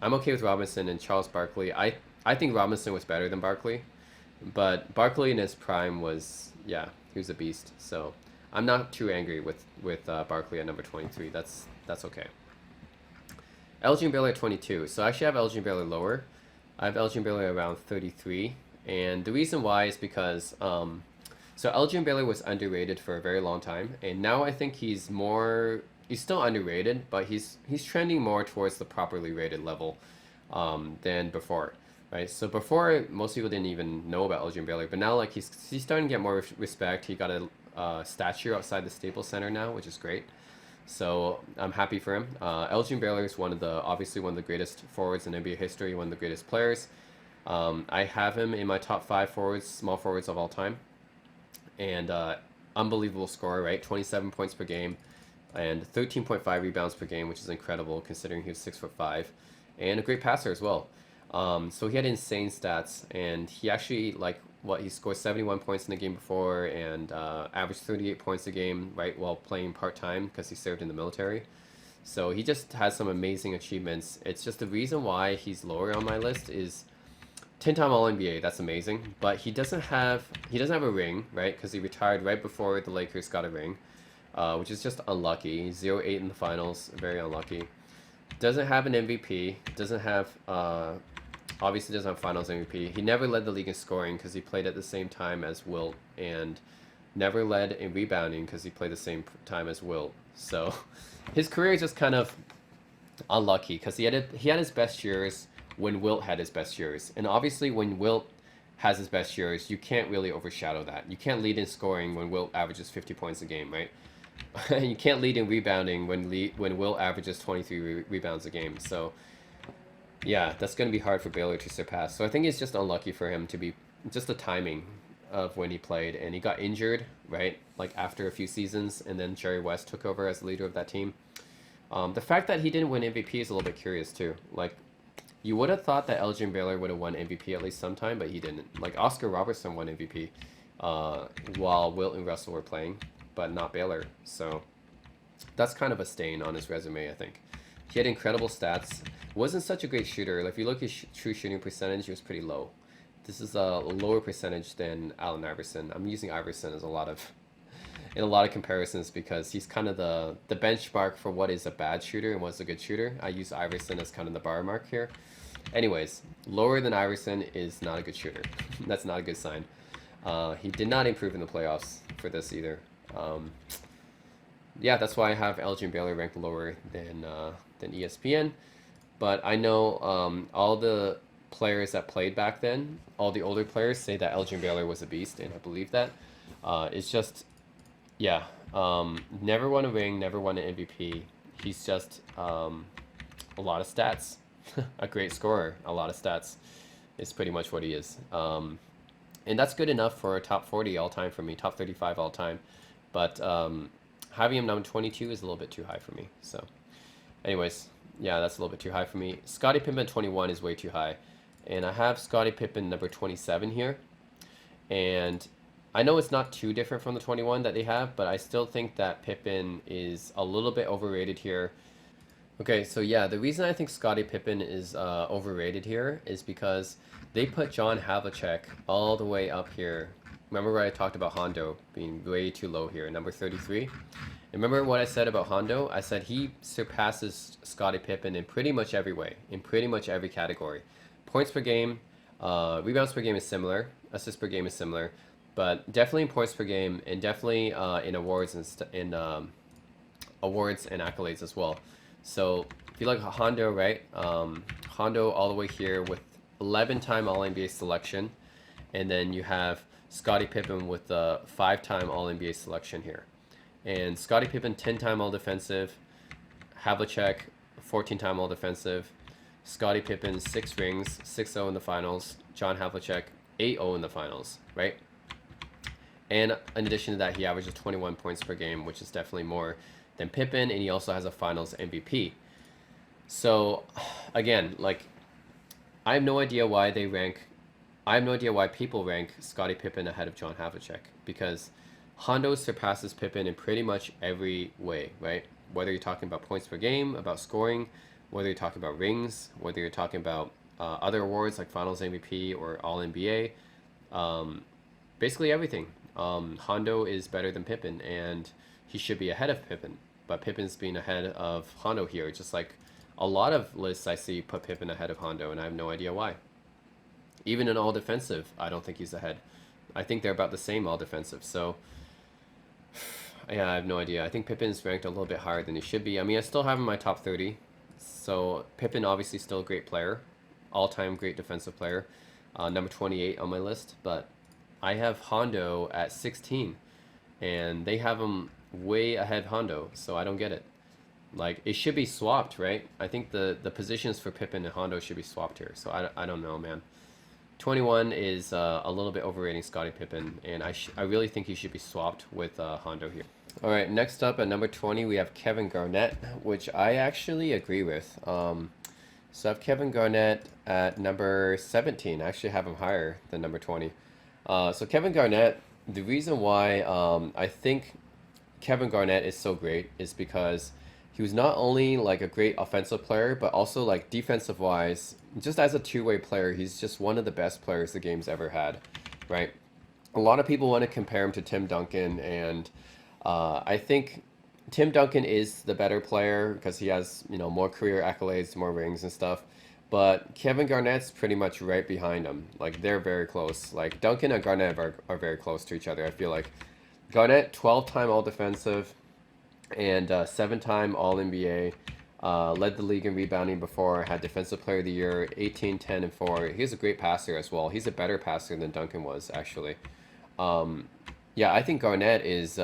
I'm okay with Robinson and Charles Barkley. I think Robinson was better than Barkley, but Barkley in his prime was, yeah, he was a beast. So I'm not too angry with Barkley at number 23. That's okay. Elgin Baylor at 22. So I actually have Elgin Baylor lower. I have Elgin Baylor around 33, and the reason why is because so Elgin Baylor was underrated for a very long time, and now I think he's still underrated, but he's trending more towards the properly rated level than before, right? So before, most people didn't even know about Elgin Baylor, but now like he's starting to get more respect. He got a statue outside the Staples Center now, which is great. So I'm happy for him. Elgin Baylor is obviously one of the greatest forwards in NBA history, one of the greatest players. I have him in my top 5 forwards, small forwards of all time. And unbelievable scorer, right? 27 points per game and 13.5 rebounds per game, which is incredible considering he was 6'5", and a great passer as well. So he had insane stats, and he actually he scored 71 points in the game before and averaged 38 points a game, right, while playing part-time because he served in the military. So he just has some amazing achievements. It's just the reason why he's lower on my list is 10-time All-NBA. That's amazing, but he doesn't have a ring, right, because he retired right before the Lakers got a ring, which is just unlucky. 0-8 in the finals, very unlucky. Doesn't have an MVP, doesn't have obviously doesn't have finals MVP. He never led the league in scoring because he played at the same time as Wilt, and never led in rebounding because he played the same time as Wilt. So his career is just kind of unlucky because he had his best years when Wilt had his best years. And obviously when Wilt has his best years, you can't really overshadow that. You can't lead in scoring when Wilt averages 50 points a game, right? You can't lead in rebounding when Wilt averages 23 rebounds a game. So yeah, that's going to be hard for Baylor to surpass. So I think it's just unlucky for him to be just the timing of when he played, and he got injured, right? Like after a few seasons, and then Jerry West took over as the leader of that team. The fact that he didn't win MVP is a little bit curious too. Like, you would have thought that Elgin Baylor would have won MVP at least sometime, but he didn't. Like Oscar Robertson won MVP while Wilt and Russell were playing, but not Baylor. So that's kind of a stain on his resume, I think. He had incredible stats. Wasn't such a great shooter. Like, if you look at true shooting percentage, he was pretty low. This is a lower percentage than Allen Iverson. I'm using Iverson as in a lot of comparisons because he's kind of the benchmark for what is a bad shooter and what's a good shooter. I use Iverson as kind of the bar mark here. Anyways, lower than Iverson is not a good shooter. That's not a good sign. He did not improve in the playoffs for this either. Yeah, that's why I have Elgin Baylor ranked lower than ESPN. But I know all the players that played back then, all the older players say that Elgin Baylor was a beast, and I believe that. It's just, yeah, never won a ring, never won an MVP. He's just a lot of stats. A great scorer, a lot of stats is pretty much what he is. And that's good enough for a top 40 all time for me, top 35 all time. But having him number 22 is a little bit too high for me. So anyways, yeah, that's a little bit too high for me. Scottie Pippen 21 is way too high. And I have Scottie Pippen number 27 here. And I know it's not too different from the 21 that they have, but I still think that Pippen is a little bit overrated here. Okay, so yeah, the reason I think Scottie Pippen is overrated here is because they put John Havlicek all the way up here remember where I talked about Hondo being way too low here, number 33? And remember what I said about Hondo? I said he surpasses Scottie Pippen in pretty much every way, in pretty much every category. Points per game, rebounds per game is similar, assists per game is similar, but definitely in points per game, and definitely in awards awards and accolades as well. So if you look at Hondo, right? Hondo all the way here with 11-time All-NBA selection, and then you have Scottie Pippen with the 5-time All-NBA selection here. And Scottie Pippen 10-time All-Defensive, Havlicek 14-time All-Defensive, Scottie Pippen 6 rings, 6-0 in the finals, John Havlicek 8-0 in the finals, right? And in addition to that, he averages 21 points per game, which is definitely more than Pippen, and he also has a finals MVP. So again, like, I have no idea why people rank Scottie Pippen ahead of John Havlicek, because Hondo surpasses Pippen in pretty much every way, right? Whether you're talking about points per game, about scoring, whether you're talking about rings, whether you're talking about other awards like Finals MVP or All NBA, basically everything. Hondo is better than Pippen, and he should be ahead of Pippen. But Pippen's being ahead of Hondo here, just like a lot of lists I see put Pippen ahead of Hondo, and I have no idea why. Even in all defensive, I don't think he's ahead. I think they're about the same all defensive. So, yeah, I have no idea. I think Pippen's ranked a little bit higher than he should be. I mean, I still have him in my top 30. So, Pippen obviously still a great player, all-time great defensive player, number 28 on my list. But I have Hondo at 16, and they have him way ahead of Hondo. So I don't get it. Like, it should be swapped, right? I think the positions for Pippen and Hondo should be swapped here. So I don't know, man. 21 is a little bit overrating Scottie Pippen, and I really think he should be swapped with Hondo here. All right, next up at number 20, we have Kevin Garnett, which I actually agree with. So I have Kevin Garnett at number 17. I actually have him higher than number 20. So Kevin Garnett, the reason why I think Kevin Garnett is so great is because he was not only like a great offensive player, but also like defensive wise, just as a two-way player, he's just one of the best players the game's ever had, right? A lot of people want to compare him to Tim Duncan, and I think Tim Duncan is the better player because he has, more career accolades, more rings and stuff. But Kevin Garnett's pretty much right behind him. Like, they're very close. Like, Duncan and Garnett are very close to each other, I feel like. Garnett, 12-time All-Defensive and 7-time All-NBA. Led the league in rebounding before, had Defensive Player of the Year, 18, 10, and 4. He's a great passer as well. He's a better passer than Duncan was, actually. Yeah, I think Garnett is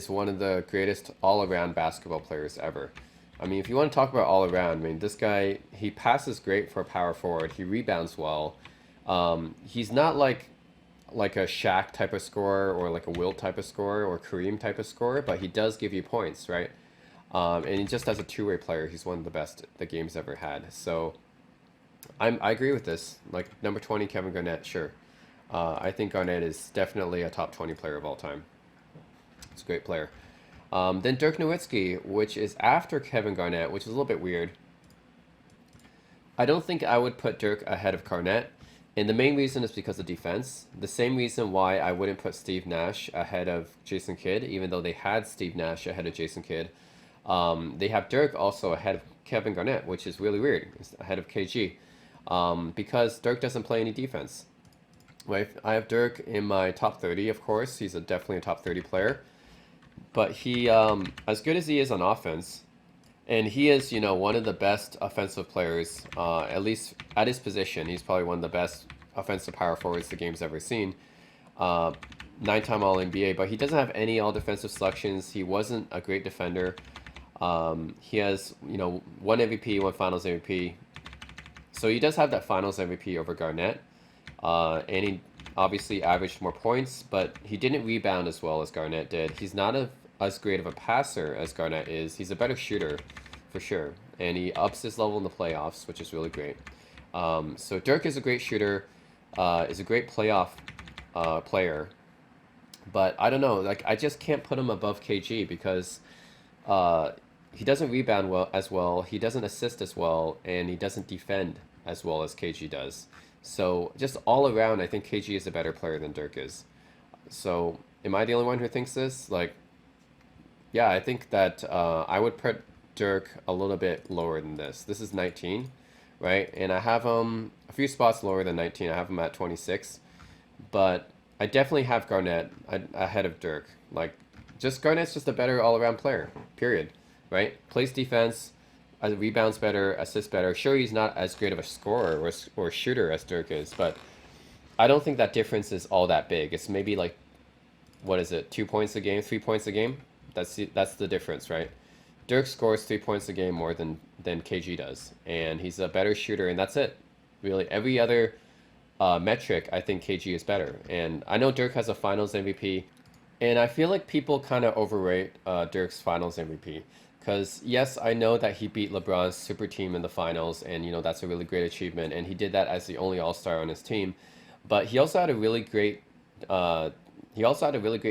one of the greatest all-around basketball players ever. I mean, if you want to talk about all-around, I mean, this guy, he passes great for a power forward. He rebounds well. He's not like a Shaq type of scorer or like a Wilt type of scorer or Kareem type of scorer, but he does give you points, right? And just as a two-way player, he's one of the best the game's ever had. So I agree with this. Like, number 20, Kevin Garnett, sure. I think Garnett is definitely a top 20 player of all time. He's a great player. Then Dirk Nowitzki, which is after Kevin Garnett, which is a little bit weird. I don't think I would put Dirk ahead of Garnett. And the main reason is because of defense. The same reason why I wouldn't put Steve Nash ahead of Jason Kidd, even though they had Steve Nash ahead of Jason Kidd. They have Dirk also ahead of Kevin Garnett, which is really weird. It's ahead of KG. Because Dirk doesn't play any defense. Right? I have Dirk in my top 30, of course. He's definitely a top 30 player. But he, as good as he is on offense, and he is, one of the best offensive players, at least at his position. He's probably one of the best offensive power forwards the game's ever seen. 9-time All-NBA, but he doesn't have any all-defensive selections. He wasn't a great defender. He has, one MVP, one Finals MVP. So he does have that Finals MVP over Garnett. And he obviously averaged more points, but he didn't rebound as well as Garnett did. He's not as great of a passer as Garnett is. He's a better shooter, for sure. And he ups his level in the playoffs, which is really great. So Dirk is a great shooter, is a great playoff player. But I don't know, like, I just can't put him above KG because he doesn't rebound as well, he doesn't assist as well, and he doesn't defend as well as KG does. So just all around, I think KG is a better player than Dirk is. So am I the only one who thinks this? Like, yeah, I think that I would put Dirk a little bit lower than this. This is 19, right? And I have a few spots lower than 19. I have him at 26, but I definitely have Garnett ahead of Dirk. Like, just Garnett's just a better all-around player. Period. Right? Plays defense, rebounds better, assists better. Sure, he's not as great of a scorer or shooter as Dirk is, but I don't think that difference is all that big. It's maybe like, what is it, 2 points a game, 3 points a game? That's the difference, right? Dirk scores 3 points a game more than KG does, and he's a better shooter, and that's it. Really, every other metric, I think KG is better. And I know Dirk has a Finals MVP, and I feel like people kind of overrate Dirk's Finals MVP. Because yes, I know that he beat LeBron's super team in the finals, and that's a really great achievement, and he did that as the only All Star on his team. But uh, he also had a really great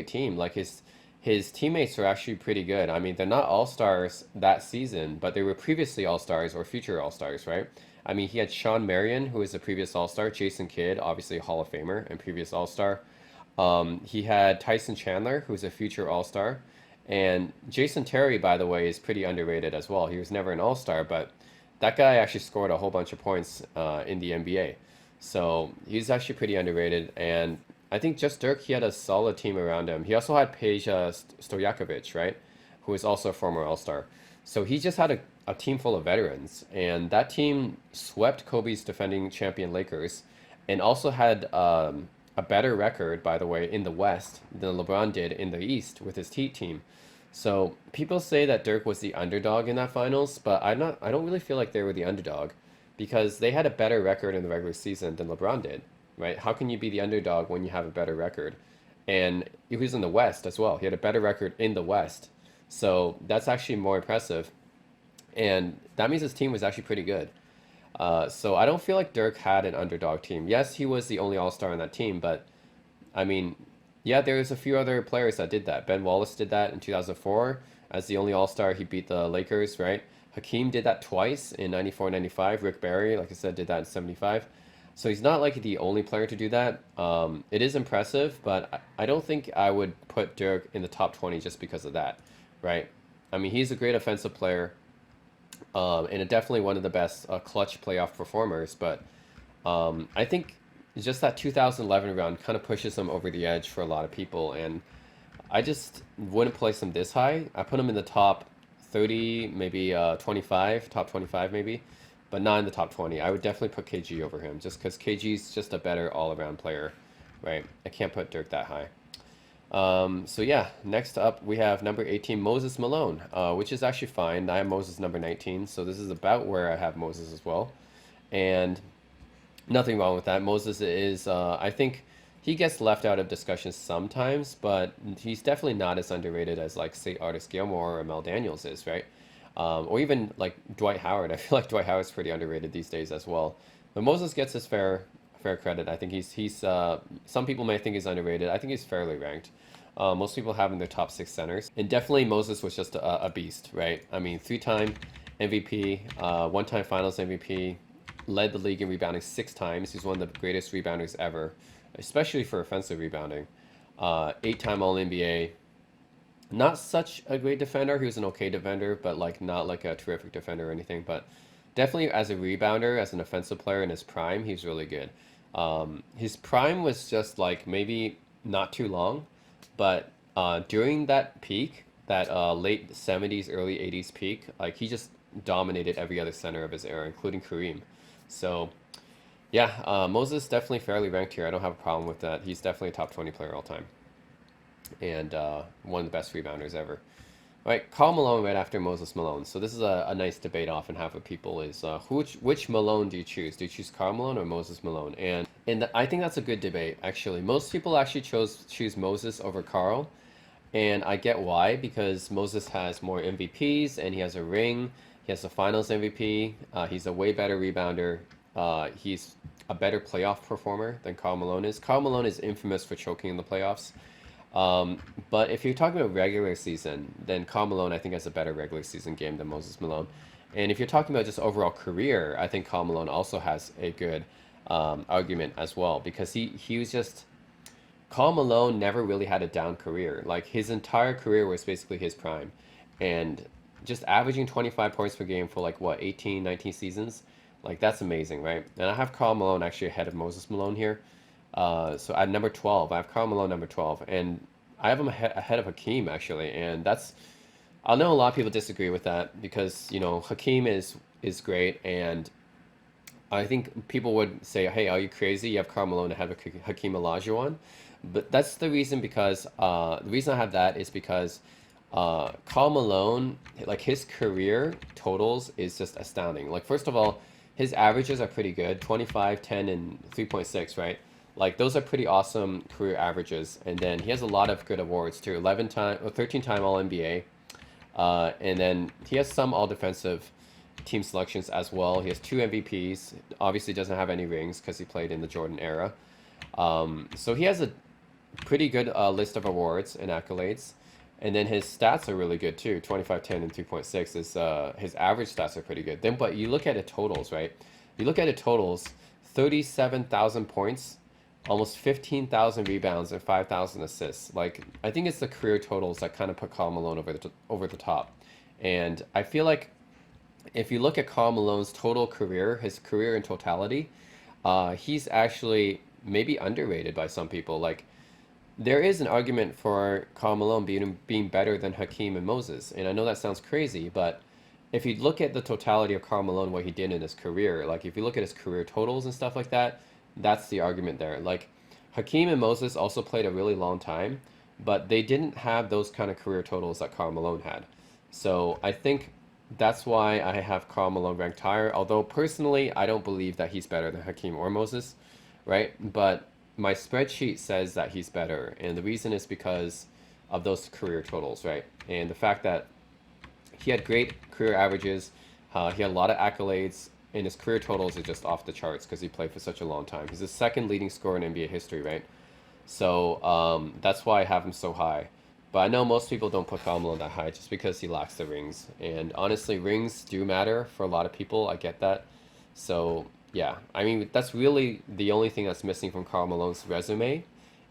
team. Like his teammates are actually pretty good. I mean, they're not all stars that season, but they were previously all stars or future all stars, right? I mean, he had Sean Marion, who is a previous all star, Jason Kidd, obviously a Hall of Famer and previous all star. He had Tyson Chandler, who's a future all star. And Jason Terry, by the way, is pretty underrated as well. He was never an all star, but that guy actually scored a whole bunch of points in the NBA. So he's actually pretty underrated. And I think just Dirk, he had a solid team around him. He also had Peja Stojakovic, right? Who is also a former All Star. So he just had a team full of veterans. And that team swept Kobe's defending champion Lakers and also had a better record, by the way, in the West than LeBron did in the East with his Heat team. So people say that Dirk was the underdog in that finals, but I don't really feel like they were the underdog because they had a better record in the regular season than LeBron did, right? How can you be the underdog when you have a better record? And he was in the West as well. He had a better record in the West. So that's actually more impressive. And that means his team was actually pretty good. So I don't feel like Dirk had an underdog team. Yes, he was the only All-Star on that team, but I mean, yeah, there's a few other players that did that. Ben Wallace did that in 2004 as the only All-Star. He beat the Lakers, right? Hakeem did that twice in 94, 95. Rick Barry, like I said, did that in 75. So he's not like the only player to do that. It is impressive, but I don't think I would put Dirk in the top 20 just because of that, right? I mean, he's a great offensive player, and definitely one of the best clutch playoff performers. But I think just that 2011 round kind of pushes him over the edge for a lot of people, and I just wouldn't place him this high. I put him in the top 30, maybe 25, top 25 maybe, but not in the top 20. I would definitely put KG over him just because KG's just a better all-around player, right? I can't put Dirk that high. So yeah, next up we have number 18, Moses Malone, which is actually fine. I have Moses number 19, so this is about where I have Moses as well. And nothing wrong with that. Moses is, I think he gets left out of discussions sometimes, but he's definitely not as underrated as like say Artis Gilmore or Mel Daniels is, right? Or even like Dwight Howard. I feel like Dwight Howard's pretty underrated these days as well. But Moses gets his fair credit. I think he's some people may think he's underrated. I think he's fairly ranked. Most people have him in their top six centers, and definitely Moses was just a beast, right? I mean, three-time MVP, one-time Finals MVP, led the league in rebounding 6 times. He's one of the greatest rebounders ever, especially for offensive rebounding. 8-time All NBA. Not such a great defender. He was an okay defender, but like not like a terrific defender or anything. But definitely as a rebounder, as an offensive player in his prime, he's really good. His prime was just like maybe not too long, but during that peak, that late 70s, early 80s peak, like he just dominated every other center of his era, including Kareem. So yeah, Moses definitely fairly ranked here. I don't have a problem with that. He's definitely a top 20 player all time, and one of the best rebounders ever. All right, Karl Malone right after Moses Malone. So this is a nice debate often have with people is which Malone do you choose? Do you choose Karl Malone or Moses Malone? And I think that's a good debate actually. Most people actually choose Moses over Karl, and I get why because Moses has more MVPs and he has a ring. He has the Finals MVP. He's a way better rebounder. He's a better playoff performer than Karl Malone is. Karl Malone is infamous for choking in the playoffs. But if you're talking about regular season, then Karl Malone I think has a better regular season game than Moses Malone. And if you're talking about just overall career, I think Karl Malone also has a good argument as well because he was just Karl Malone never really had a down career. Like his entire career was basically his prime, and just averaging 25 points per game for like what 18, 19 seasons, like that's amazing, right? And I have Karl Malone actually ahead of Moses Malone here. So at number 12, I have Karl Malone number 12, and I have him ahead of Hakeem actually, and that's I know a lot of people disagree with that because Hakeem is great, and I think people would say, "Hey, are you crazy? You have Karl Malone ahead of Hakeem Olajuwon," but that's the reason because the reason I have that is because Karl Malone, like his career totals is just astounding. Like first of all, his averages are pretty good, 25, 10, and 3.6, right? Like those are pretty awesome career averages. And then he has a lot of good awards too. 11 time or 13 time All NBA. And then he has some all defensive team selections as well. He has two MVPs. Obviously doesn't have any rings because he played in the Jordan era. So he has a pretty good list of awards and accolades. And then his stats are really good too. 25, 10, and 3.6 is his average stats are pretty good. Then but you look at the totals, right? You look at the totals, 37,000 points, almost 15,000 rebounds and 5,000 assists. Like I think it's the career totals that kind of put Karl Malone over the top. And I feel like if you look at Karl Malone's total career, his career in totality, he's actually maybe underrated by some people. Like there is an argument for Karl Malone being better than Hakeem and Moses, and I know that sounds crazy, but if you look at the totality of Karl Malone, what he did in his career, like if you look at his career totals and stuff like that, that's the argument there. Like Hakeem and Moses also played a really long time, but they didn't have those kind of career totals that Karl Malone had. So I think that's why I have Karl Malone ranked higher. Although personally, I don't believe that he's better than Hakeem or Moses, right? But my spreadsheet says that he's better, and the reason is because of those career totals, right? And the fact that he had great career averages, he had a lot of accolades, and his career totals are just off the charts because he played for such a long time. He's the second leading scorer in NBA history, right? So that's why I have him so high. But I know most people don't put Karl Malone that high just because he lacks the rings. And honestly, rings do matter for a lot of people. I get that. So yeah, I mean that's really the only thing that's missing from Karl Malone's resume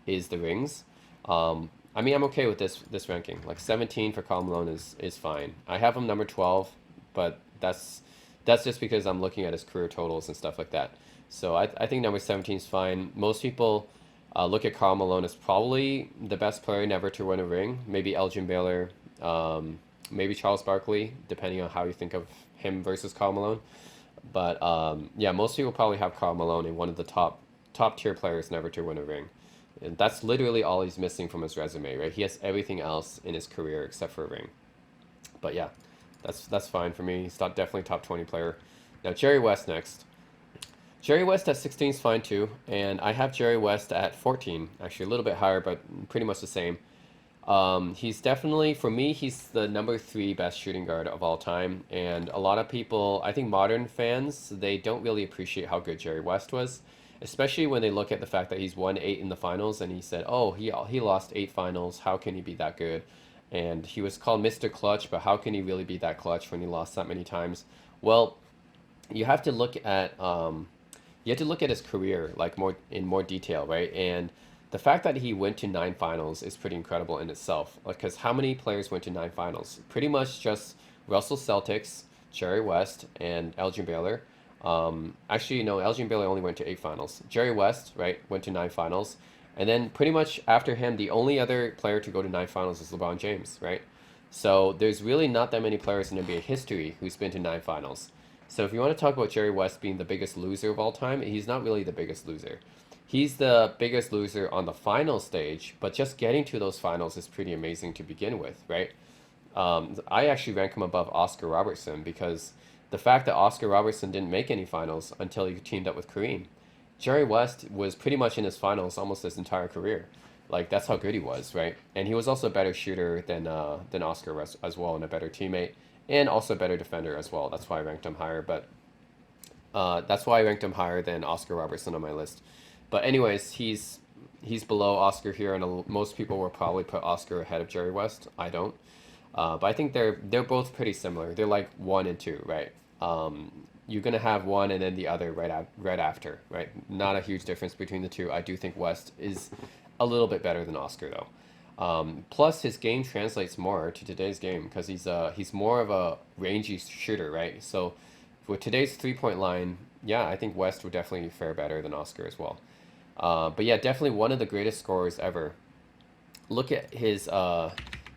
is the rings. I mean I'm okay with this ranking. Like 17 for Karl Malone is fine. I have him number 12, but that's just because I'm looking at his career totals and stuff like that. So I think number 17 is fine. Most people look at Karl Malone as probably the best player never to win a ring. Maybe Elgin Baylor, maybe Charles Barkley, depending on how you think of him versus Karl Malone. But yeah, most people probably have Karl Malone in one of the top tier players never to win a ring. And that's literally all he's missing from his resume, right? He has everything else in his career except for a ring. But yeah, that's fine for me. He's definitely top 20 player. Now Jerry West next. Jerry West at 16 is fine too, and I have Jerry West at 14, actually a little bit higher, but pretty much the same. He's definitely, for me, he's the number three best shooting guard of all time, and a lot of people, I think modern fans, they don't really appreciate how good Jerry West was, especially when they look at the fact that he's won eight in the finals, and he said, "Oh, he lost eight finals. How can he be that good?" And he was called Mr. Clutch, but how can he really be that clutch when he lost that many times? Well, you have to look at his career like more detail, right? And the fact that he went to nine finals is pretty incredible in itself. Because how many players went to nine finals? Pretty much just Russell Celtics, Jerry West, and Elgin Baylor. Actually, no, Elgin Baylor only went to eight finals. Jerry West, right, went to nine finals. And then pretty much after him, the only other player to go to nine finals is LeBron James, right? So there's really not that many players in NBA history who's been to nine finals. So if you want to talk about Jerry West being the biggest loser of all time, he's not really the biggest loser. He's the biggest loser on the final stage, but just getting to those finals is pretty amazing to begin with, right? I actually rank him above Oscar Robertson because the fact that Oscar Robertson didn't make any finals until he teamed up with Kareem. Jerry West was pretty much in his finals almost his entire career. Like that's how good he was, right? And he was also a better shooter than Oscar as well, and a better teammate, and also a better defender as well. That's why I ranked him higher. But that's why I ranked him higher than Oscar Robertson on my list. But anyways, he's below Oscar here, and most people will probably put Oscar ahead of Jerry West. I don't. But I think they're both pretty similar. They're like one and two, right? you're gonna have one and then the other right after, right? Not a huge difference between the two. I do think West is a little bit better than Oscar though. Plus, his game translates more to today's game because he's more of a rangy shooter, right? So, with today's 3-point line, yeah, I think West would definitely fare better than Oscar as well. But yeah, definitely one of the greatest scorers ever. Look at his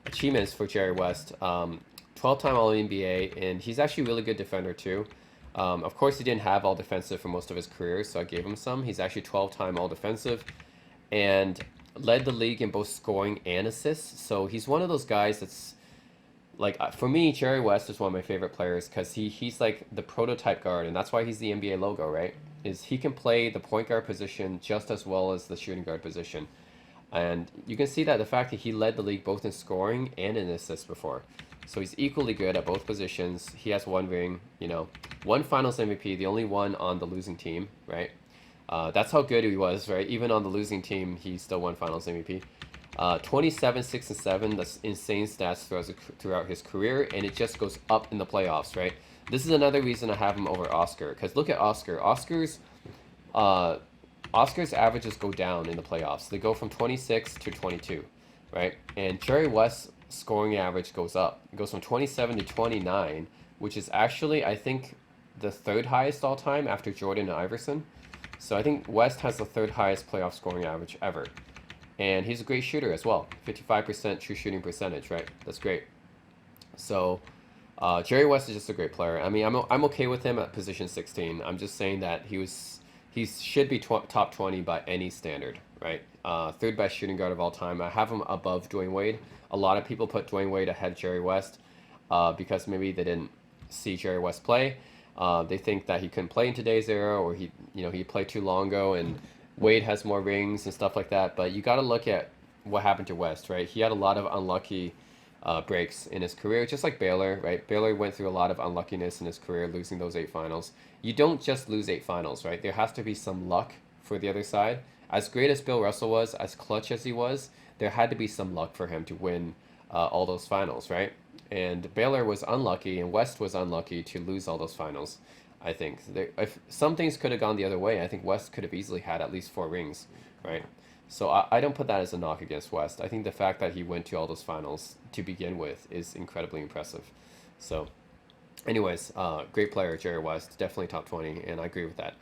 achievements for Jerry West. 12-time All NBA, and he's actually a really good defender too. Of course, he didn't have all defensive for most of his career, so I gave him some. He's actually 12-time All Defensive, and led the league in both scoring and assists. So he's one of those guys that's like for me, Jerry West is one of my favorite players because he's like the prototype guard, and that's why he's the NBA logo, right? Is he can play the point guard position just as well as the shooting guard position. And you can see that the fact that he led the league both in scoring and in assists before. So he's equally good at both positions. He has one ring, one Finals MVP, the only one on the losing team, right? That's how good he was, right? Even on the losing team, he still won Finals MVP. 27, 6, and 7, that's insane stats throughout his career, and it just goes up in the playoffs, right? This is another reason I have him over Oscar, because look at Oscar. Oscar's averages go down in the playoffs. They go from 26 to 22, right? And Jerry West's scoring average goes up. It goes from 27 to 29, which is actually, I think, the third highest all time after Jordan and Iverson. So I think West has the third highest playoff scoring average ever. And he's a great shooter as well. 55% true shooting percentage, right? That's great. So Jerry West is just a great player. I mean, I'm okay with him at position 16. I'm just saying that he should be top 20 by any standard, right? Third best shooting guard of all time. I have him above Dwayne Wade. A lot of people put Dwayne Wade ahead of Jerry West because maybe they didn't see Jerry West play. They think that he couldn't play in today's era, or he played too long ago, and Wade has more rings and stuff like that. But you got to look at what happened to West, right? He had a lot of unlucky breaks in his career, just like Baylor, right? Baylor went through a lot of unluckiness in his career, losing those 8 finals. You don't just lose 8 finals, right? There has to be some luck for the other side. As great as Bill Russell was, as clutch as he was, there had to be some luck for him to win all those finals, right? And Baylor was unlucky, and West was unlucky to lose all those finals. I think if some things could have gone the other way, I think West could have easily had at least 4 rings, right? So I don't put that as a knock against West. I think the fact that he went to all those finals to begin with is incredibly impressive. So, anyways, great player, Jerry West, definitely top 20, and I agree with that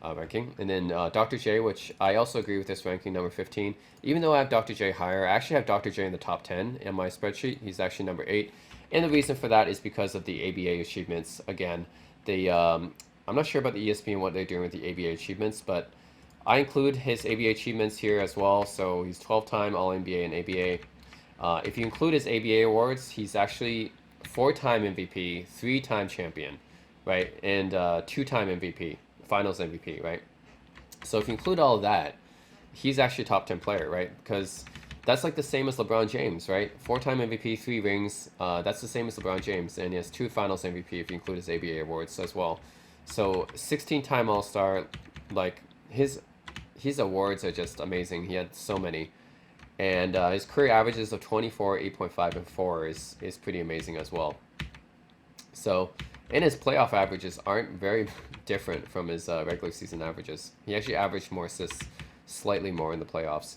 ranking. And then Dr. J, which I also agree with this ranking, number 15. Even though I have Dr. J higher, I actually have Dr. J in the top 10 in my spreadsheet. He's actually number 8. And the reason for that is because of the ABA achievements. Again, I'm not sure about the ESPN what they're doing with the ABA achievements, but I include his ABA achievements here as well. So he's 12-time All-NBA and ABA. If you include his ABA awards, he's actually 4-time MVP, 3-time champion, right? And 2-time MVP, Finals MVP, right? So if you include all of that, he's actually a top 10 player, right? Because that's like the same as LeBron James, right? 4-time MVP, 3 rings. That's the same as LeBron James, and he has 2 Finals MVP if you include his ABA awards as well. So 16-time All-Star, like his awards are just amazing. He had so many, and his career averages of 24, 8.5, and 4 is pretty amazing as well. So, and his playoff averages aren't very different from his regular season averages. He actually averaged more assists, slightly more in the playoffs.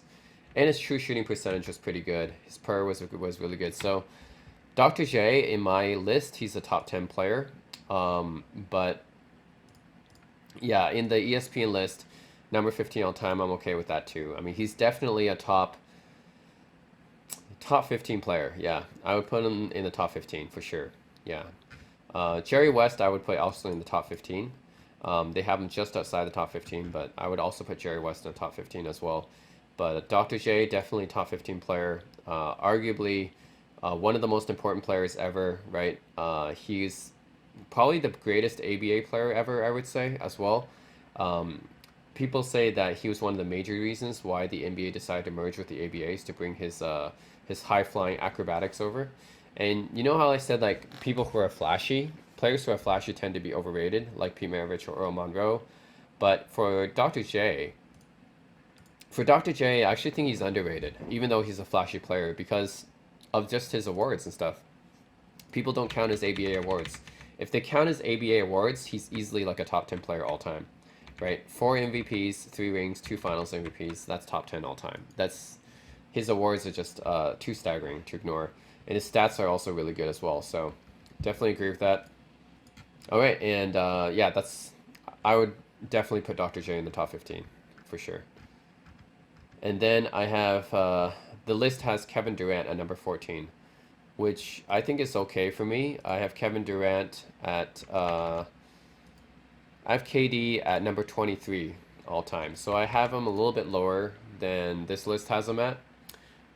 And his true shooting percentage was pretty good. His PER was really good. So, Dr. J, in my list, he's a top 10 player. But, yeah, in the ESPN list, number 15 all time, I'm okay with that too. I mean, he's definitely a top 15 player. Yeah, I would put him in the top 15 for sure. Yeah. Jerry West, I would put also in the top 15. They have him just outside the top 15, but I would also put Jerry West in the top 15 as well. But Dr. J, definitely top 15 player. Arguably one of the most important players ever, right? He's probably the greatest ABA player ever, I would say, as well. People say that he was one of the major reasons why the NBA decided to merge with the ABAs to bring his high-flying acrobatics over. And you know how I said, like, people who are flashy, players who are flashy tend to be overrated, like Pete Maravich or Earl Monroe. But for Dr. J, I actually think he's underrated, even though he's a flashy player, because of just his awards and stuff. People don't count his ABA awards. if they count as ABA awards, he's easily like a top 10 player all time, right? 4 MVPs, 3 rings, 2 Finals MVPs. That's top 10 all time. That's his awards are just too staggering to ignore, and his stats are also really good as well. So definitely agree with that. All right, and yeah, I would definitely put Dr. J in the top 15 for sure. And then I have the list has Kevin Durant at number 14, which I think is okay for me. I have Kevin Durant at I have KD at number 23 all time. So I have him a little bit lower than this list has him at.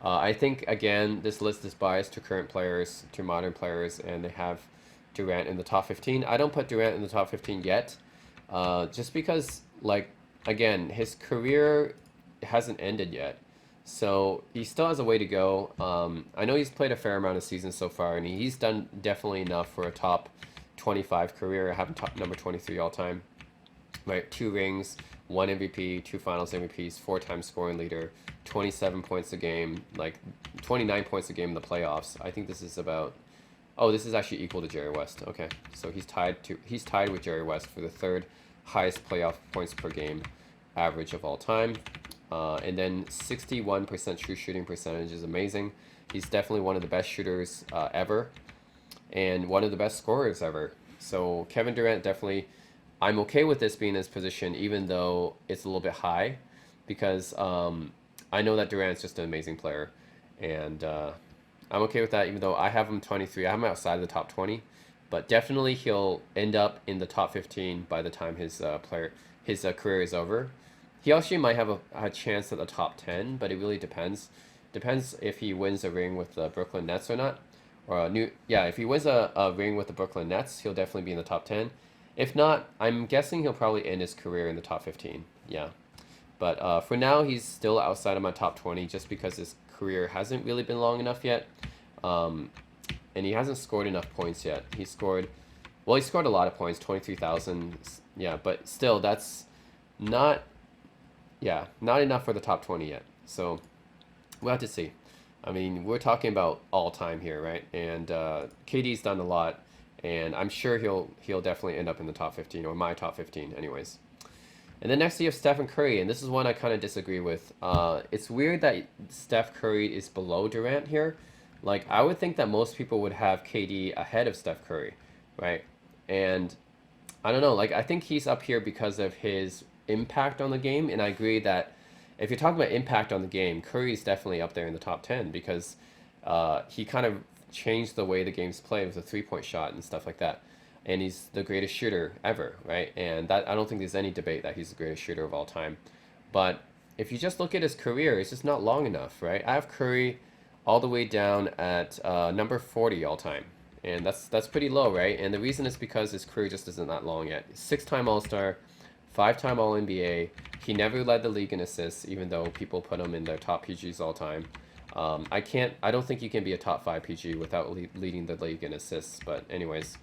I think, again, this list is biased to current players, to modern players, and they have Durant in the top 15. I don't put Durant in the top 15 yet, just because, like, again, his career hasn't ended yet. So he still has a way to go. I know he's played a fair amount of seasons so far, and he's done definitely enough for a top 25 career. I have him top number 23 all time. Right, 2 rings, 1 MVP, 2 Finals MVPs, 4-time scoring leader, 27 points a game, like 29 points a game in the playoffs. I think this is about. Oh, this is actually equal to Jerry West. Okay, so he's tied with Jerry West for the 3rd highest playoff points per game average of all time. And then 61% true shooting percentage is amazing. He's definitely one of the best shooters ever, and one of the best scorers ever. So Kevin Durant definitely, I'm okay with this being his position, even though it's a little bit high, because I know that Durant's just an amazing player, and I'm okay with that, even though I have him 23. I have him outside of the top 20, but definitely he'll end up in the top 15 by the time his career is over. He actually might have a chance at the top 10, but it really depends. Depends if he wins a ring with the Brooklyn Nets or not. Or if he wins a ring with the Brooklyn Nets, he'll definitely be in the top 10. If not, I'm guessing he'll probably end his career in the top 15. Yeah. But for now, he's still outside of my top 20 just because his career hasn't really been long enough yet. And he hasn't scored enough points yet. He scored a lot of points, 23,000. Yeah, but still, that's not enough for the top 20 yet. So we'll have to see. I mean, we're talking about all time here, right? And KD's done a lot, and I'm sure he'll definitely end up in the top 15, or my top 15 anyways. And then next you have Stephen Curry, and this is one I kind of disagree with. It's weird that Steph Curry is below Durant here. Like, I would think that most people would have KD ahead of Steph Curry, right? And I don't know, like, I think he's up here because of his impact on the game, and I agree that if you're talking about impact on the game, Curry's definitely up there in the top 10 because he kind of changed the way the game's played with a 3-point shot and stuff like that. And he's the greatest shooter ever, right? And that, I don't think there's any debate that he's the greatest shooter of all time. But if you just look at his career, it's just not long enough, right? I have Curry all the way down at number 40 all time. And that's pretty low, right? And the reason is because his career just isn't that long yet. 6-time All-Star, 5-time All-NBA. He never led the league in assists, even though people put him in their top PGs all time. I don't think you can be a top 5 PG without leading the league in assists. But anyways,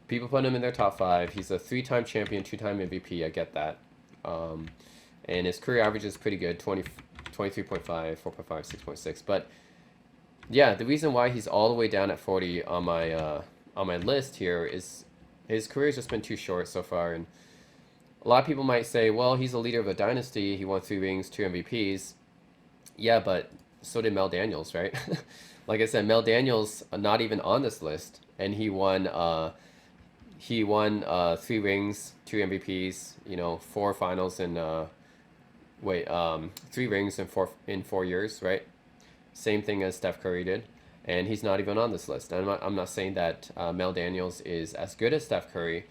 people put him in their top 5. He's a 3-time champion, 2-time MVP. I get that. And his career average is pretty good, 23.5, 4.5, 6.6. But yeah, the reason why he's all the way down at 40 on my list here is his career's just been too short so far. And a lot of people might say, well, he's a leader of a dynasty. He won 3 rings, 2 MVPs. Yeah, but so did Mel Daniels, right? Like I said, Mel Daniels not even on this list, and he won 3 rings, 2 MVPs, 4 finals in 3 rings in 4 years, right? Same thing as Steph Curry did, and he's not even on this list. And I'm not saying that Mel Daniels is as good as Steph Curry,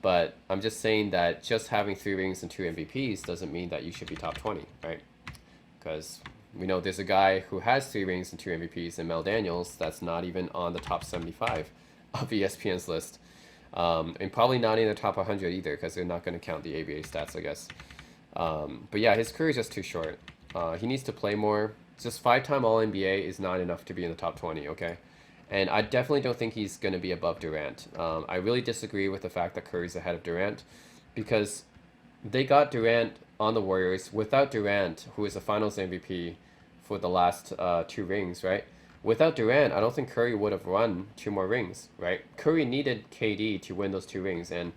but I'm just saying that just having 3 rings and 2 MVPs doesn't mean that you should be top 20, right? Because we know there's a guy who has 3 rings and 2 MVPs, and Mel Daniels, that's not even on the top 75 of ESPN's list. And probably not in the top 100 either, because they're not going to count the ABA stats, I guess. But yeah, his career is just too short. He needs to play more. Just 5-time All-NBA is not enough to be in the top 20, okay? And I definitely don't think he's going to be above Durant. I really disagree with the fact that Curry's ahead of Durant, because they got Durant on the Warriors without Durant, who is a Finals MVP for the last 2 rings, right? Without Durant, I don't think Curry would have won two more rings, right? Curry needed KD to win those two rings, and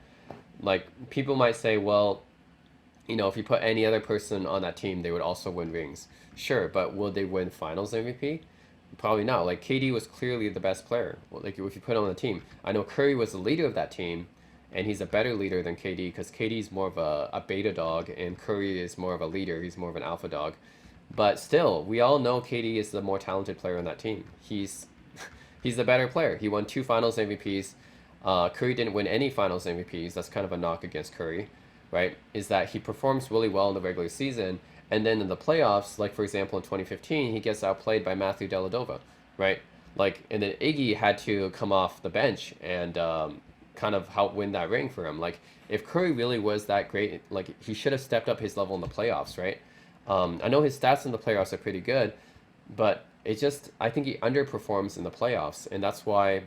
like people might say, well, if you put any other person on that team, they would also win rings. Sure, but will they win Finals MVP? Probably not. Like KD was clearly the best player. Well, like if you put him on the team, I know Curry was the leader of that team, and he's a better leader than KD because KD is more of a beta dog, and Curry is more of a leader. He's more of an alpha dog. But still, we all know KD is the more talented player on that team. He's the better player. He won two Finals MVPs. Curry didn't win any Finals MVPs. That's kind of a knock against Curry, right? Is that he performs really well in the regular season, and then in the playoffs, like for example in 2015, he gets outplayed by Matthew Dellavedova, right? Like, and then Iggy had to come off the bench and kind of help win that ring for him. Like, if Curry really was that great, like he should have stepped up his level in the playoffs, right? I know his stats in the playoffs are pretty good, but I think he underperforms in the playoffs, and that's why,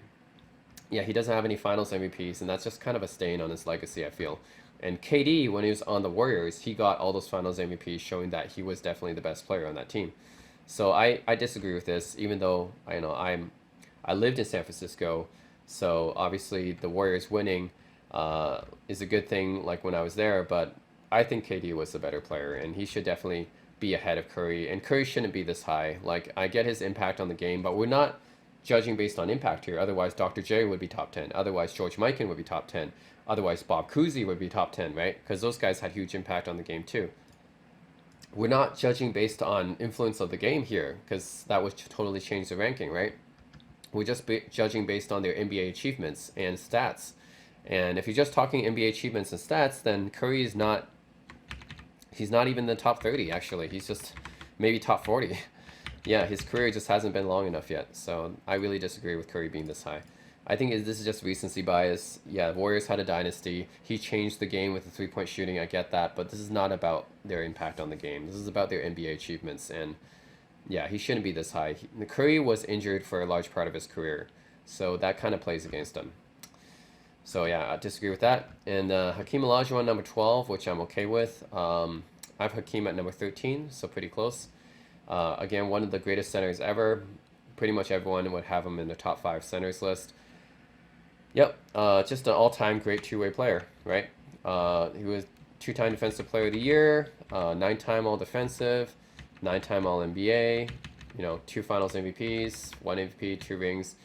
yeah, he doesn't have any Finals MVPs, and that's just kind of a stain on his legacy, I feel. And KD, when he was on the Warriors, he got all those Finals MVPs, showing that he was definitely the best player on that team. So I disagree with this, even though I lived in San Francisco, so obviously the Warriors winning is a good thing, like when I was there, but I think KD was the better player, and he should definitely be ahead of Curry. And Curry shouldn't be this high. Like, I get his impact on the game, but we're not judging based on impact here. Otherwise, Dr. J would be top 10. Otherwise, George Mikan would be top 10. Otherwise, Bob Cousy would be top 10, right? Because those guys had huge impact on the game too. We're not judging based on influence of the game here, because that would totally change the ranking, right? We're just judging based on their NBA achievements and stats. And if you're just talking NBA achievements and stats, then Curry is not. He's not even the top 30, actually. He's just maybe top 40. Yeah, his career just hasn't been long enough yet. So I really disagree with Curry being this high. I think this is just recency bias. Yeah, Warriors had a dynasty. He changed the game with the three-point shooting. I get that. But this is not about their impact on the game. This is about their NBA achievements. And yeah, he shouldn't be this high. Curry was injured for a large part of his career. So that kind of plays against him. So yeah, I disagree with that. And Hakeem Olajuwon number 12, which I'm okay with. I have Hakeem at number 13, so pretty close. Again, one of the greatest centers ever. Pretty much everyone would have him in the top 5 centers list. Yep, just an all-time great two-way player, right? He was 2-time Defensive Player of the Year, 9-time All-Defensive, 9-time All-NBA, 2 Finals MVPs, 1 MVP, 2 rings.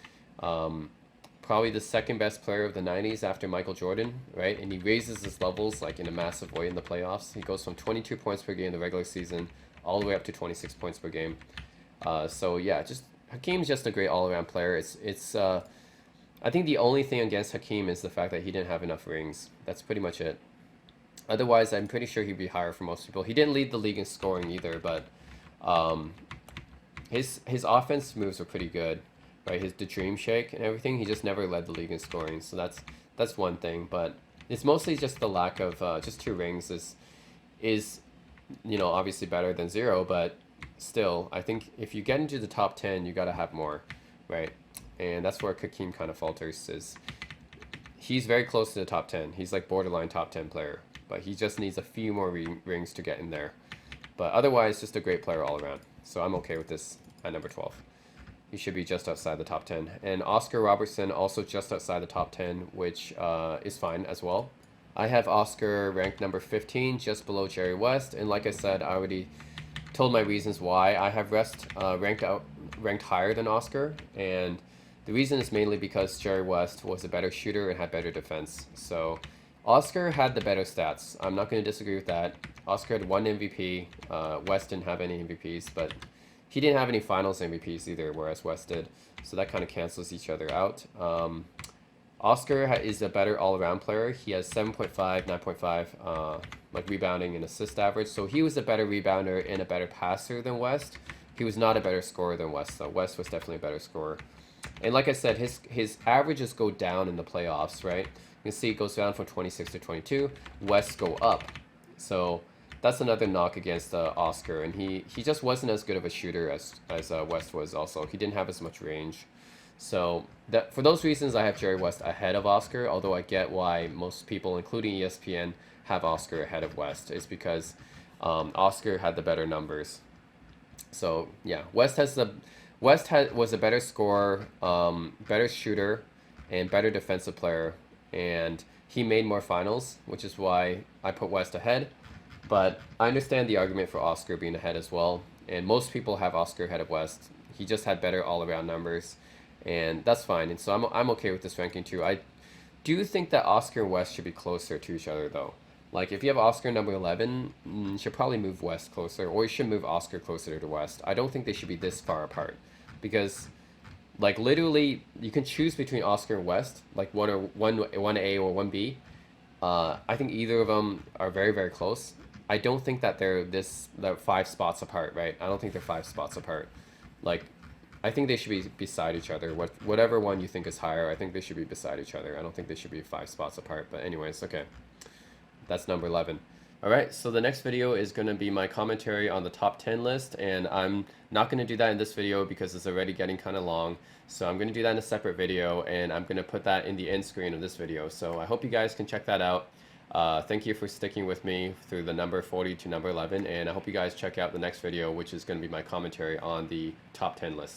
Probably the second best player of the 90s after Michael Jordan, right? And he raises his levels like in a massive way in the playoffs. He goes from 22 points per game in the regular season all the way up to 26 points per game. So yeah, just Hakeem's just a great all-around player. I think the only thing against Hakeem is the fact that he didn't have enough rings. That's pretty much it. Otherwise, I'm pretty sure he'd be higher for most people. He didn't lead the league in scoring either, but his offense moves were pretty good. Right, the dream shake and everything, he just never led the league in scoring, so that's one thing. But it's mostly just the lack of just 2 rings is obviously better than 0, but still, I think if you get into the top 10, you got to have more, right? And that's where Hakeem kind of falters. He's very close to the top 10. He's like borderline top 10 player, but he just needs a few more rings to get in there. But otherwise, just a great player all around. So I'm okay with this at number 12. He should be just outside the top 10. And Oscar Robertson also just outside the top 10, which is fine as well. I have Oscar ranked number 15, just below Jerry West. And like I said, I already told my reasons why I have West ranked higher than Oscar. And the reason is mainly because Jerry West was a better shooter and had better defense. So Oscar had the better stats. I'm not going to disagree with that. Oscar had 1 MVP. West didn't have any MVPs, but he didn't have any Finals MVPs either, whereas West did. So that kind of cancels each other out. Oscar is a better all-around player. He has 7.5, 9.5 like rebounding and assist average. So he was a better rebounder and a better passer than West. He was not a better scorer than West, though. West was definitely a better scorer. And like I said, his averages go down in the playoffs, right? You can see it goes down from 26 to 22. West go up. So that's another knock against Oscar, and he just wasn't as good of a shooter as West was also. He didn't have as much range. So for those reasons, I have Jerry West ahead of Oscar, although I get why most people, including ESPN, have Oscar ahead of West. It's because Oscar had the better numbers. So yeah, West has Was a better scorer, better shooter, and better defensive player, and he made more finals, which is why I put West ahead. But I understand the argument for Oscar being ahead as well, and most people have Oscar ahead of West. He just had better all-around numbers, and that's fine. And so I'm okay with this ranking too. I do think that Oscar and West should be closer to each other though. Like if you have Oscar number 11, you should probably move West closer, or you should move Oscar closer to West. I don't think they should be this far apart, because like literally you can choose between Oscar and West, like one A or one B. I think either of them are very very close. I don't think that they're 5 spots apart, right? I don't think they're 5 spots apart. Like I think they should be beside each other. Whatever one you think is higher, I think they should be beside each other. I don't think they should be 5 spots apart. But anyways, okay. That's number 11. All right, so the next video is going to be my commentary on the top 10 list, and I'm not going to do that in this video because it's already getting kind of long. So I'm going to do that in a separate video, and I'm going to put that in the end screen of this video. So I hope you guys can check that out. Thank you for sticking with me through the number 40 to number 11, and I hope you guys check out the next video, which is going to be my commentary on the top 10 list.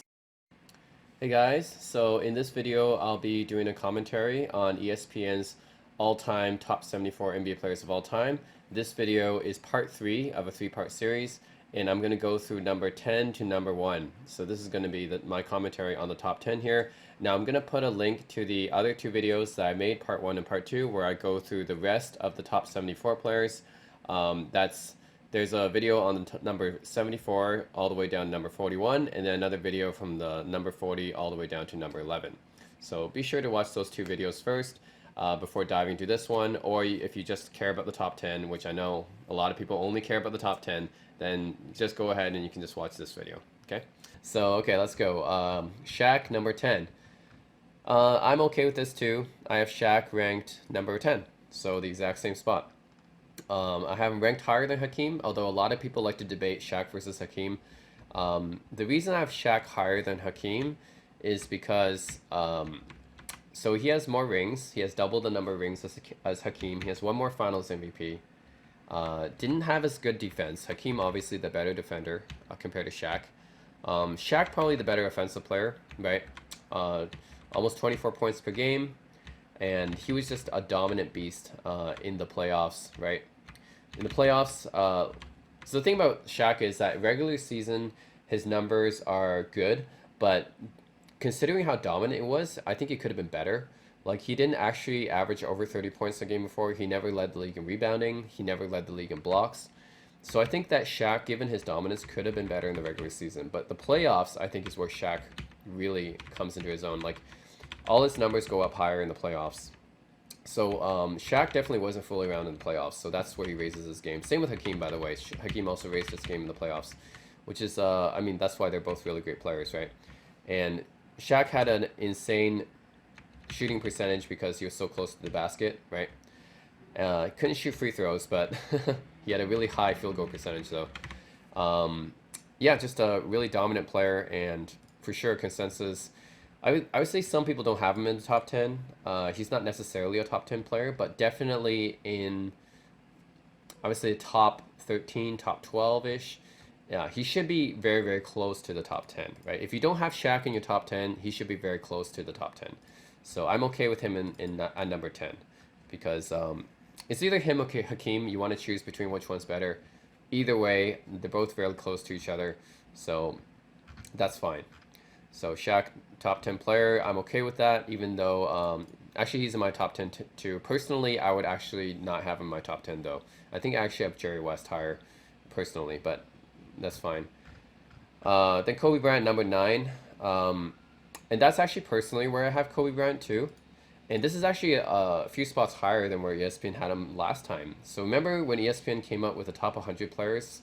Hey guys, so in this video I'll be doing a commentary on ESPN's all-time top 74 NBA players of all time. This video is part 3 of a 3-part series, and I'm going to go through number 10 to number 1. So this is going to be my commentary on the top 10 here. Now I'm going to put a link to the other 2 videos that I made, part 1 and part 2, where I go through the rest of the top 74 players. There's a video on the number 74 all the way down to number 41, and then another video from the number 40 all the way down to number 11. So be sure to watch those 2 videos first before diving to this one, or if you just care about the top 10, which I know a lot of people only care about the top 10, then just go ahead and you can just watch this video, okay? So, okay, let's go. Shaq, number 10. I'm okay with this too. I have Shaq ranked number 10, so the exact same spot. I have him ranked higher than Hakeem, although a lot of people like to debate Shaq versus Hakeem. The reason I have Shaq higher than Hakeem is because so he has more rings. He has double the number of rings as Hakeem. He has 1 more Finals MVP. Didn't have as good defense. Hakeem obviously the better defender compared to Shaq. Shaq probably the better offensive player, right? Almost 24 points per game, and he was just a dominant beast in the playoffs, right? In the playoffs, so the thing about Shaq is that regular season, his numbers are good, but considering how dominant it was, I think it could have been better. Like, he didn't actually average over 30 points a game before. He never led the league in rebounding. He never led the league in blocks. So I think that Shaq, given his dominance, could have been better in the regular season. But the playoffs, I think, is where Shaq really comes into his own. Like, all his numbers go up higher in the playoffs. So Shaq definitely wasn't fully around in the playoffs, so that's where he raises his game. Same with Hakeem, by the way. Hakeem also raised his game in the playoffs, which is, I mean, that's why they're both really great players, right? And Shaq had an insane shooting percentage because he was so close to the basket, right? Couldn't shoot free throws, but he had a really high field goal percentage, though. Yeah, just a really dominant player, and for sure consensus. I would say some people don't have him in the top 10. He's not necessarily a top 10 player, but definitely in, I would say, top 13, top 12-ish. Yeah, he should be very, very close to the top 10, right? If you don't have Shaq in your top 10, he should be very close to the top 10. So I'm okay with him at number 10 because it's either him or Hakeem. You want to choose between which one's better. Either way, they're both very close to each other, so that's fine. So Shaq, top 10 player, I'm okay with that, even though, actually he's in my top 10 too. Personally, I would actually not have him in my top 10 though. I think I actually have Jerry West higher, personally, but that's fine. Then Kobe Bryant, number 9. And that's actually personally where I have Kobe Bryant too. And this is actually a few spots higher than where ESPN had him last time. So remember when ESPN came up with the top 100 players?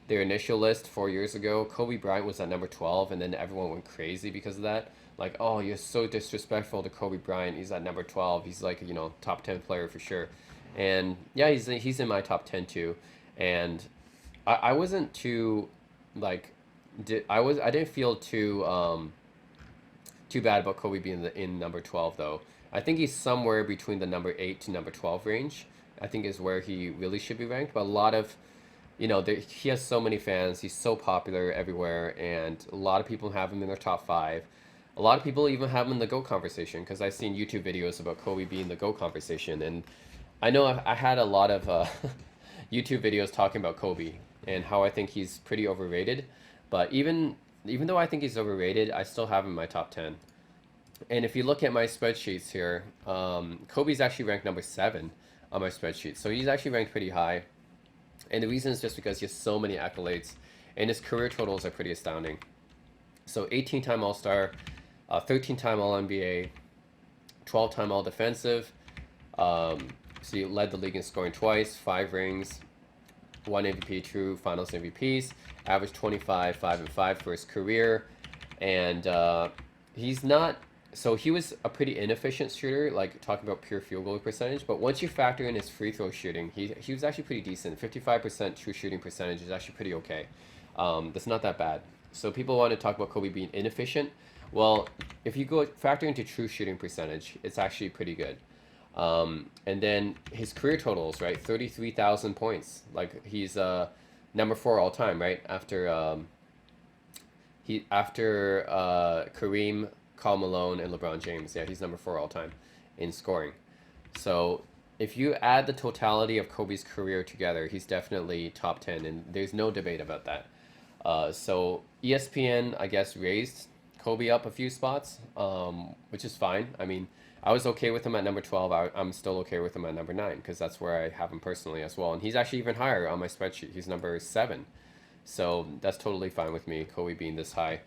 Their initial list 4 years ago, Kobe Bryant was at number 12, and then everyone went crazy because of that. Like, oh, you're so disrespectful to Kobe Bryant. He's at number 12. He's like, you know, top 10 player for sure. And yeah, he's in my top 10 too. And I wasn't too like I didn't feel too bad about Kobe being in number 12 though. I think he's somewhere between the number 8 to number 12 range. I think is where he really should be ranked. But a lot of he has so many fans. He's so popular everywhere, and a lot of people have him in their top five. A lot of people even have him in the GOAT conversation because I've seen YouTube videos about Kobe being the GOAT conversation, and I know I had a lot of YouTube videos talking about Kobe and how I think he's pretty overrated. But even though I think he's overrated, I still have him in my top 10. And if you look at my spreadsheets here, Kobe's actually ranked number 7 on my spreadsheet. So he's actually ranked pretty high. And the reason is just because he has so many accolades, and his career totals are pretty astounding. So 18-time All-Star, 13-time All-NBA, 12-time All-Defensive. So he led the league in scoring twice, 5 rings, 1 MVP, 2 Finals MVPs, averaged 25, 5 and 5 for his career, and he's not. So he was a pretty inefficient shooter, like talking about pure field goal percentage. But once you factor in his free throw shooting, he was actually pretty decent. 55% true shooting percentage is actually pretty okay. That's not that bad. So people want to talk about Kobe being inefficient. Well, if you go factor into true shooting percentage, it's actually pretty good. And then his career totals, right? 33,000 points. Like he's number 4 all time, right? After Kareem, Karl Malone, and LeBron James. Yeah, he's number 4 all time in scoring. So if you add the totality of Kobe's career together, he's definitely top 10, and there's no debate about that. So ESPN, I guess, raised Kobe up a few spots, which is fine. I mean, I was okay with him at number 12. I'm still okay with him at number 9 because that's where I have him personally as well. And he's actually even higher on my spreadsheet. He's number 7. So that's totally fine with me, Kobe being this high.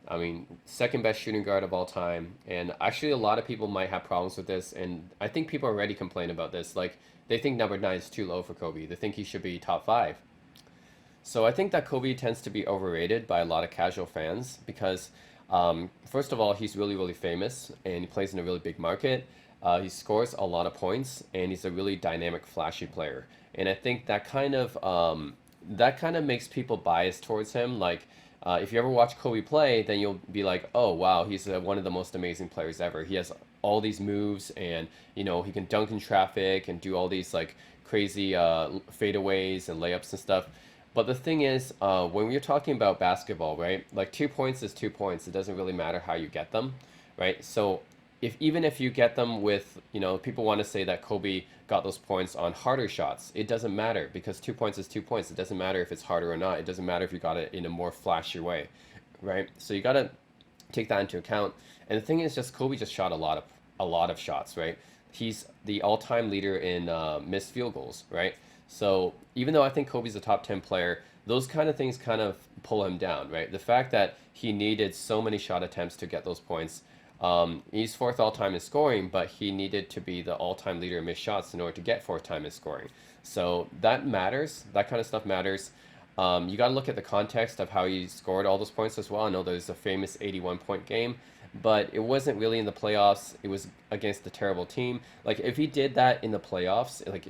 I mean, second best shooting guard of all time. And actually, a lot of people might have problems with this. And I think people already complain about this. Like, they think number 9 is too low for Kobe. They think he should be top 5. So I think that Kobe tends to be overrated by a lot of casual fans because, first of all, he's really, really famous and he plays in a really big market. He scores a lot of points and he's a really dynamic, flashy player. And I think that kind of makes people biased towards him. Like, if you ever watch Kobe play, then you'll be like, oh wow, he's one of the most amazing players ever. He has all these moves, and he can dunk in traffic and do all these like crazy fadeaways and layups and stuff. But the thing is, when we're talking about basketball, right? Like 2 points is 2 points. It doesn't really matter how you get them, right? So even if you get them with, people want to say that Kobe got those points on harder shots. It doesn't matter because 2 points is 2 points. It doesn't matter if it's harder or not. It doesn't matter if you got it in a more flashy way, right? So you got to take that into account. And the thing is, just Kobe just shot a lot of shots, right? He's the all-time leader in missed field goals, right? So even though I think Kobe's a top 10 player, those kind of things kind of pull him down, right? The fact that he needed so many shot attempts to get those points. He's 4th all time in scoring, but he needed to be the all-time leader in missed shots in order to get 4th time in scoring. So that matters. That kind of stuff matters. You got to look at the context of how he scored all those points as well. I know there's a famous 81-point game, but it wasn't really in the playoffs. It was against a terrible team. Like if he did that in the playoffs, like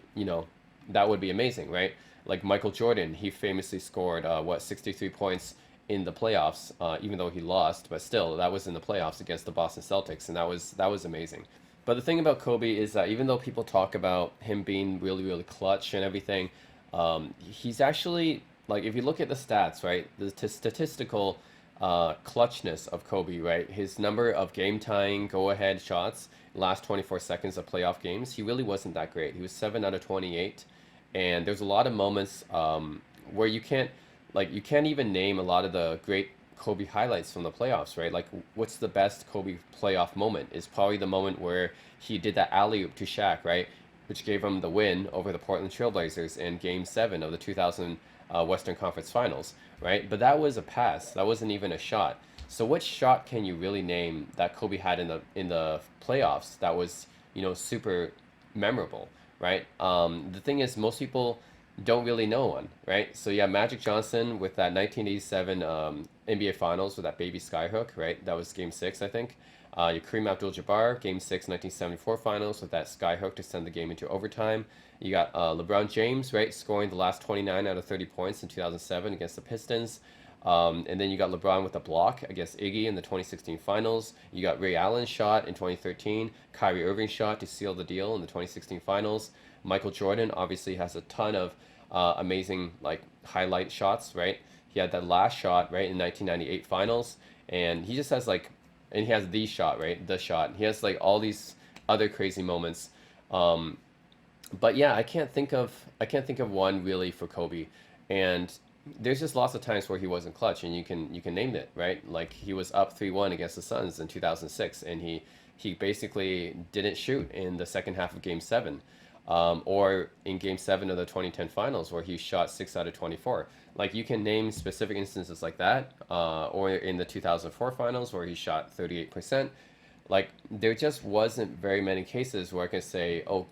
that would be amazing, right? Like Michael Jordan, he famously scored 63 points in the playoffs, even though he lost, but still that was in the playoffs against the Boston Celtics, and that was amazing. But the thing about Kobe is that even though people talk about him being really, really clutch and everything, he's actually like if you look at the stats, right, the statistical clutchness of Kobe, right, his number of game tying go ahead shots last 24 seconds of playoff games, he really wasn't that great. He was 7 out of 28, and there's a lot of moments where you can't even name a lot of the great Kobe highlights from the playoffs, right? Like, what's the best Kobe playoff moment? Is probably the moment where he did that alley oop to Shaq, right? Which gave him the win over the Portland Trailblazers in Game 7 of the 2000 Western Conference Finals, right? But that was a pass. That wasn't even a shot. So, what shot can you really name that Kobe had in the playoffs that was super memorable, right? The thing is, most people don't really know one, right? So yeah, Magic Johnson with that 1987 NBA Finals with that baby skyhook, right? That was Game 6, I think. Your Kareem Abdul-Jabbar, Game 6, 1974 Finals with that skyhook to send the game into overtime. You got LeBron James, right, scoring the last 29 out of 30 points in 2007 against the Pistons. And then you got LeBron with a block against Iggy in the 2016 Finals. You got Ray Allen's shot in 2013. Kyrie Irving's shot to seal the deal in the 2016 Finals. Michael Jordan obviously has a ton of amazing like highlight shots, right? He had that last shot, right, in 1998 finals, and he just has like, and he has the shot, right, the shot. He has like all these other crazy moments. Um, but yeah, I can't think of one really for Kobe, and there's just lots of times where he wasn't clutch, and you can name it, right? Like he was up 3-1 against the Suns in 2006, and he basically didn't shoot in the second half of Game 7, or in Game 7 of the 2010 Finals where he shot 6 out of 24. Like you can name specific instances like that, or in the 2004 Finals where he shot 38%. Like there just wasn't very many cases where I can say, oh,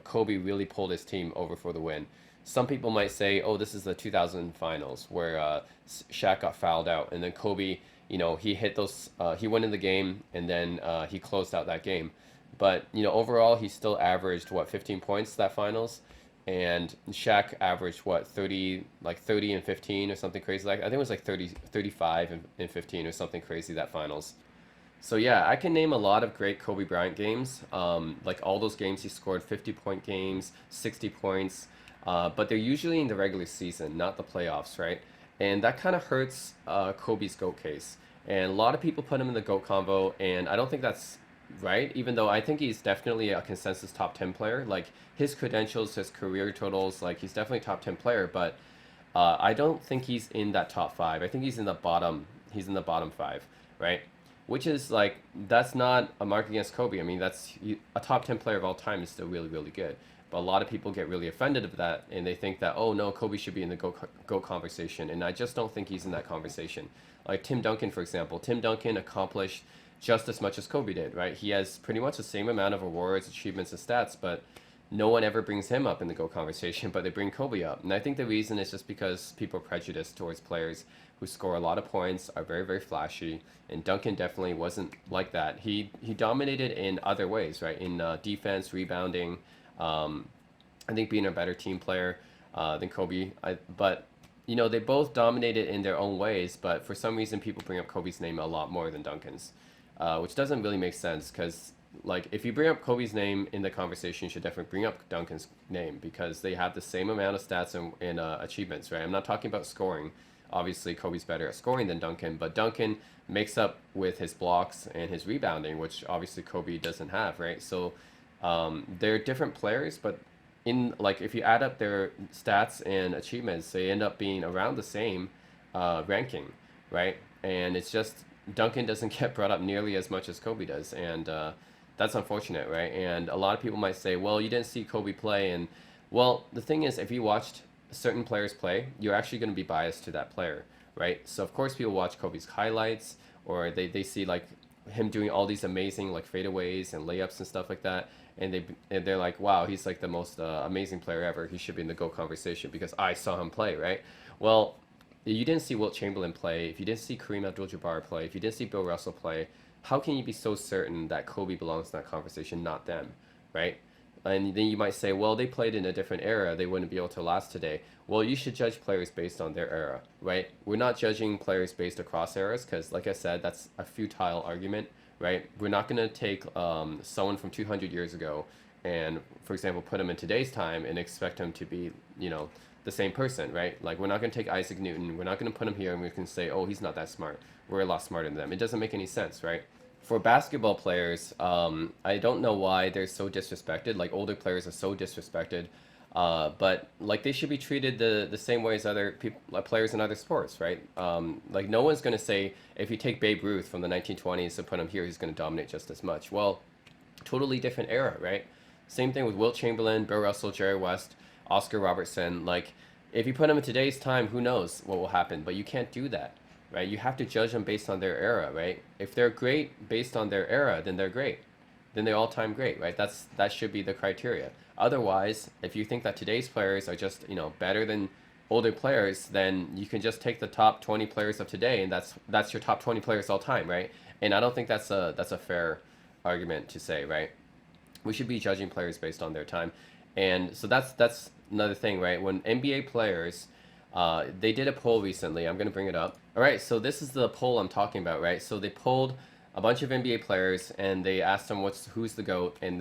Kobe really pulled his team over for the win. Some people might say, oh, this is the 2000 finals where Shaq got fouled out, and then Kobe, he hit those, he went in the game, and then he closed out that game. But overall, he still averaged what 15 points that finals, and Shaq averaged what 30, like 30 and 15 or something crazy like. I think it was like 30, 35 and 15 or something crazy that finals. So yeah, I can name a lot of great Kobe Bryant games. Like all those games he scored 50-point games, 60 points, but they're usually in the regular season, not the playoffs, right? And that kind of hurts Kobe's GOAT case. And a lot of people put him in the GOAT convo, and I don't think that's right, even though I think he's definitely a consensus top 10 player. Like his credentials, his career totals, like he's definitely top 10 player, but I don't think he's in that top five. I think he's in the bottom five, right? Which is like that's not a mark against Kobe. I mean, a top 10 player of all time is still really really good. But a lot of people get really offended of that, and they think that oh no, Kobe should be in the go conversation, and I just don't think he's in that conversation. Like Tim Duncan, for example, Tim Duncan accomplished just as much as Kobe did, right? He has pretty much the same amount of awards, achievements, and stats, but no one ever brings him up in the GOAT conversation, but they bring Kobe up. And I think the reason is just because people are prejudiced towards players who score a lot of points, are very, very flashy. And Duncan definitely wasn't like that. He dominated in other ways, right? In defense, rebounding, um, I think being a better team player than Kobe. But, they both dominated in their own ways, but for some reason people bring up Kobe's name a lot more than Duncan's, which doesn't really make sense because like if you bring up Kobe's name in the conversation, you should definitely bring up Duncan's name because they have the same amount of stats and achievements, right? I'm not talking about scoring. Obviously, Kobe's better at scoring than Duncan, but Duncan makes up with his blocks and his rebounding, which obviously Kobe doesn't have, right? So they're different players, but in like if you add up their stats and achievements, they end up being around the same ranking, right? And it's just Duncan doesn't get brought up nearly as much as Kobe does, and that's unfortunate, right? And a lot of people might say, well, you didn't see Kobe play, and well, the thing is, if you watched certain players play, you're actually going to be biased to that player, right? So of course people watch Kobe's highlights, or they see like him doing all these amazing like fadeaways and layups and stuff like that, and they're like, wow, he's like the most amazing player ever. He should be in the GOAT conversation because I saw him play, right? Well, you didn't see Wilt Chamberlain play, if you didn't see Kareem Abdul-Jabbar play, if you didn't see Bill Russell play, how can you be so certain that Kobe belongs in that conversation, not them, right? And then you might say, well, they played in a different era. They wouldn't be able to last today. Well, you should judge players based on their era, right? We're not judging players based across eras because, like I said, that's a futile argument, right? We're not going to take someone from 200 years ago and, for example, put him in today's time and expect him to be, the same person, right? Like, we're not going to take Isaac Newton. We're not going to put him here and we can say, oh, he's not that smart. We're a lot smarter than them. It doesn't make any sense, right? For basketball players, I don't know why they're so disrespected. Like older players are so disrespected, but like they should be treated the same way as other people, like players in other sports, right? Like no one's gonna say if you take Babe Ruth from the 1920s and put him here, he's gonna dominate just as much. Well, totally different era, right? Same thing with Wilt Chamberlain, Bill Russell, Jerry West, Oscar Robertson. Like if you put them in today's time, who knows what will happen? But you can't do that, right? You have to judge them based on their era, right? If they're great based on their era, then they're great. Then they're all-time great, right? That should be the criteria. Otherwise, if you think that today's players are just, better than older players, then you can just take the top 20 players of today and that's your top 20 players all time, right? And I don't think that's a fair argument to say, right? We should be judging players based on their time. And so that's another thing, right? When NBA players they did a poll recently. I'm going to bring it up. All right, so this is the poll I'm talking about, right? So they polled a bunch of NBA players and they asked them who's the GOAT, and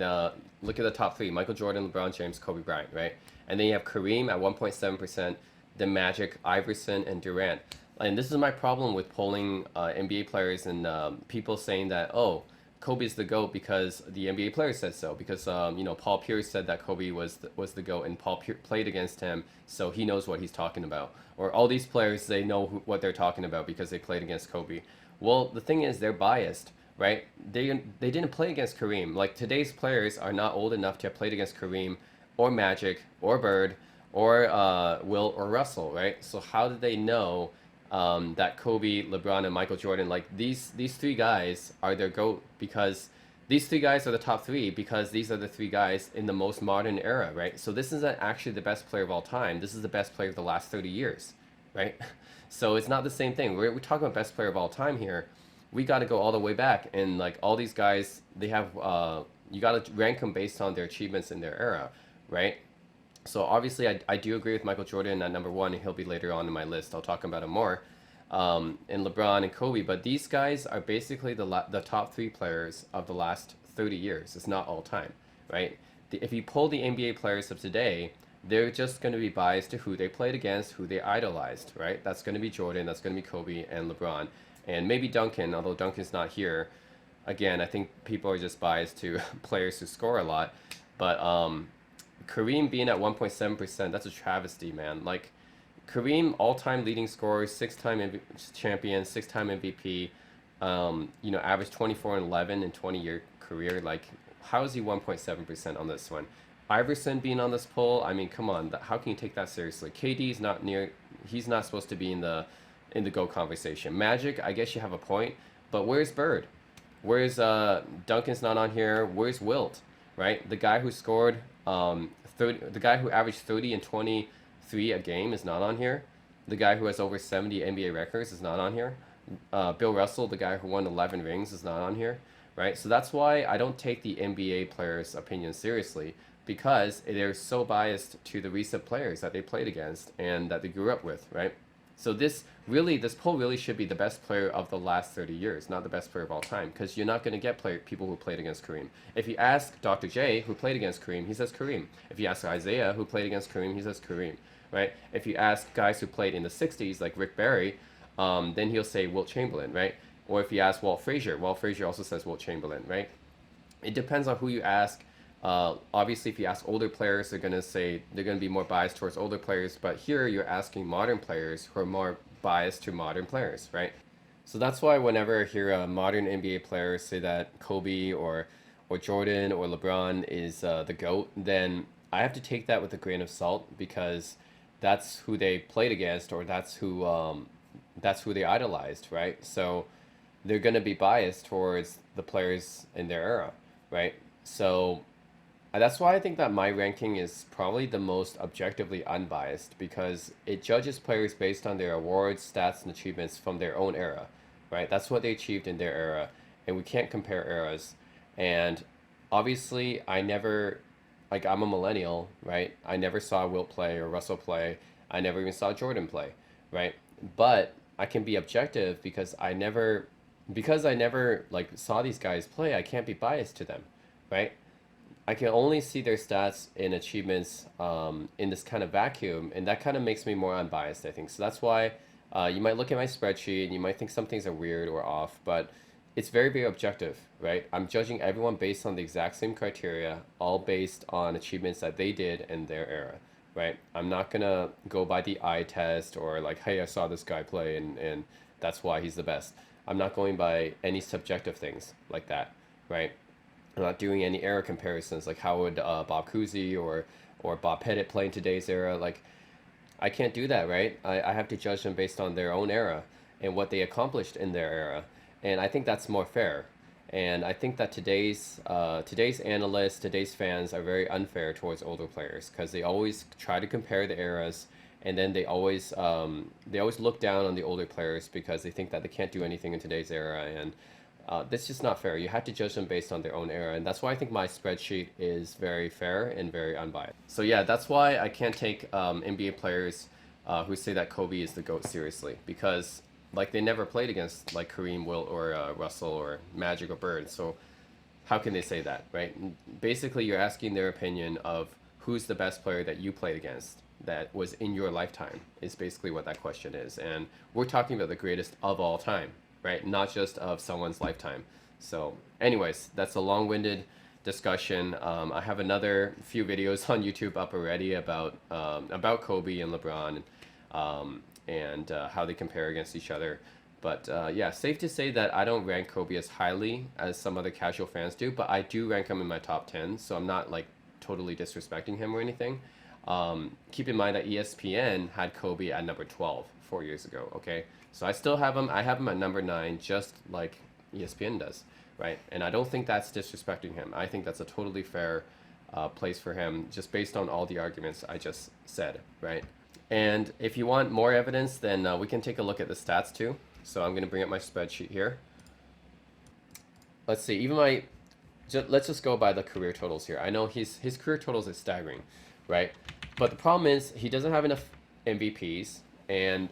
look at the top three: Michael Jordan, LeBron James, Kobe Bryant, right? And then you have Kareem at 1.7%, than Magic, Iverson, and Durant. And this is my problem with polling NBA players and people saying that, oh, Kobe's the GOAT because the NBA player said so. Because Paul Pierce said that Kobe was the GOAT, and played against him, so he knows what he's talking about. Or all these players, they know what they're talking about because they played against Kobe. Well, the thing is, they're biased, right? They didn't play against Kareem. Like, today's players are not old enough to have played against Kareem or Magic or Bird or Will or Russell, right? So how did they know that Kobe, LeBron, and Michael Jordan, like these three guys are their GOAT? Because these three guys are the top three because these are the three guys in the most modern era, right? So this isn't actually the best player of all time. This is the best player of the last 30 years, right? So it's not the same thing. We're talking about best player of all time here. We got to go all the way back, and like all these guys, they have you got to rank them based on their achievements in their era, right? So obviously, I do agree with Michael Jordan at number one, and he'll be later on in my list. I'll talk about him more. And LeBron and Kobe, but these guys are basically the top three players of the last 30 years. It's not all time, right? If you pull the NBA players of today, they're just going to be biased to who they played against, who they idolized, right? That's going to be Jordan, that's going to be Kobe and LeBron, and maybe Duncan, although Duncan's not here. Again, I think people are just biased to players who score a lot, but Kareem being at 1.7%, that's a travesty, man. Like, Kareem, all-time leading scorer, six-time champion, six-time MVP, averaged 24 and 11 in 20-year career. Like, how is he 1.7% on this one? Iverson being on this poll, I mean, come on, how can you take that seriously? KD's not near, he's not supposed to be in the GOAT conversation. Magic, I guess you have a point, but where's Bird? Where's Duncan's not on here? Where's Wilt? Right, the guy who scored 30, the guy who averaged 30 and 23 a game is not on here. The guy who has over 70 NBA records is not on here. Bill Russell, the guy who won 11 rings, is not on here, right? So that's why I don't take the NBA players' opinions seriously, because they're so biased to the recent players that they played against and that they grew up with, right? So this poll really should be the best player of the last 30 years, not the best player of all time, because you're not going to get people who played against Kareem. If you ask Dr. J, who played against Kareem, he says Kareem. If you ask Isaiah, who played against Kareem, he says Kareem, right? If you ask guys who played in the 60s, like Rick Barry, then he'll say Wilt Chamberlain, right? Or if you ask Walt Frazier also says Wilt Chamberlain, right? It depends on who you ask. Obviously, if you ask older players, they're going to be more biased towards older players. But here you're asking modern players who are more biased to modern players, right? So that's why whenever I hear a modern NBA player say that Kobe or Jordan or LeBron is the GOAT, then I have to take that with a grain of salt, because that's who they played against, or that's who they idolized, right? So they're going to be biased towards the players in their era, right? So that's why I think that my ranking is probably the most objectively unbiased, because it judges players based on their awards, stats, and achievements from their own era, right? That's what they achieved in their era, and we can't compare eras. And obviously, I'm a millennial, right? I never saw Wilt play or Russell play. I never even saw Jordan play, right? But I can be objective because I never like saw these guys play. I can't be biased to them, right? I can only see their stats and achievements in this kind of vacuum, and that kind of makes me more unbiased, I think. So that's why you might look at my spreadsheet and you might think some things are weird or off, but it's very, very objective, right? I'm judging everyone based on the exact same criteria, all based on achievements that they did in their era, right? I'm not gonna go by the eye test or like, hey, I saw this guy play and that's why he's the best. I'm not going by any subjective things like that, right? I'm not doing any era comparisons, like how would Bob Cousy or Bob Pettit play in today's era. Like, I can't do that, right? I have to judge them based on their own era and what they accomplished in their era. And I think that's more fair. And I think that today's analysts, today's fans are very unfair towards older players, because they always try to compare the eras, and then they always look down on the older players because they think that they can't do anything in today's era, and that's just not fair. You have to judge them based on their own era, and that's why I think my spreadsheet is very fair and very unbiased. So yeah, that's why I can't take NBA players who say that Kobe is the GOAT seriously, because like they never played against like Kareem, Wilt, or Russell, or Magic, or Bird. So how can they say that, right? Basically, you're asking their opinion of who's the best player that you played against that was in your lifetime is basically what that question is. And we're talking about the greatest of all time, right? Not just of someone's lifetime. So anyways, that's a long-winded discussion. I have another few videos on YouTube up already about Kobe and LeBron, and how they compare against each other. But yeah, safe to say that I don't rank Kobe as highly as some other casual fans do, but I do rank him in my top 10, so I'm not like totally disrespecting him or anything. Keep in mind that ESPN had Kobe at number 12 4 years ago, okay? So I still have him. I have him at number 9, just like ESPN does, right? And I don't think that's disrespecting him. I think that's a totally fair place for him, just based on all the arguments I just said, right? And if you want more evidence, then we can take a look at the stats too. So I'm going to bring up my spreadsheet here. Let's see, let's just go by the career totals here. I know his career totals is staggering, right? But the problem is he doesn't have enough MVPs, and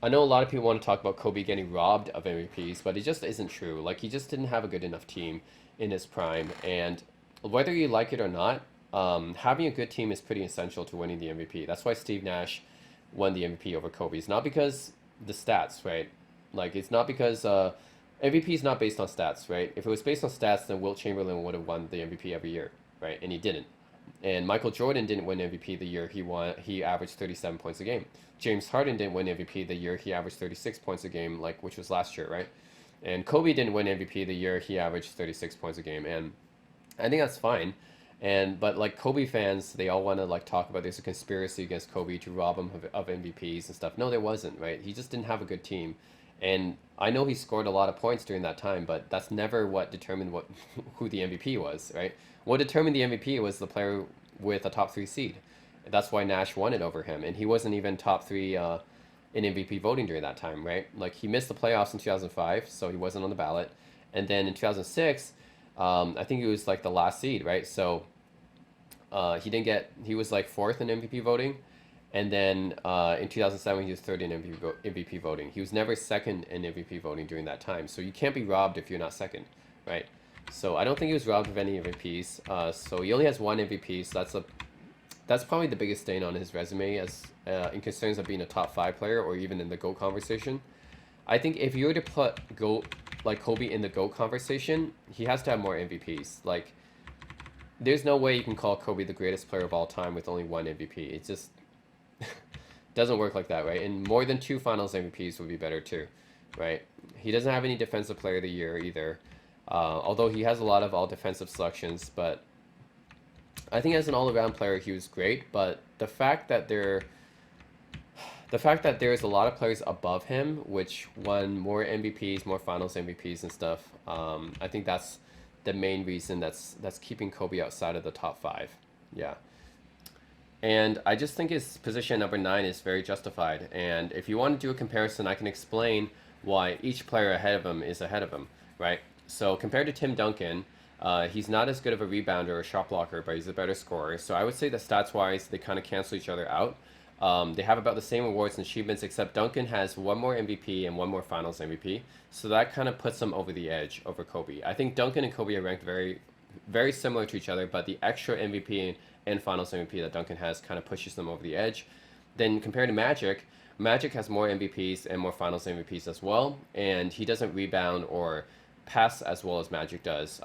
I know a lot of people want to talk about Kobe getting robbed of MVPs, but it just isn't true. Like, he just didn't have a good enough team in his prime, and whether you like it or not, having a good team is pretty essential to winning the MVP. That's why Steve Nash won the MVP over Kobe. It's not because the stats, right? Like, it's not because MVP is not based on stats, right? If it was based on stats, then Wilt Chamberlain would have won the MVP every year, right? And he didn't. And Michael Jordan didn't win MVP the year he averaged 37 points a game. James Harden didn't win MVP the year he averaged 36 points a game, like, which was last year, right? And Kobe didn't win MVP the year he averaged 36 points a game, and I think that's fine. But like, Kobe fans, they all want to like talk about there's a conspiracy against Kobe to rob him of MVPs and stuff. No, there wasn't, right? He just didn't have a good team. And I know he scored a lot of points during that time, but that's never what determined who the MVP was, right? What determined the MVP was the player with a top 3 seed. That's why Nash won it over him, and he wasn't even top 3 in MVP voting during that time, right? Like, he missed the playoffs in 2005, so he wasn't on the ballot. And then in 2006, I think he was like the last seed, right? So he was like 4th in MVP voting. And then in 2007, he was 3rd in MVP voting. He was never 2nd in MVP voting during that time. So you can't be robbed if you're not 2nd, right? So I don't think he was robbed of any MVPs. So he only has 1 MVP. So that's probably the biggest stain on his resume as in concerns of being a top 5 player or even in the GOAT conversation. I think if you were to put GOAT, like Kobe, in the GOAT conversation, he has to have more MVPs. Like, there's no way you can call Kobe the greatest player of all time with only 1 MVP. It just doesn't work like that, right? And more than 2 Finals MVPs would be better too, right? He doesn't have any Defensive Player of the Year either, although he has a lot of all defensive selections. But I think as an all-around player, he was great. But the fact that there's a lot of players above him which won more MVPs, more Finals MVPs and stuff, I think that's the main reason that's keeping Kobe outside of the top 5. Yeah. And I just think his position number 9 is very justified. And if you want to do a comparison, I can explain why each player ahead of him is ahead of him, right? So compared to Tim Duncan, he's not as good of a rebounder or shot blocker, but he's a better scorer. So I would say that stats-wise, they kind of cancel each other out. They have about the same awards and achievements, except Duncan has 1 more MVP and 1 more Finals MVP. So that kind of puts him over the edge over Kobe. I think Duncan and Kobe are ranked very, very similar to each other, but the extra MVP and Finals MVP that Duncan has kind of pushes them over the edge. Then compared to Magic, Magic has more MVPs and more Finals MVPs as well, and he doesn't rebound or pass as well as Magic does,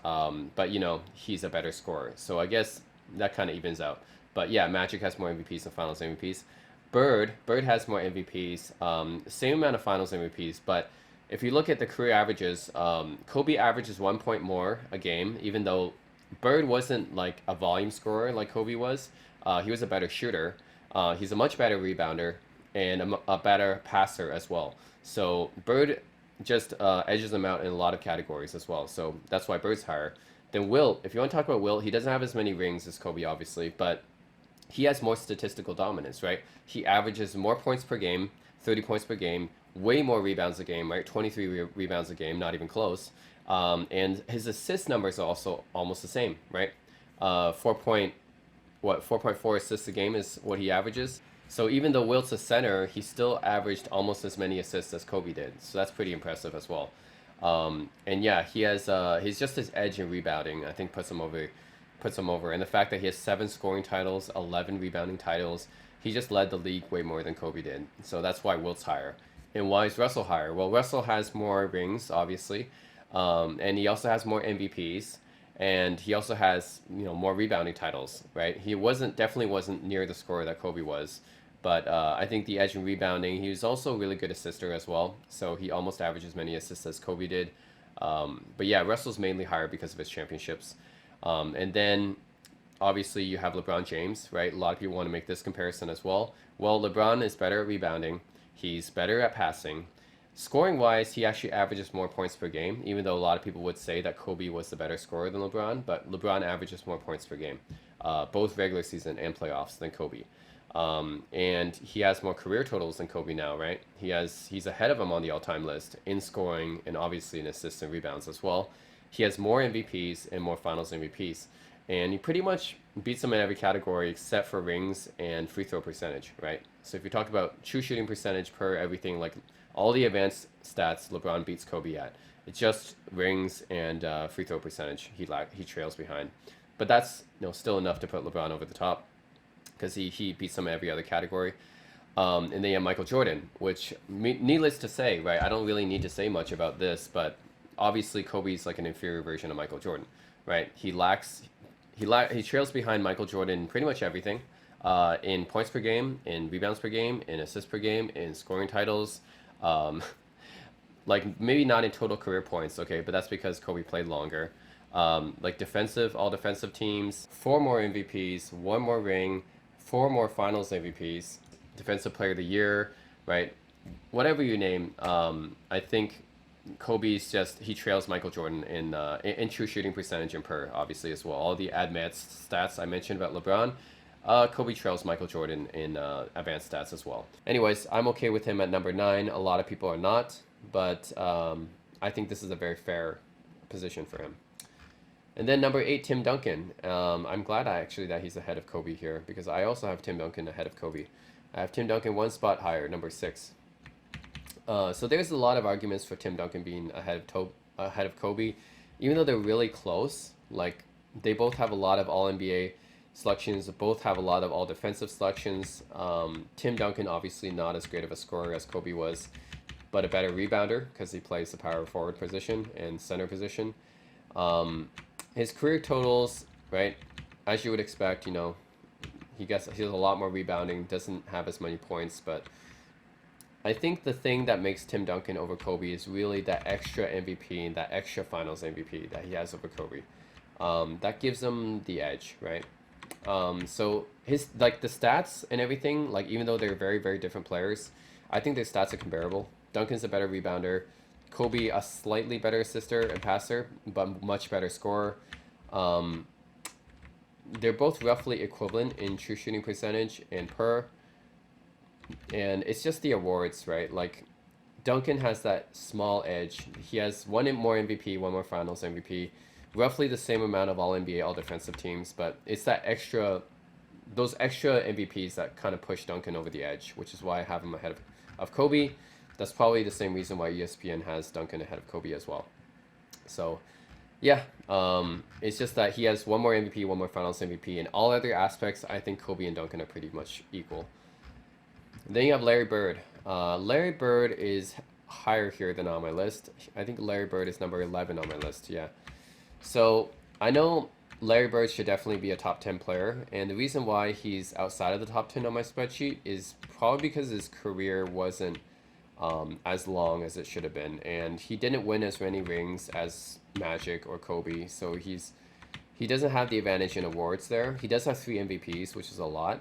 but you know, he's a better scorer. So I guess that kind of evens out. But yeah, Magic has more MVPs and Finals MVPs. Bird has more MVPs, same amount of Finals MVPs, but if you look at the career averages, Kobe averages 1 point more a game, even though Bird wasn't like a volume scorer like Kobe was. He was a better shooter. He's a much better rebounder and a better passer as well. So Bird just edges him out in a lot of categories as well. So that's why Bird's higher. Then Wilt, if you want to talk about Wilt, he doesn't have as many rings as Kobe, obviously, but he has more statistical dominance, right? He averages more points per game, 30 points per game, way more rebounds a game, right? 23 rebounds a game, not even close. And his assist numbers are also almost the same, right? 4.4 assists a game is what he averages. So even though Wilt's a center, he still averaged almost as many assists as Kobe did. So that's pretty impressive as well. And yeah, he's just his edge in rebounding, I think, puts him over puts him over. And the fact that he has 7 scoring titles, 11 rebounding titles, he just led the league way more than Kobe did. So that's why Wilt's higher. And why is Russell higher? Well, Russell has more rings, obviously, and he also has more MVPs, and he also has more rebounding titles, right? He definitely wasn't near the scorer that Kobe was, but I think the edge in rebounding. He was also a really good assister as well, so he almost averaged as many assists as Kobe did. But yeah, Russell's mainly higher because of his championships, and then obviously you have LeBron James, right? A lot of people want to make this comparison as well. Well, LeBron is better at rebounding. He's better at passing. Scoring wise, he actually averages more points per game, even though a lot of people would say that Kobe was the better scorer than LeBron, but LeBron averages more points per game, both regular season and playoffs, than Kobe. And he has more career totals than Kobe now, right? He's ahead of him on the all-time list in scoring and obviously in assists and rebounds as well. He has more MVPs and more Finals MVPs, and he pretty much beats him in every category except for rings and free throw percentage, right? So if you talk about true shooting percentage per everything, like all the advanced stats, LeBron beats Kobe at. It's just rings and free throw percentage he trails behind, but that's still enough to put LeBron over the top because he beats him in every other category. And then you have Michael Jordan, which needless to say, right? I don't really need to say much about this, but obviously Kobe's like an inferior version of Michael Jordan, right? He trails behind Michael Jordan in pretty much everything, in points per game, in rebounds per game, in assists per game, in scoring titles. Like maybe not in total career points, okay, but that's because Kobe played longer. Like all defensive teams, 4 more MVPs, 1 more ring, 4 more Finals MVPs, Defensive Player of the Year, right? Whatever you name, I think he trails Michael Jordan in true shooting percentage and per, obviously, as well. All the advanced stats I mentioned about LeBron, Kobe trails Michael Jordan in advanced stats as well. Anyways, I'm okay with him at number 9. A lot of people are not, but I think this is a very fair position for him. And then number 8, Tim Duncan. I'm glad that he's ahead of Kobe here because I also have Tim Duncan ahead of Kobe. I have Tim Duncan 1 spot higher, number 6. So there's a lot of arguments for Tim Duncan being ahead of Kobe, even though they're really close. Like they both have a lot of All-NBA selections, both have a lot of All-Defensive selections. Tim Duncan obviously not as great of a scorer as Kobe was, but a better rebounder because he plays the power forward position and center position. His career totals, right, as you would expect, he has a lot more rebounding, doesn't have as many points, but I think the thing that makes Tim Duncan over Kobe is really that extra MVP and that extra Finals MVP that he has over Kobe. That gives him the edge, right? So the stats and everything, like even though they're very, very different players, I think their stats are comparable. Duncan's a better rebounder. Kobe, a slightly better assister and passer, but much better scorer. They're both roughly equivalent in true shooting percentage and per. And it's just the awards, right? Like Duncan has that small edge. He has 1 more MVP, 1 more Finals MVP, roughly the same amount of All-NBA, All-Defensive teams, but it's those extra MVPs that kind of push Duncan over the edge, which is why I have him ahead of Kobe. That's probably the same reason why ESPN has Duncan ahead of Kobe as well. So, yeah, it's just that he has 1 more MVP, 1 more Finals MVP. In all other aspects, I think Kobe and Duncan are pretty much equal. Then you have Larry Bird. Larry Bird is higher here than on my list. I think Larry Bird is number 11 on my list, yeah. So, I know Larry Bird should definitely be a top 10 player, and the reason why he's outside of the top 10 on my spreadsheet is probably because his career wasn't as long as it should have been, and he didn't win as many rings as Magic or Kobe, so he doesn't have the advantage in awards there. He does have 3 MVPs, which is a lot,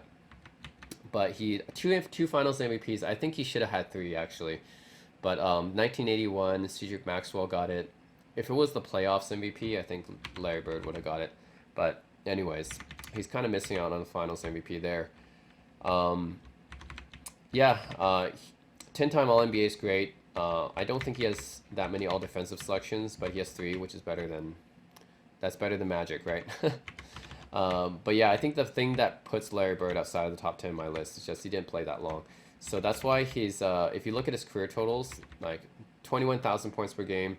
but two Finals MVPs. I think he should have had 3 actually, but 1981, Cedric Maxwell got it. If it was the playoffs MVP, I think Larry Bird would have got it. But anyways, he's kind of missing out on the Finals MVP there. 10-time All-NBA is great. I don't think he has that many All-Defensive selections, but he has 3, which is better than Magic, right? But yeah, I think the thing that puts Larry Bird outside of the top 10 on my list is just he didn't play that long. So that's why he's, if you look at his career totals, like 21,000 points per game,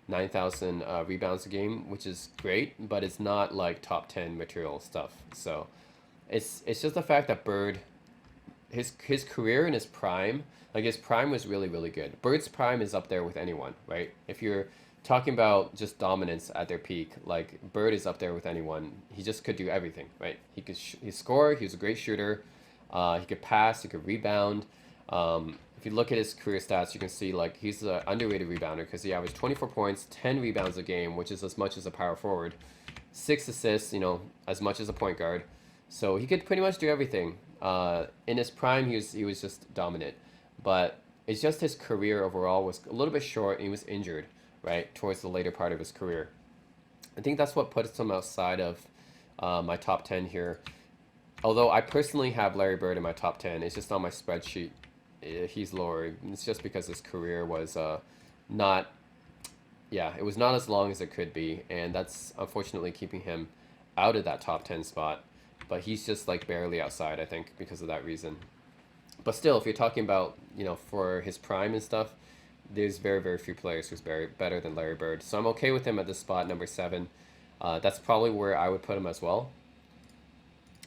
9,000 rebounds a game, which is great, but it's not like top 10 material stuff. So it's just the fact that Bird, his career in his prime, like his prime was really really good. Bird's prime is up there with anyone, right? If you're talking about just dominance at their peak, like Bird is up there with anyone. He just could do everything, right? He score. He was a great shooter. He could pass. He could rebound. If you look at his career stats, you can see like he's an underrated rebounder because he averaged 24 points, 10 rebounds a game, which is as much as a power forward, 6 assists, as much as a point guard. So he could pretty much do everything. In his prime, he was just dominant, but it's just his career overall was a little bit short. And he was injured, right, towards the later part of his career. I think that's what puts him outside of my top 10 here. Although I personally have Larry Bird in my top 10, it's just on my spreadsheet. He's lower. It's just because his career was not, yeah, it was not as long as it could be, and that's unfortunately keeping him out of that top 10 spot. But he's just like barely outside, I think, because of that reason. But still, if you're talking about, for his prime and stuff, there's very, very few players who's better than Larry Bird. So I'm okay with him at this spot, number 7. That's probably where I would put him as well.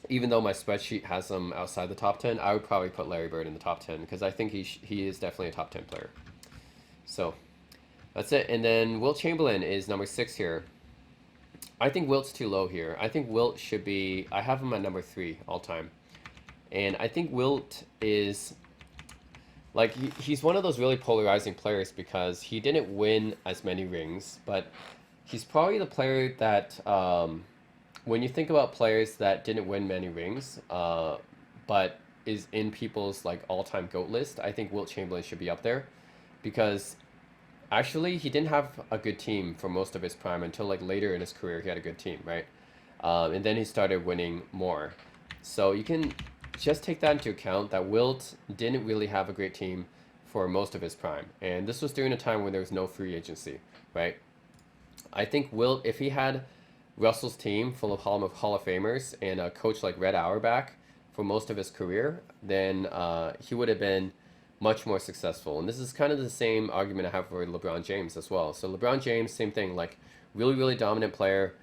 Even though my spreadsheet has him outside the top 10, I would probably put Larry Bird in the top 10 because I think he is definitely a top 10 player. So that's it. And then Wilt Chamberlain is number 6 here. I think Wilt's too low here. I think Wilt should be, I have him at number 3 all time. And I think Wilt is, like, he's one of those really polarizing players because he didn't win as many rings, but he's probably the player that, when you think about players that didn't win many rings, but is in people's like all-time GOAT list, I think Wilt Chamberlain should be up there because actually he didn't have a good team for most of his prime until like later in his career he had a good team, right? And then he started winning more. So you can just take that into account that Wilt didn't really have a great team for most of his prime. And this was during a time when there was no free agency, right? I think Wilt, if he had Russell's team full of Hall of Famers and a coach like Red Auerbach for most of his career, then he would have been much more successful. And this is kind of the same argument I have for LeBron James as well. So LeBron James, same thing, like really, really dominant player,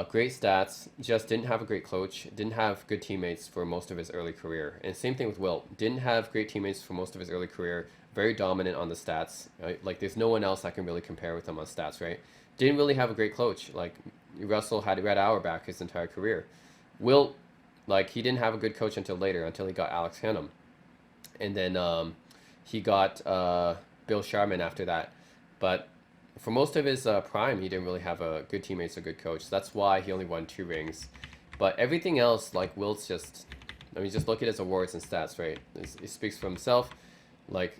great stats, just didn't have a great coach, didn't have good teammates for most of his early career. And same thing with Wilt, didn't have great teammates for most of his early career, very dominant on the stats, right? Like there's no one else I can really compare with him on stats, right? Didn't really have a great coach. Like Russell had Red Auerbach his entire career. Wilt, like he didn't have a good coach until later, until he got Alex Hannum. And then he got Bill Sharman after that. But for most of his prime, he didn't really have a good teammates or good coach. That's why he only won 2 rings. But everything else, like Wilt's just, I mean, just look at his awards and stats, right? It speaks for himself. Like,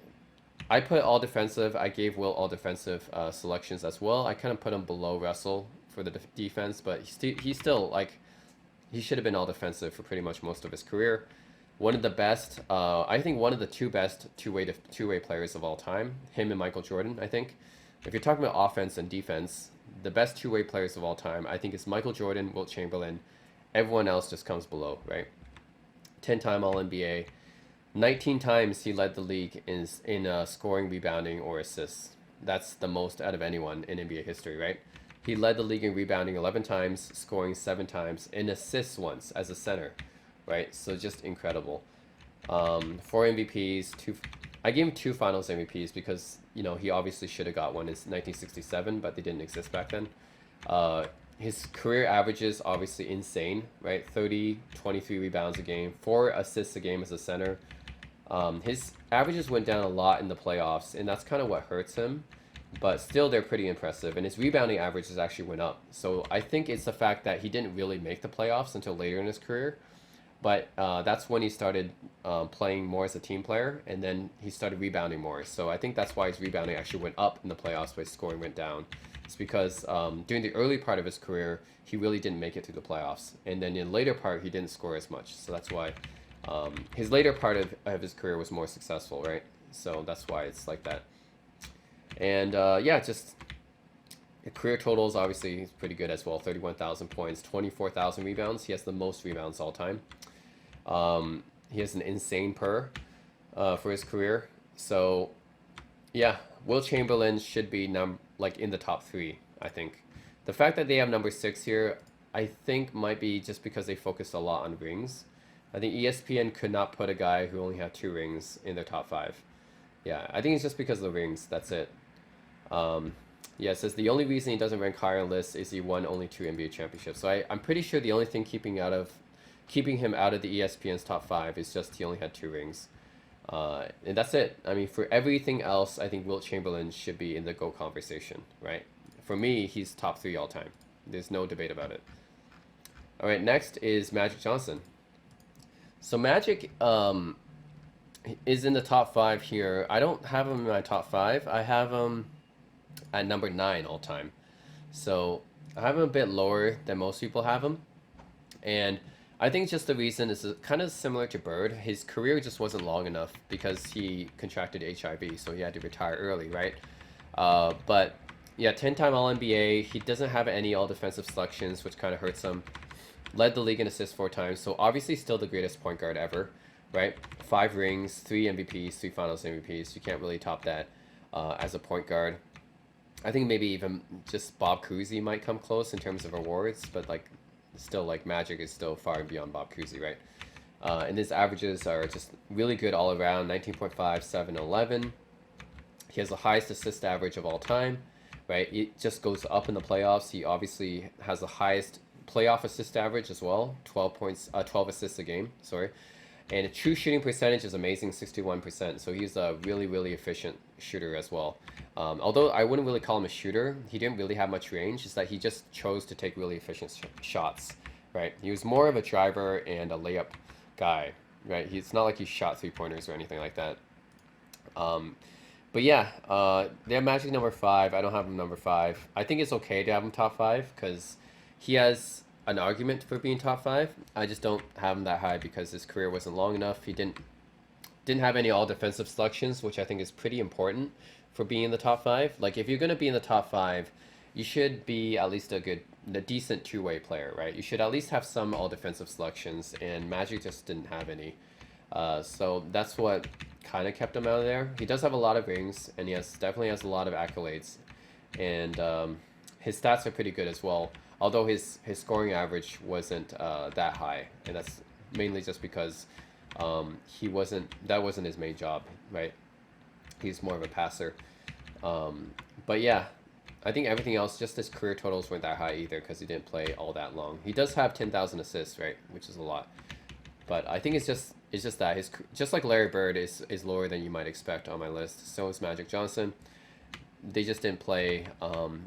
I put all defensive. I gave Wilt all defensive selections as well. I kind of put him below Russell for the defense, but he's still like, he should have been all defensive for pretty much most of his career. One of the best, I think one of the 2 best two-way players of all time, him and Michael Jordan, I think. If you're talking about offense and defense, the best 2-way players of all time, I think it's Michael Jordan, Wilt Chamberlain. Everyone else just comes below, right? 10-time All-NBA. 19 times he led the league in scoring, rebounding, or assists. That's the most out of anyone in NBA history, right? He led the league in rebounding 11 times, scoring 7 times, and assists once as a center, right? So just incredible. 4 MVPs, 2. I gave him 2 Finals MVPs because he obviously should have got one in 1967, but they didn't exist back then. His career averages obviously insane, right? 30, 23 rebounds a game, 4 assists a game as a center. His averages went down a lot in the playoffs, and that's kind of what hurts him. But still, they're pretty impressive, and his rebounding averages actually went up. So I think it's the fact that he didn't really make the playoffs until later in his career. But that's when he started playing more as a team player, and then he started rebounding more. So I think that's why his rebounding actually went up in the playoffs, but his scoring went down. It's because during the early part of his career, he really didn't make it through the playoffs. And then in the later part, he didn't score as much. So that's why his later part of his career was more successful, right? So that's why it's like that. And yeah, just career totals, obviously, he's pretty good as well. 31,000 points, 24,000 rebounds. He has the most rebounds all time. He has an insane per for his career. So, yeah, Wilt Chamberlain should be like in the top three. I think the fact that they have number six here, I think might be just because they focused a lot on rings. I think ESPN could not put a guy who only had two rings in their top five. Yeah, I think it's just because of the rings. That's it. Um, yeah, it says the only reason he doesn't rank higher on lists is he won only two NBA championships. So I'm pretty sure the only thing keeping him out of the ESPN's top five is just he only had two rings. And that's it. I mean, for everything else, I think Wilt Chamberlain should be in the GOAT conversation, right? For me, he's top three all time. There's no debate about it. All right, next is Magic Johnson. So Magic is in the top five here. I don't have him in my top five. I have him at number 9 all time. So I have him a bit lower than most people have him. And I think just the reason is kind of similar to Bird. His career just wasn't long enough because he contracted HIV, so he had to retire early, right? But yeah, 10-time All-NBA. He doesn't have any all-defensive selections, which kind of hurts him. Led the league in assists 4 times, so obviously still the greatest point guard ever, right? 5 rings, 3 MVPs, 3 Finals MVPs. You can't really top that as a point guard. I think maybe even just Bob Cousy might come close in terms of awards, but like still like Magic is still far beyond Bob Cousy, right? And his averages are just really good all around, 19.5, 7, 11. He has the highest assist average of all time, right? It just goes up in the playoffs. He obviously has the highest playoff assist average as well, 12 assists a game, sorry. And a true shooting percentage is amazing, 61%. So he's a really, really efficient shooter as well. Although I wouldn't really call him a shooter, he didn't really have much range. It's that he just chose to take really efficient shots, right? He was more of a driver and a layup guy, right? It's not like he shot 3-pointers or anything like that. But yeah, they have Magic number 5. I don't have him number 5. I think it's okay to have him top 5 because he has an argument for being top 5. I just don't have him that high because his career wasn't long enough. He didn't have any all defensive selections, which I think is pretty important for being in the top 5. Like if you're going to be in the top 5, you should be at least a decent two-way player, right? You should at least have some all defensive selections, and Magic just didn't have any. So that's what kind of kept him out of there. He does have a lot of rings, and he definitely has a lot of accolades, and his stats are pretty good as well. Although his scoring average wasn't that high, and that's mainly just because that wasn't his main job, right? He's more of a passer. But yeah, I think everything else, just his career totals weren't that high either because he didn't play all that long. He does have 10,000 assists, right, which is a lot. But I think it's just that just like Larry Bird is lower than you might expect on my list. So is Magic Johnson. They just didn't play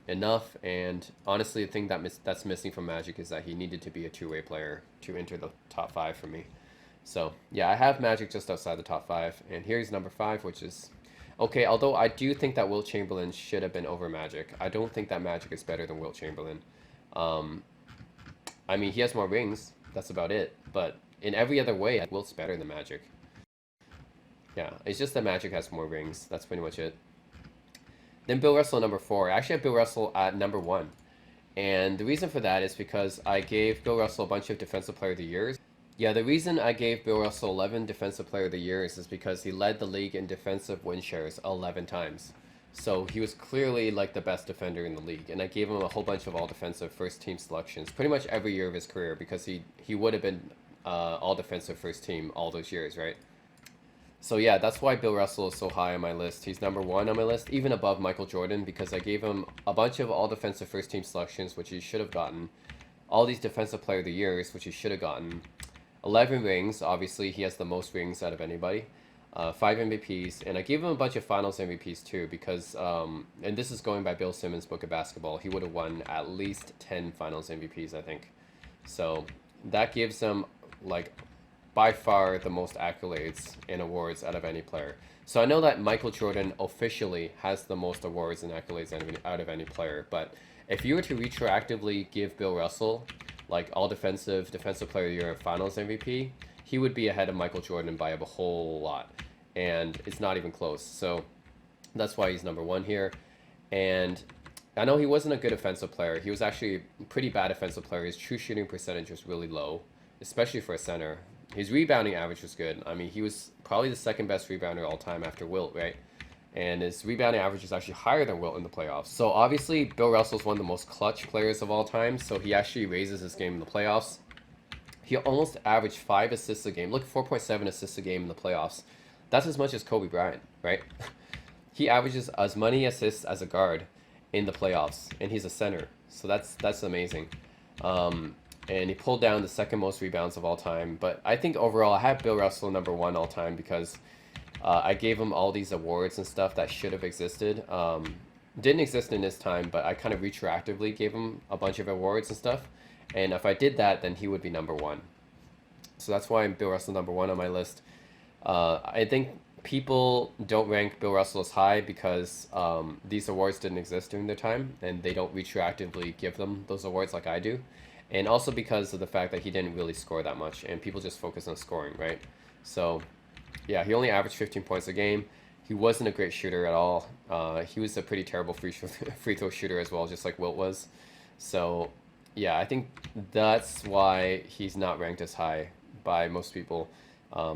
enough, and honestly, the thing that's missing from Magic is that he needed to be a two-way player to enter the top 5 for me. So yeah, I have Magic just outside the top 5, and here's number 5, which is okay. Although I do think that Wilt Chamberlain should have been over Magic. I don't think that Magic is better than Wilt Chamberlain. I mean, he has more rings. That's about it. But in every other way, Wilt's better than Magic. Yeah, it's just that Magic has more rings. That's pretty much it. Then Bill Russell number 4. I actually have Bill Russell at number 1. And the reason for that is because I gave Bill Russell a bunch of Defensive Player of the Years. Yeah, the reason I gave Bill Russell 11 Defensive Player of the Years is because he led the league in defensive win shares 11 times. So he was clearly like the best defender in the league. And I gave him a whole bunch of all-defensive first-team selections pretty much every year of his career because he would have been all-defensive first-team all those years, right? So yeah, that's why Bill Russell is so high on my list. He's number 1 on my list, even above Michael Jordan, because I gave him a bunch of all-defensive first-team selections, which he should have gotten. All these Defensive Player of the Years, which he should have gotten. 11 rings, obviously he has the most rings out of anybody. 5 MVPs, and I gave him a bunch of Finals MVPs too, because, and this is going by Bill Simmons' Book of Basketball, he would have won at least 10 Finals MVPs, I think. So that gives him, like, by far the most accolades and awards out of any player. So I know that Michael Jordan officially has the most awards and accolades out of any player, but if you were to retroactively give Bill Russell like all defensive player of the year and Finals MVP, he would be ahead of Michael Jordan by a whole lot, and it's not even close. So that's why he's number 1 here. And I know he wasn't a good offensive player. He was actually a pretty bad offensive player. His true shooting percentage was really low, especially for a center. His rebounding average was good. I mean, he was probably the second best rebounder all time after Wilt, right? and his rebounding average is actually higher than Wilt in the playoffs. So obviously, Bill Russell's one of the most clutch players of all time, so he actually raises his game in the playoffs. He almost averaged 5 assists a game. Look, 4.7 assists a game in the playoffs. That's as much as Kobe Bryant, right? He averages as many assists as a guard in the playoffs, and he's a center. So that's amazing. And he pulled down the second most rebounds of all time. But I think overall, I have Bill Russell number one all time because I gave him all these awards and stuff that should have existed. Didn't exist in his time, but I kind of retroactively gave him a bunch of awards and stuff. And if I did that, then he would be number one. So that's why I'm Bill Russell number one on my list. I think people don't rank Bill Russell as high because these awards didn't exist during their time, and they don't retroactively give them those awards like I do. And also because of the fact that he didn't really score that much, and people just focus on scoring, right? So, yeah, he only averaged 15 points a game. He wasn't a great shooter at all. He was a pretty terrible free throw shooter as well, just like Wilt was. So, yeah, I think that's why he's not ranked as high by most people.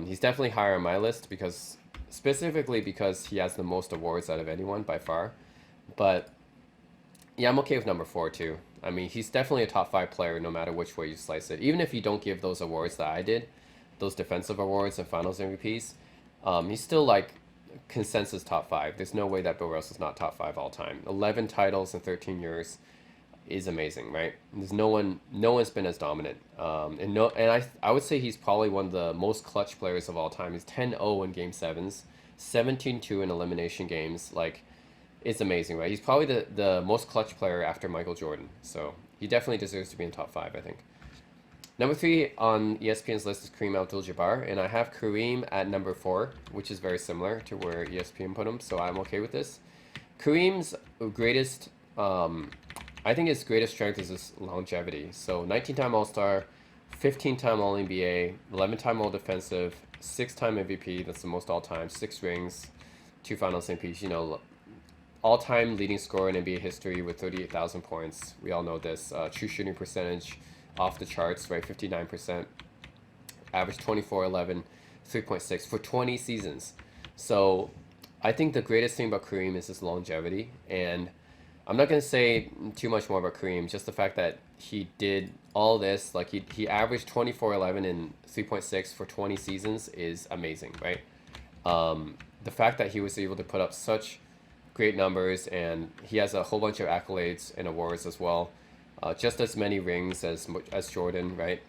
He's definitely higher on my list specifically because he has the most awards out of anyone by far. But yeah, I'm okay with number four too. I mean, he's definitely a top five player no matter which way you slice it. Even if you don't give those awards that I did, those defensive awards and finals MVPs, he's still like consensus top five. There's no way that Bill Russell's not top five all time. 11 titles in 13 years is amazing, right? There's no one's been as dominant. I would say he's probably one of the most clutch players of all time. He's 10-0 in game sevens, 17-2 in elimination games. Like, it's amazing, right? He's probably the most clutch player after Michael Jordan. So he definitely deserves to be in top five, I think. Number three on ESPN's list is Kareem Abdul-Jabbar, and I have Kareem at number four, which is very similar to where ESPN put him, so I'm okay with this. Kareem's greatest, I think his greatest strength is his longevity. So 19-time All-Star, 15-time All-NBA, 11-time All-Defensive, 6-time MVP, that's the most all-time, 6 rings, 2 Finals MVPs, you know, all-time leading scorer in NBA history with 38,000 points. We all know this. True shooting percentage off the charts, right? 59%. Average 24, 11, 3.6 for 20 seasons. So I think the greatest thing about Kareem is his longevity. And I'm not going to say too much more about Kareem, just the fact that he did all this. Like he averaged 24, 11, and 3.6 for 20 seasons is amazing, right? The fact that he was able to put up such great numbers, and he has a whole bunch of accolades and awards as well, just as many rings as Jordan, right?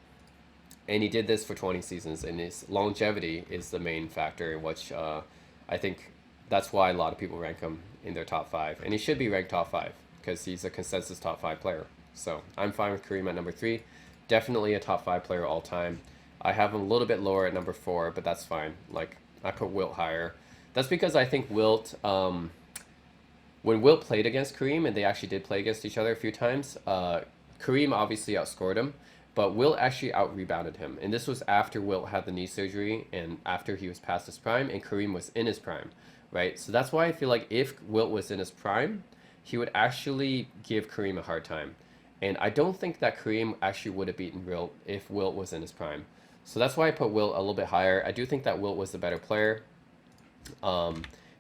And he did this for 20 seasons, and his longevity is the main factor in which I think that's why a lot of people rank him in their top five, and he should be ranked top five because he's a consensus top five player. So I'm fine with Kareem at number three, definitely a top five player all time. I have him a little bit lower at number four, but that's fine. Like, I put Wilt higher. That's because I think Wilt, when Wilt played against Kareem, and they actually did play against each other a few times, Kareem obviously outscored him, but Wilt actually out-rebounded him. And this was after Wilt had the knee surgery and after he was past his prime, and Kareem was in his prime, right? So that's why I feel like if Wilt was in his prime, he would actually give Kareem a hard time. And I don't think that Kareem actually would have beaten Wilt if Wilt was in his prime. So that's why I put Wilt a little bit higher. I do think that Wilt was the better player.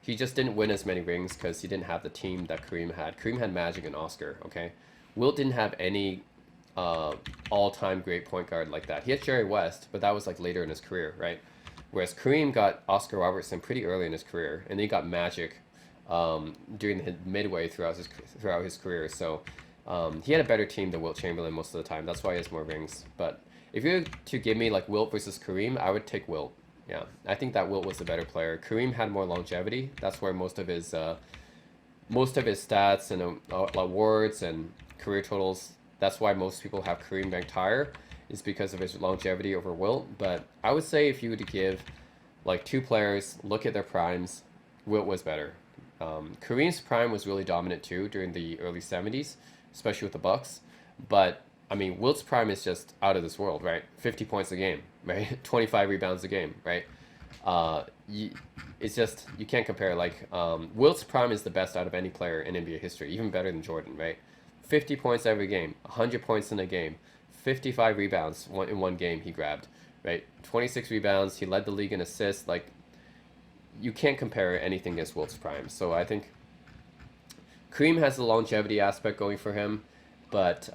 He just didn't win as many rings because he didn't have the team that Kareem had. Kareem had Magic and Oscar, okay? Wilt didn't have any all-time great point guard like that. He had Jerry West, but that was like later in his career, right? Whereas Kareem got Oscar Robertson pretty early in his career, and then he got Magic during the midway throughout his career. So he had a better team than Wilt Chamberlain most of the time. That's why he has more rings. But if you were to give me like Wilt versus Kareem, I would take Wilt. Yeah, I think that Wilt was the better player. Kareem had more longevity. That's where most of his stats and awards and career totals. That's why most people have Kareem ranked higher, is because of his longevity over Wilt. But I would say if you were to give like two players, look at their primes, Wilt was better. Kareem's prime was really dominant too during the early 70s, especially with the Bucks. But I mean, Wilt's prime is just out of this world, right? 50 points a game, right? 25 rebounds a game, right? It's just, you can't compare. Like, Wilt's prime is the best out of any player in NBA history, even better than Jordan, right? 50 points every game, 100 points in a game, 55 rebounds in one game he grabbed, right? 26 rebounds, he led the league in assists. Like, you can't compare anything against Wilt's prime. So I think Kareem has the longevity aspect going for him, but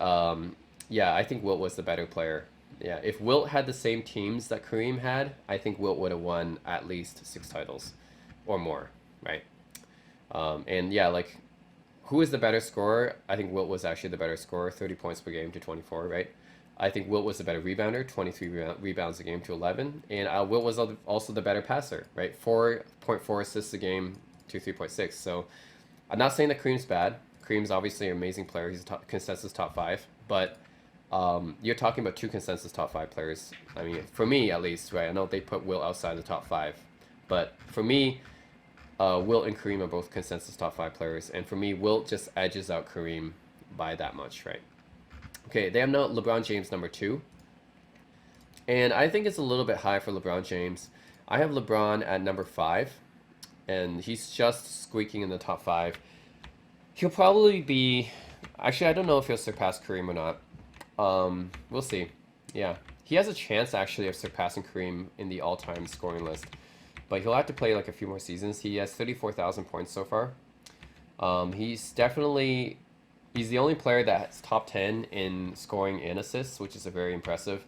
yeah, I think Wilt was the better player. Yeah, if Wilt had the same teams that Kareem had, I think Wilt would have won at least 6 titles or more, right? And yeah, like, who is the better scorer? I think Wilt was actually the better scorer, 30 points per game to 24, right? I think Wilt was the better rebounder, 23 rebounds a game to 11. And Wilt was also the better passer, right? 4.4 assists a game to 3.6. So I'm not saying that Kareem's bad. Kareem's obviously an amazing player. He's a consensus top 5. But you're talking about 2 consensus top 5 players. I mean, for me at least, right? I know they put Wilt outside the top 5. But for me, Wilt and Kareem are both consensus top 5 players. And for me, Wilt just edges out Kareem by that much, right? Okay, they have now LeBron James number 2. And I think it's a little bit high for LeBron James. I have LeBron at number 5. And he's just squeaking in the top 5. He'll probably be... Actually, I don't know if he'll surpass Kareem or not. We'll see. Yeah. He has a chance, actually, of surpassing Kareem in the all-time scoring list. But he'll have to play like a few more seasons. He has 34,000 points so far. He's definitely... He's the only player that's top 10 in scoring and assists, which is a very impressive.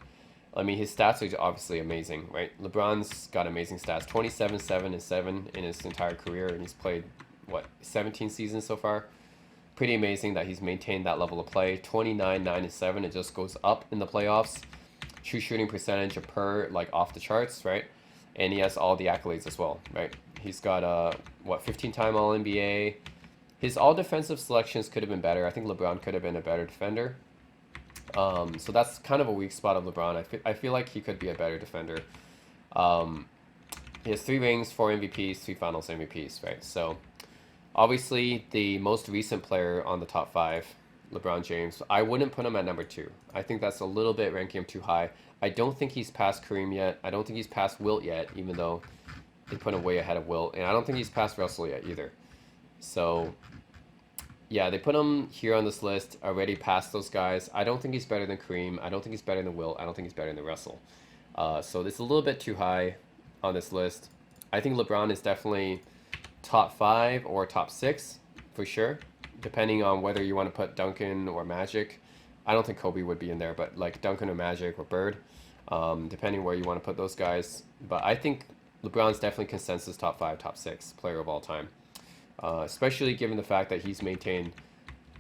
I mean, his stats are obviously amazing, right? LeBron's got amazing stats. 27, 7, and 7 in his entire career, and he's played, what, 17 seasons so far? Pretty amazing that he's maintained that level of play. 29, 9, and 7, it just goes up in the playoffs. True shooting percentage per, like, off the charts, right? And he has all the accolades as well, right? He's got, 15-time All-NBA. His all-defensive selections could have been better. I think LeBron could have been a better defender. So that's kind of a weak spot of LeBron. I feel like he could be a better defender. He has 3 rings, 4 MVPs, 3 Finals MVPs, right? So obviously the most recent player on the top 5, LeBron James, I wouldn't put him at number 2. I think that's a little bit ranking him too high. I don't think he's past Kareem yet. I don't think he's past Wilt yet, even though they put him way ahead of Wilt. And I don't think he's past Russell yet either. So yeah, they put him here on this list, already past those guys. I don't think he's better than Kareem. I don't think he's better than Wilt. I don't think he's better than Russell. So it's a little bit too high on this list. I think LeBron is definitely top 5 or top 6 for sure, depending on whether you want to put Duncan or Magic. I don't think Kobe would be in there, but like Duncan or Magic or Bird, depending where you want to put those guys. But I think LeBron's definitely consensus top 5, top 6 player of all time. Especially given the fact that he's maintained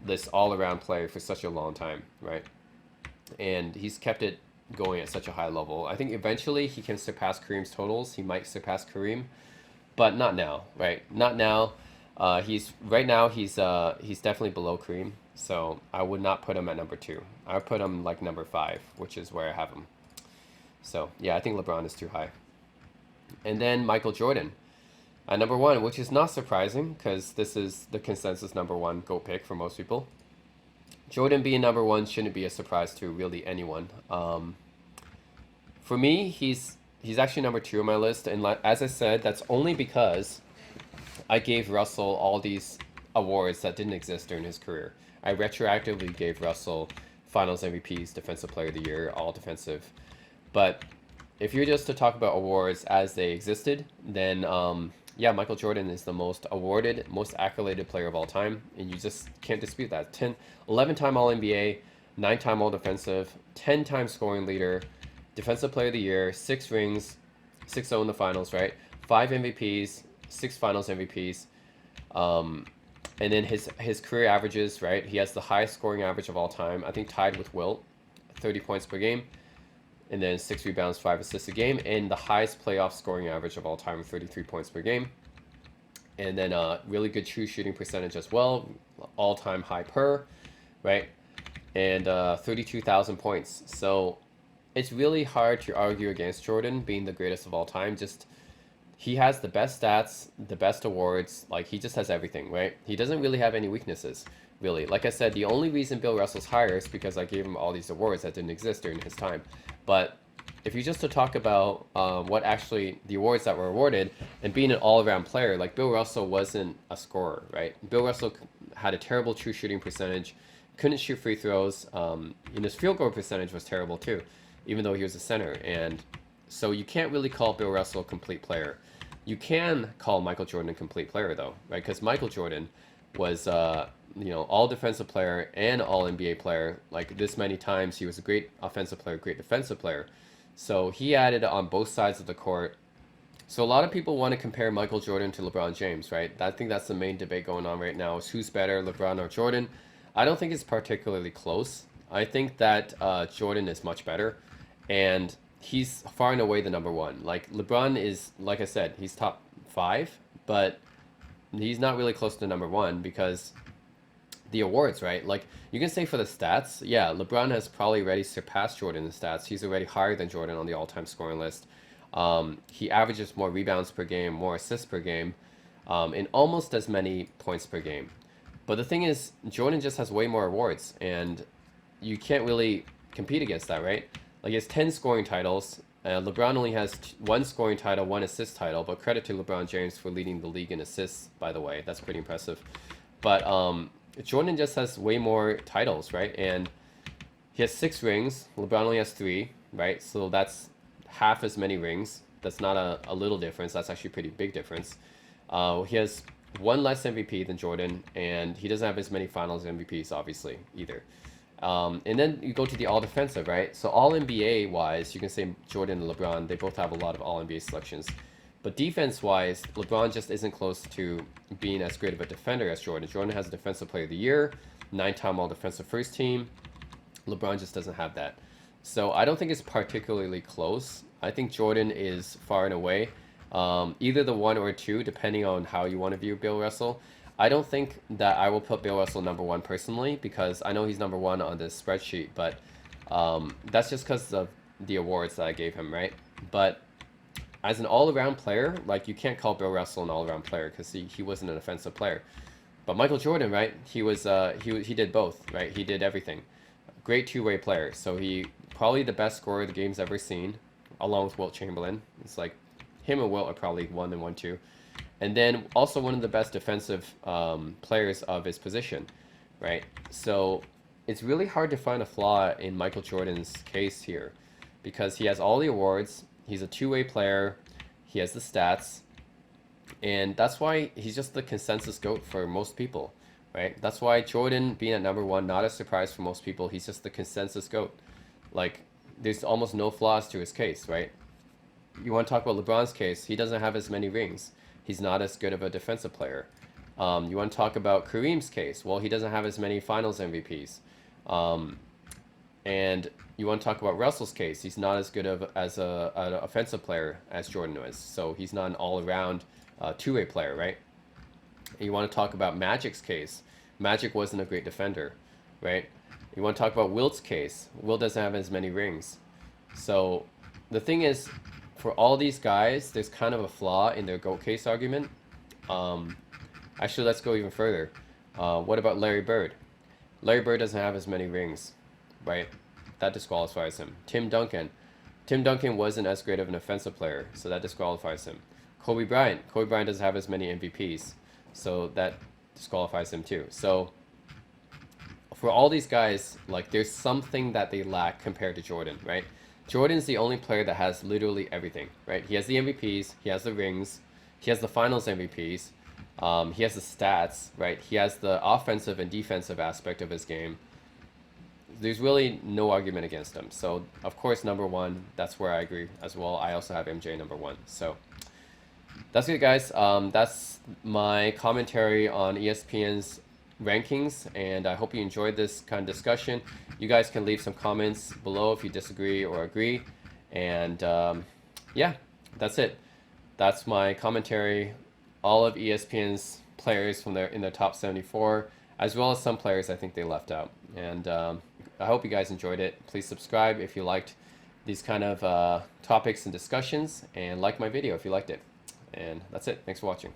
this all-around play for such a long time, right? And he's kept it going at such a high level. I think eventually he can surpass Kareem's totals. He might surpass Kareem, but not now, right? Not now. He's definitely below Kareem, so I would not put him at number 2. I would put him like number 5, which is where I have him. So yeah, I think LeBron is too high. And then Michael Jordan. Number 1, which is not surprising because this is the consensus number 1 GOAT pick for most people. Jordan being number 1 shouldn't be a surprise to really anyone. For me, he's actually number 2 on my list, and as I said, that's only because I gave Russell all these awards that didn't exist during his career. I retroactively gave Russell Finals MVPs, Defensive Player of the Year, All Defensive. But if you're just to talk about awards as they existed, then yeah, Michael Jordan is the most awarded, most accoladed player of all time, and you just can't dispute that. 11-time All-NBA, 9-time All-Defensive, 10-time scoring leader, Defensive Player of the Year, 6 rings, 6-0 in the finals, right? 5 MVPs, 6 Finals MVPs, and then his career averages, right? He has the highest scoring average of all time, I think tied with Wilt, 30 points per game. And then 6 rebounds, 5 assists a game, and the highest playoff scoring average of all time with 33 points per game. And then really good true shooting percentage as well, all-time high per, right? And 32,000 points. So it's really hard to argue against Jordan being the greatest of all time. Just he has the best stats, the best awards. Like, he just has everything, right? He doesn't really have any weaknesses, really. Like I said, the only reason Bill Russell's higher is because I gave him all these awards that didn't exist during his time. But if you just to talk about what actually the awards that were awarded and being an all-around player, like Bill Russell wasn't a scorer, right? Bill Russell had a terrible true shooting percentage, couldn't shoot free throws, and his field goal percentage was terrible too, even though he was a center. And so you can't really call Bill Russell a complete player. You can call Michael Jordan a complete player though, right? Because Michael Jordan was, all defensive player and all NBA player. Like this many times, he was a great offensive player, great defensive player. So he added on both sides of the court. So a lot of people want to compare Michael Jordan to LeBron James, right? I think that's the main debate going on right now is who's better, LeBron or Jordan. I don't think it's particularly close. I think that Jordan is much better, and he's far and away the number one. Like LeBron is, like I said, he's top five, but he's not really close to number one because the awards, right? Like you can say for the stats, yeah, LeBron has probably already surpassed Jordan in stats. He's already higher than Jordan on the all-time scoring list. He averages more rebounds per game, more assists per game, and almost as many points per game. But the thing is, Jordan just has way more awards, and you can't really compete against that, right? Like he has 10 scoring titles. LeBron only has one scoring title, one assist title, but credit to LeBron James for leading the league in assists, by the way. That's pretty impressive. But Jordan just has way more titles, right? And he has 6 rings. LeBron only has 3, right? So that's half as many rings. That's not a little difference. That's actually a pretty big difference. He has one less MVP than Jordan, and he doesn't have as many finals MVPs, obviously, either. And then you go to the all-defensive, right? So all-NBA-wise, you can say Jordan and LeBron, they both have a lot of all-NBA selections. But defense-wise, LeBron just isn't close to being as great of a defender as Jordan. Jordan has a Defensive Player of the Year, 9-time All-Defensive First Team. LeBron just doesn't have that. So I don't think it's particularly close. I think Jordan is far and away either the 1 or 2, depending on how you want to view Bill Russell. I don't think that I will put Bill Russell number 1 personally, because I know he's number 1 on this spreadsheet, but that's just because of the awards that I gave him, right? But as an all-around player, like you can't call Bill Russell an all-around player because he wasn't an offensive player. But Michael Jordan, right? He did both, right? He did everything. Great two-way player. So he probably the best scorer the game's ever seen, along with Wilt Chamberlain. It's like him and Wilt are probably 1 and 1, 2. And then also one of the best defensive players of his position, right? So it's really hard to find a flaw in Michael Jordan's case here because he has all the awards. He's a two-way player. He has the stats. And that's why he's just the consensus GOAT for most people, right? That's why Jordan being at number 1, not a surprise for most people. He's just the consensus GOAT. Like, there's almost no flaws to his case, right? You want to talk about LeBron's case, he doesn't have as many rings. He's not as good of a defensive player. You want to talk about Kareem's case, well, he doesn't have as many finals MVPs. And you want to talk about Russell's case, he's not as good as an offensive player as Jordan was. So he's not an all-around two-way player, right? And you want to talk about Magic's case. Magic wasn't a great defender, right? You want to talk about Wilt's case. Wilt doesn't have as many rings. So the thing is, for all these guys, there's kind of a flaw in their GOAT case argument. Actually, let's go even further. What about Larry Bird? Larry Bird doesn't have as many rings, right? That disqualifies him. Tim Duncan. Tim Duncan wasn't as great of an offensive player, so that disqualifies him. Kobe Bryant. Kobe Bryant doesn't have as many MVPs, so that disqualifies him too. So for all these guys, like there's something that they lack compared to Jordan, right? Jordan's the only player that has literally everything, right? He has the MVPs, he has the rings, he has the finals MVPs, he has the stats, right? He has the offensive and defensive aspect of his game. There's really no argument against him. So, of course, number 1, that's where I agree as well. I also have MJ number 1. So, that's it, guys. That's my commentary on ESPN's rankings, and I hope you enjoyed this kind of discussion. You guys can leave some comments below if you disagree or agree. And yeah, that's it. That's my commentary. All of ESPN's players from in their top 74, as well as some players I think they left out. And I hope you guys enjoyed it. Please subscribe if you liked these kind of topics and discussions, and like my video if you liked it. And that's it. Thanks for watching.